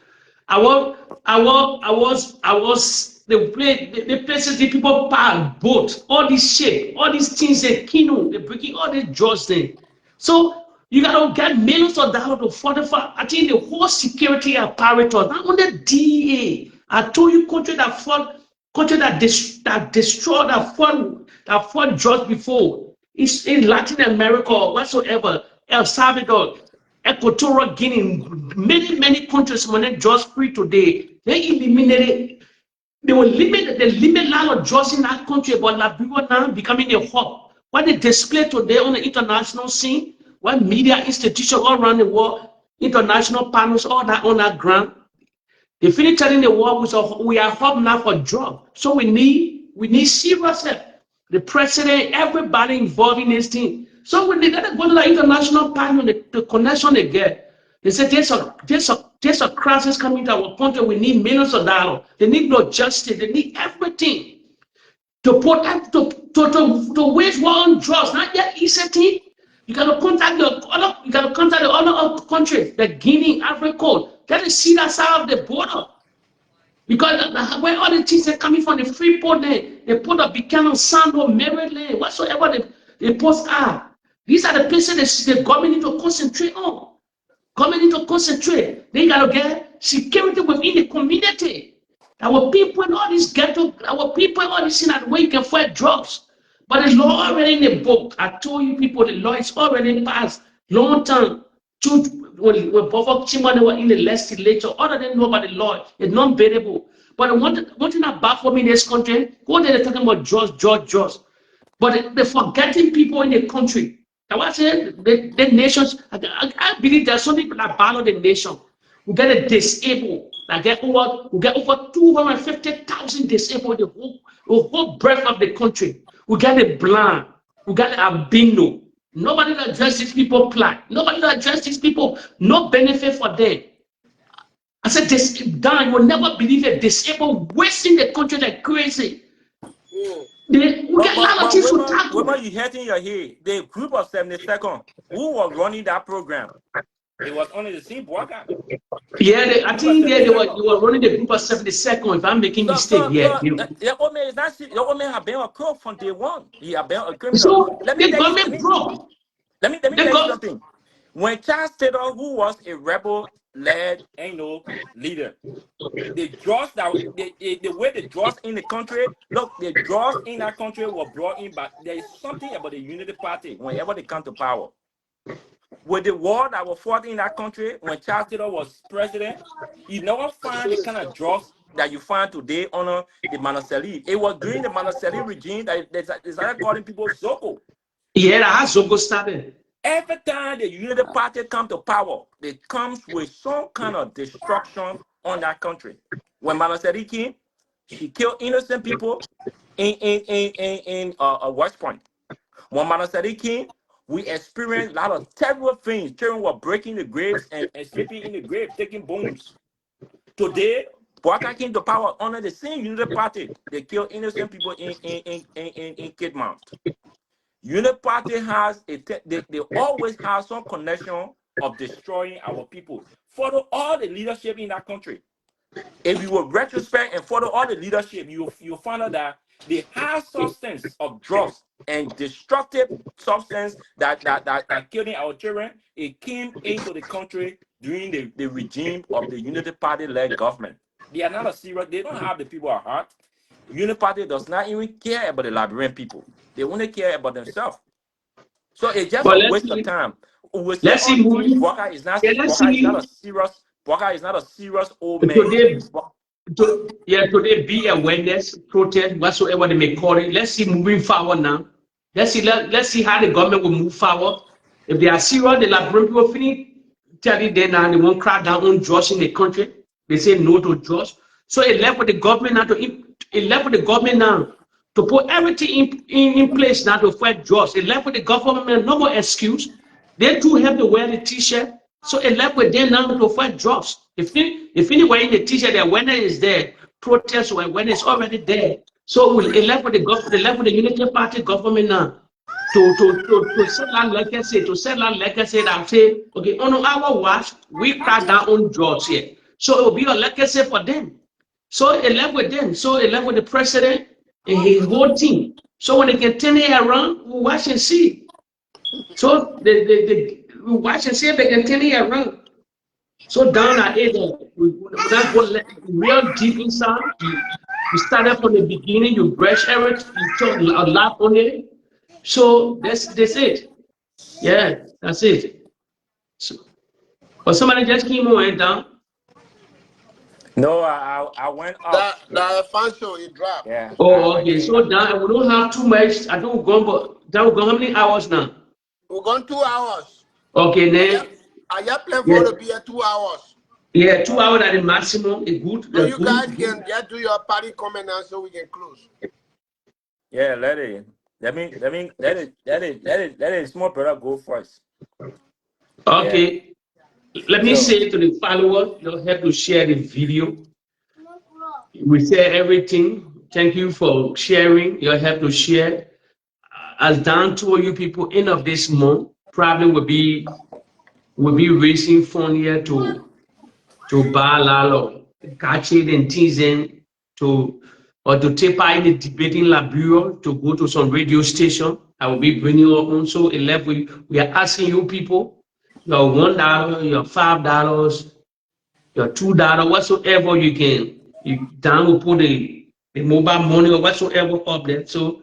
The places the people park, boat, all this shit, all these things, they kino, they breaking all these jobs there. So you gotta get millions of dollars to fortify. I think the whole security apparatus, not only DEA. I told you country that fought drugs before. It's in Latin America or whatsoever, El Salvador, Equatorial Guinea, many countries when they drugs free today. They eliminated. They limit a lot of drugs in that country, but Liberia now becoming a hub. What they display today on the international scene, what media institutions all around the world, international panels, all that on that ground. They finish telling the world we are hub now for drugs. So we need serious help. The president, everybody involved in this thing. So when they gotta go to the international panel, the connection they get, they say there's a crisis coming to our country. We need millions of dollars. They need no justice. They need everything to protect to wage war on drugs. Not yet easy thing. You gotta contact the other countries, the Guinea, Africa. Gotta see that side of the border. Because where all the things are coming from, the free port there, the port of Buchanan, Sando, Maryland, whatsoever the ports are. These are the places the government need to concentrate on. Government need to concentrate. They gotta get security within the community. Our people in all this ghetto, our people in all this thing that way can fight drugs. But the law already in the book. I told you people, the law is already passed long time. When Bovo Chimane were in the legislature, other than know about the law, it's not bearable. But one thing about for me in this country, what they're talking about drugs. But they're forgetting people in the country. I was saying the nations, I believe there's some people that battle the nation. We get a disabled, we get over 250,000 disabled the whole breadth of the country. We get a blind, we got albino. Nobody that address these people plan. Nobody that address these people, no benefit for them. I said, Dan, you will never believe it. Disabled wasting the country like crazy. We get a lot of things to tackle. When you hitting your head, the group of 72nd, who was running that program? It was only the same Boakai. Yeah, I think they were running the group of 72nd, if I'm making mistake. Yeah. Your old man is not your old man have been a crook from day one. He have been a criminal. So the government broke. Let me tell you something. When Charles Taylor, who was a rebel-led, leader, the drugs the way the drugs in the country, look, the drugs in that country were brought in, but there is something about the Unity Party whenever they come to power. With the war that was fought in that country when Charles Taylor was president, you never find the kind of drugs that you find today under the Manaseli. It was during the Manaseli regime that they started calling people ZOGO. Yeah, that's ZOGO started. Every time the Unity Party come to power, it comes with some kind of destruction on that country. When Manaseli came, he killed innocent people in West Point. When Manaseli came, we experienced a lot of terrible things. Children were breaking the graves and sleeping in the grave, taking bones. Today, Boakai came to power under the same Unity Party. They kill innocent people in Kidmount. Unity Party has they always have some connection of destroying our people. Follow all the leadership in that country. If you will retrospect and follow all the leadership, you'll find out that the high substance of drugs and destructive substance that killing our children, it came into the country during the regime of the Unity Party-led government. They are not a serious, they don't have the people at heart. Unity Party does not even care about the Liberian people. They only care about themselves. So it's just a waste of time. Let's see. Boakai is not a serious old man. Today be awareness, protest, whatsoever they may call it. Let's see moving forward now. Let's see how the government will move forward. If they are serious, the Liberian people finish telling them now they won't crack down on drugs in the country. They say no to drugs. So it left with the government now to put everything in place now to fight drugs. It left with the government, no more excuse. They too have to wear the t-shirt. So it left with them now to fight drugs. If anywhere in the t-shirt, the awareness is there, protest or awareness is already there. So it left with the government, it left with the Unity Party government now to set that legacy that say, okay, on our watch, we crack down on drugs here. So it will be a legacy for them. So it left with them. So it left with the president and his whole team. So when they can turn it around, we'll watch and see. So we watch and see if they can turn it around. So down at it, we not go real deep inside. You started from the beginning, you brush everything, you talk a lot on it. So that's it. Yeah, that's it. So, but somebody just came on and down. No, I went up. The fan show, it dropped. Yeah. Oh, okay. So down, we don't have too much. I don't go, but that will go how many hours now? We're going 2 hours. Okay, then. I just plan for to be at 2 hours. Yeah, 2 hours at the maximum is good. So you guys can just do your party comment now so we can close. Yeah, let it small brother go first. Okay. Yeah. Let me say to the followers, you have to share the video. We share everything. Thank you for sharing. You have to share. As Dan told you people, end of this month, probably will be raising fund here to buy a lot of gadgets and things to take part in the debate in Liberia, to go to some radio station. I will be bringing up also a level. We are asking you people, your $1, your $5, your $2, whatsoever you can. Dan will put the mobile money or whatsoever up there. So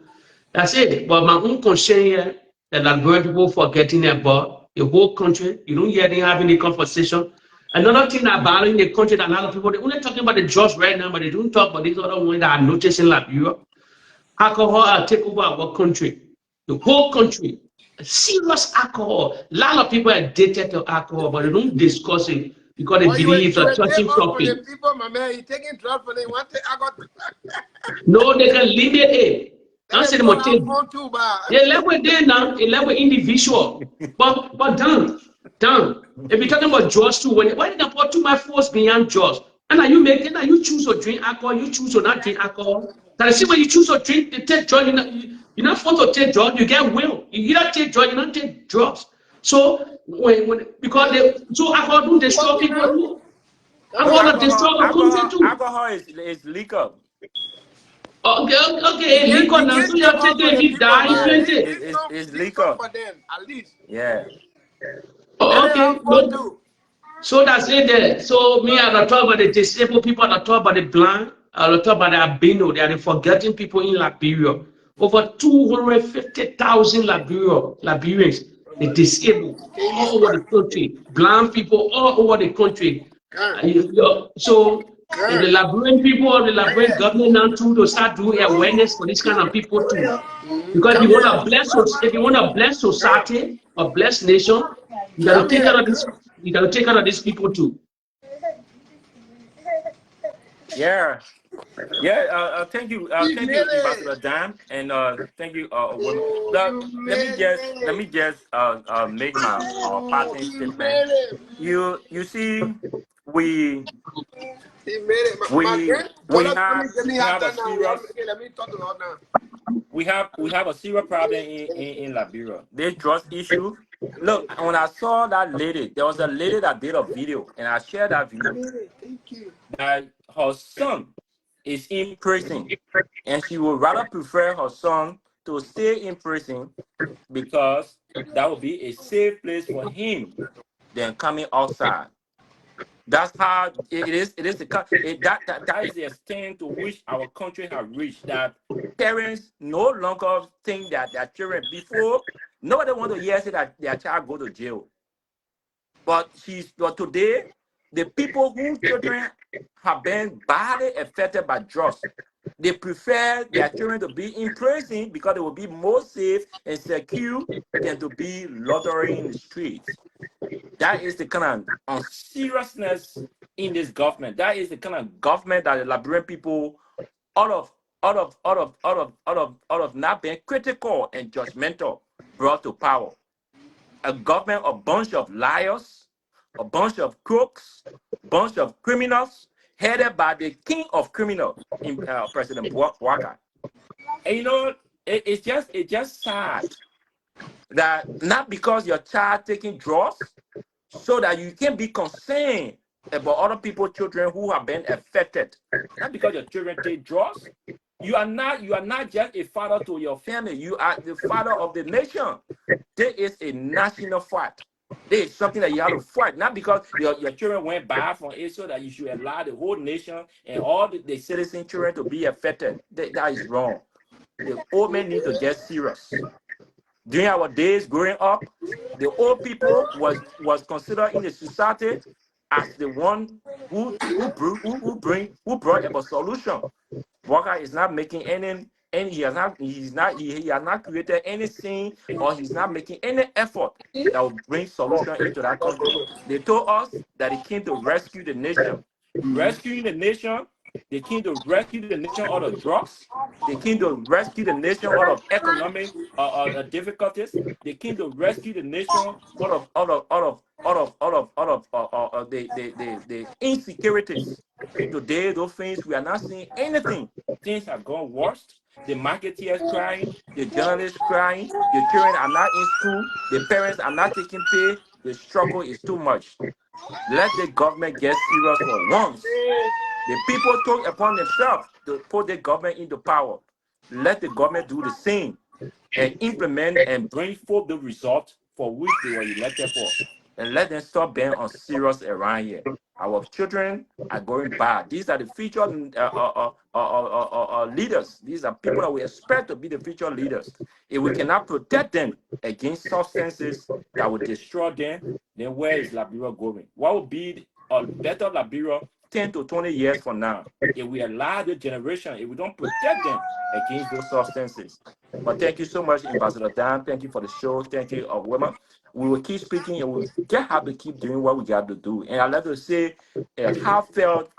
that's it. But my own concern here that Liberian people forgetting about the whole country. You don't hear them having the conversation. Another thing about in the country that a lot of people, they're only talking about the drugs right now, but they don't talk about these other ones that are noticing Liberia. Alcohol will take over our country. The whole country. serious alcohol. A lot of people are addicted to alcohol, but they don't discuss it because they believe you a were certain taking for the topic. people, my man. You taking drugs for them. One thing I got. No, they can limit it. And Answer the the people have motive. fun too, but. A level there now, a level individual. But done. If you're talking about drugs too, why did I put too much force beyond drugs? And are you choose to drink alcohol, you choose to not drink alcohol. Can I see when you choose to drink, to take drugs, you're not forced to take drugs, you get will. You either take drugs, you don't take drugs. So so alcohol don't destroy people. Alcohol destroy a country too. Alcohol is liquor. Okay, liquor You now, so can't you take take off for it if the you people, die, man. plenty. It's Leave some liquor. for them, at least. Yeah. Let them Okay, have fun too. so that's it there. So me, I don't talk about the disabled people, I don't talk about the blind, I don't talk about the albino. They are the forgotten people in Liberia. Over 250,000 Liberians, the disabled, all over the country. Blind people all over the country. So if the Liberian people or the Liberian government now too to start doing awareness for this kind of people too. Because if you want to bless society or bless nation, you got to take care of this. You got to take care of these people too. Yeah. Yeah, thank you, Ambassador Dan, and thank you, women. Let me just make my parting statement. You see, we He made it. My we we grandfather told me, have let me we have have a that now. serious Okay, let me talk to her now. we have a serious problem in Liberia. This drugs issue. Look, when I saw that lady, there was a lady that did a video, and I shared that video. Thank you. That her son is in prison, and she would rather prefer her son to stay in prison because that would be a safe place for him than coming outside. That's how it is. It is that is the extent to which our country has reached. That parents no longer think that their children before nobody want to hear say that their child go to jail. But today, the people whose children have been badly affected by drugs, they prefer their children to be in prison because they will be more safe and secure than to be loitering in the streets. That is the kind of unseriousness in this government. That is the kind of government that the Liberian people, out of not being critical and judgmental, brought to power. A government, a bunch of liars, a bunch of crooks, bunch of criminals, headed by the king of criminals, in President Boakai. And it's just sad that not because your child taking drugs, so that you can be concerned about other people's children who have been affected. Not because your children take drugs. You are not just a father to your family. You are the father of the nation. There is a national fight. There is something that you have to fight, not because your children went bad from it, so that you should allow the whole nation and all the citizen children to be affected. That is wrong. The old men need to get serious. During our days growing up, the old people was considered in the society as the one who brought about solution. Walker is not making any he has not created any scene, or he's not making any effort that will bring solution into that country. They told us that he came to rescue the nation. Rescuing the nation, they came to rescue the nation out of drugs. They came to rescue the nation out of economic difficulties. They came to rescue the nation out of the insecurities. Today, those things we are not seeing anything. Things have gone worse. The marketeers crying, the journalists crying, the children are not in school, the parents are not taking pay. The struggle is too much. Let the government get serious for once. The people took upon themselves to put the government into power. Let the government do the same and implement and bring forth the result for which they were elected for. And let them stop being unserious around here. Our children are going bad. These are the future leaders. These are people that we expect to be the future leaders. If we cannot protect them against substances that will destroy them, then where is Liberia going? What would be a better Liberia 10 to 20 years from now, if we allow the generation, if we don't protect them against those substances. But thank you so much, Ambassador Dan. Thank you for the show. Thank you, women. We will keep speaking and we'll just have to keep doing what we got to do. And I'd like to say a heartfelt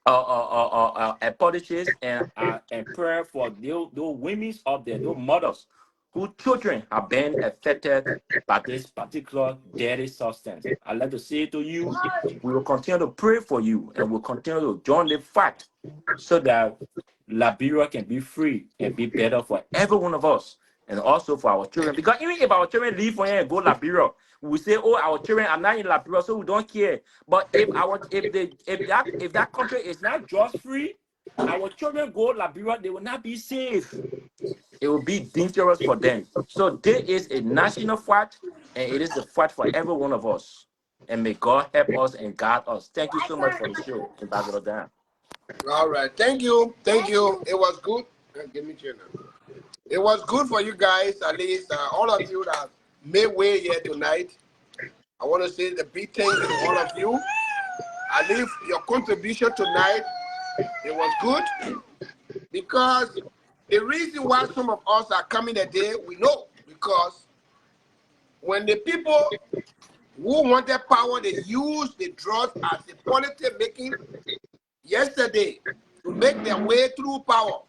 apologies and prayer for those women out there, those mothers whose children have been affected by this particular deadly substance. I'd like to say to you, we will continue to pray for you and we'll continue to join the fight so that Liberia can be free and be better for every one of us and also for our children. Because even if our children leave for here and go Liberia, we say, oh, our children are not in Liberia, so we don't care. But if that country is not just free, our children go Liberia, they will not be safe. It will be dangerous for them. So there is a national fight, and it is a fight for every one of us. And may God help us and guide us. Thank you so much for the show, Ambassador Dan. All right, thank you. It was good. Give me chair now. It was good for you guys, at least all of you that made way here tonight. I want to say the big thanks to all of you. At least your contribution tonight, it was good. Because the reason why some of us are coming today, we know. Because when the people who wanted power, they used the drugs as a policy making yesterday to make their way through power.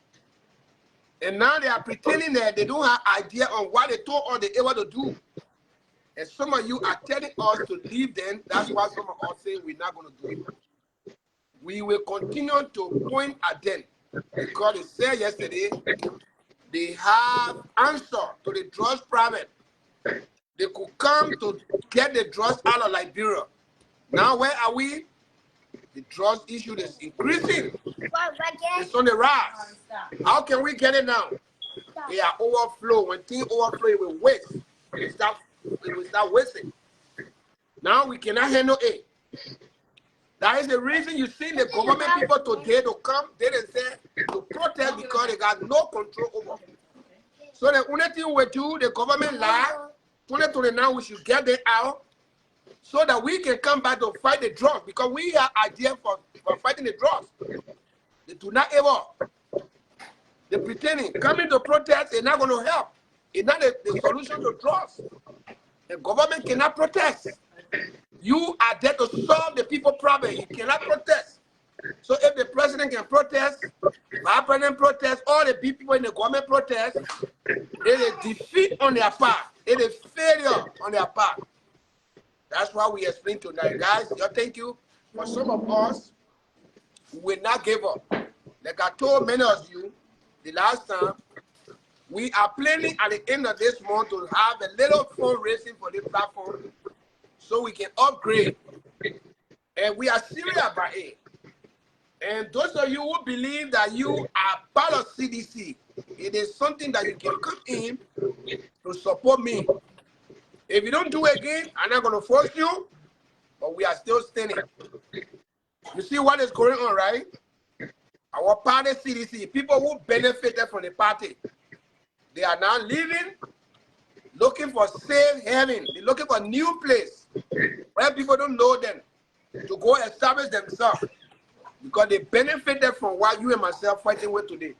And now they are pretending that they don't have idea on what they told us they able to do. And some of you are telling us to leave them. That's why some of us say we're not going to do it. We will continue to point at them. Because they said yesterday, they have answer to the drugs problem. They could come to get the drugs out of Liberia. Now where are we? The drugs issue is increasing. It's on the rise. How can we get it now? They are overflow. When things overflow, it will waste. It will start wasting. Now we cannot handle it. That is the reason you see the government people today to come, they say to protest because they got no control over. So the only thing we do, the government lie. 2029 we should get it out so that we can come back to fight the drugs because we have idea for fighting the drugs. They do not ever. They're pretending. Coming to protest is not going to help. It's not the solution to drugs. The government cannot protest. You are there to solve the people problem. You cannot protest. So if the president can protest, my president protest, all the people in the government protest, it is defeat on their part. It is failure on their part. That's why we explain tonight. Guys, thank you. For some of us, we will not give up. Like I told many of you the last time, we are planning at the end of this month to have a little fundraising for this platform so we can upgrade. And we are serious about it. And those of you who believe that you are part of CDC, it is something that you can come in to support me. If you don't do it again, I'm not going to force you, but we are still standing. You see what is going on, right? Our party CDC, people who benefited from the party, they are now leaving, looking for safe haven. They're looking for a new place where people don't know them to go establish themselves because they benefited from what you and myself fighting with today.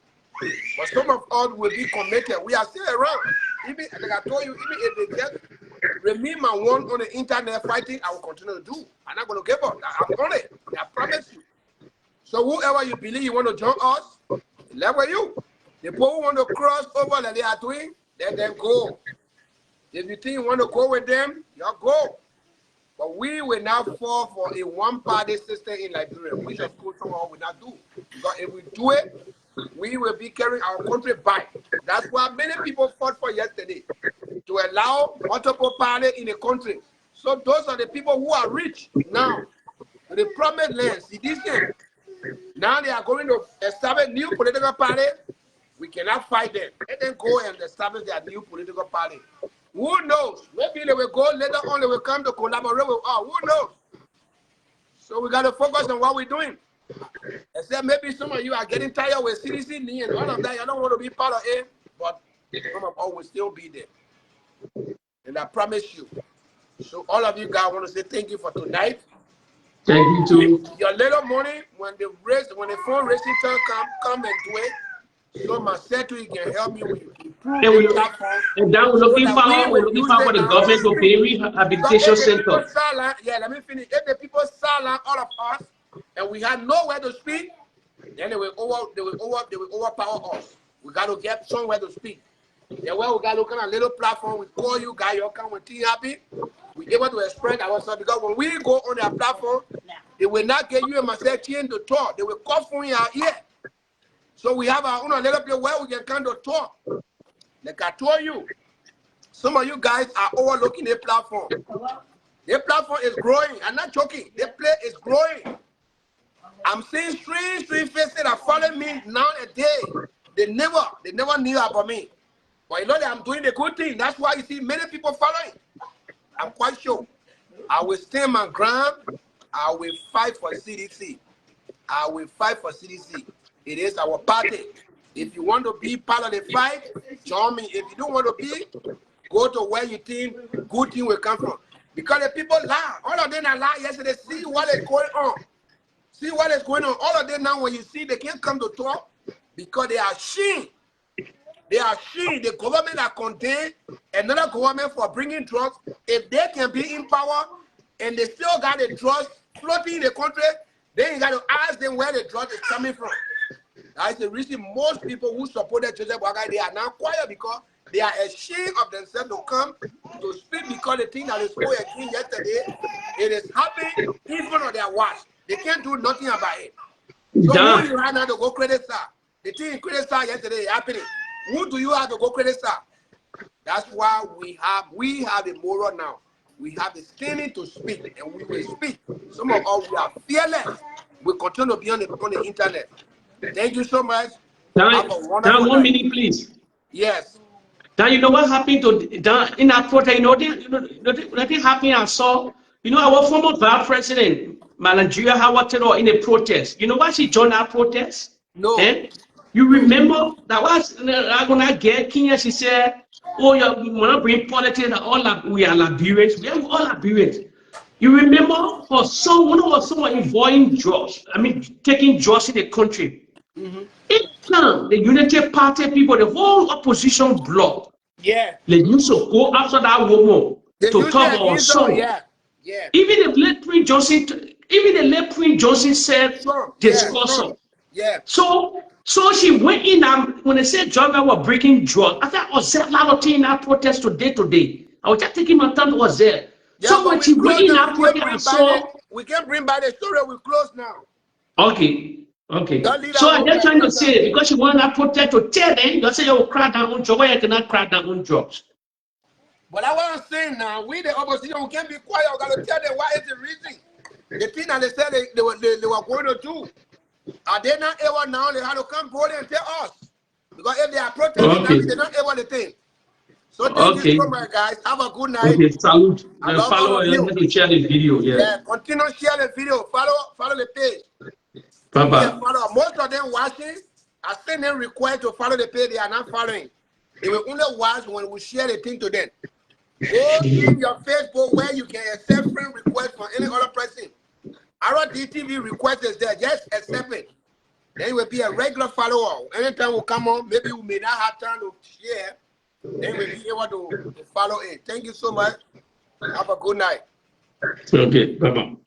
But some of us will be committed. We are still around. Even like I told you, even if they just remain my one on the internet fighting, I will continue to do. I'm not going to give up. I'm on it. I promise you. So whoever you believe you want to join us, let with you. The people who want to cross over like they are doing, let them go. If you think you want to go with them, you go. But we will not fall for a one-party system in Liberia, which of course some of us will not do. Because if we do it, we will be carrying our country back. That's why many people fought for yesterday, to allow multiple parties in the country. So those are the people who are rich now. The promised land, sedition. Now they are going to establish new political party. We cannot fight them. Let them go and establish their new political party. Who knows? Maybe they will go later on, they will come to collaborate with us. Who knows? So we got to focus on what we're doing. Except maybe some of you are getting tired with CDC and all of that. You don't want to be part of it, but some of us will still be there. And I promise you. So all of you guys, I want to say thank you for tonight. Thank you too. Your little money, when the phone racing turn come and do it. So my secretary can help me with improve And the we platform. and then So that we will use for it the now. government to pay rehabilitation So if the people center. silent, let me finish. If the people silent all of us and we have nowhere to speak, then they will overpower us. We got to get somewhere to speak. Yeah, well, we got to look at a little platform. We call you guys, you come with tea happy. We able to express ourselves because when we go on their platform, they will not get you and myself to talk. They will cough on your ear. So we have our own little place where we can kind of talk. Like I told you, some of you guys are overlooking the platform. The platform is growing. I'm not joking. The play is growing. I'm seeing strange faces that follow me now a day. They never knew about me. But you know that I'm doing the good thing. That's why you see many people following. I'm quite sure. I will stand my ground. I will fight for CDC. I will fight for CDC. It is our party. If you want to be part of the fight, join me. If you don't want to be, go to where you think good thing will come from. Because the people lie. All of them are lie yesterday. See what is going on. See what is going on. All of them now, when you see, they can't come to talk because they are ashamed. They are ashamed. The government are contained another government for bringing drugs. If they can be in power and they still got the drugs floating in the country, then you got to ask them where the drug is coming from. That's the reason most people who supported Joseph Boakai, they are now quiet because they are ashamed of themselves to come to speak because the thing that is spoke again yesterday, it is happening in front of their watch. They can't do nothing about it. So who you have now to go criticize? The thing in criticize yesterday is happening. Who do you have to go criticize? That's why we have the moral now. We have the standing to speak, and we will speak. Some of us, we are fearless. We continue to be on the internet. Thank you so much. Have a wonderful night. 1 minute, please. Yes. Now you know what happened to in that protest. Nothing happened. I saw. Our former vice president, Nigeria Howard Taylor, in a protest. You know why she joined that protest? No. You remember that was I'm gonna get Kenya. She said, "Oh, you wanna bring politics? We are Liberians. We are all Liberians." You remember for someone involving drugs. I mean, taking drugs in the country. It can the Unity Party people, the whole opposition bloc. Yeah. They used to go after that woman to talk about son. Yeah. Yeah. Even the late Prince Johnson said discussion. Yeah. So she went in and when they said Jogga were breaking drugs, I thought was there a lot of things in that protest today. I was just taking my time was there. Yeah, so when she went in that protest, I saw we can't bring back the story. We close now. Okay. So I'm just trying to say because you want that protest to tell them, you say you will crack down on drugs, why you cannot crack down on drugs. But I want to say now, we the opposition, we can't be quiet. We got to tell them why is the reason. The thing that they said they were going to do. Are they not able now? They have to come forward and tell us. Because if they are protesting, they're not able to think. So thank you so much, guys. Have a good night. Okay, salute. Follow to share the video. Yeah, continue to share the video. Follow the page. Bye-bye. Most of them watching, I send them request to follow the page. They are not following. They will only watch when we share the thing to them. Go in your Facebook where you can accept friend request from any other person. Our DTV request is there. Just accept it. Then you will be a regular follower. Anytime we come on, maybe we may not have time to share. Then we'll be able to follow it. Thank you so much. Have a good night. Okay, bye-bye.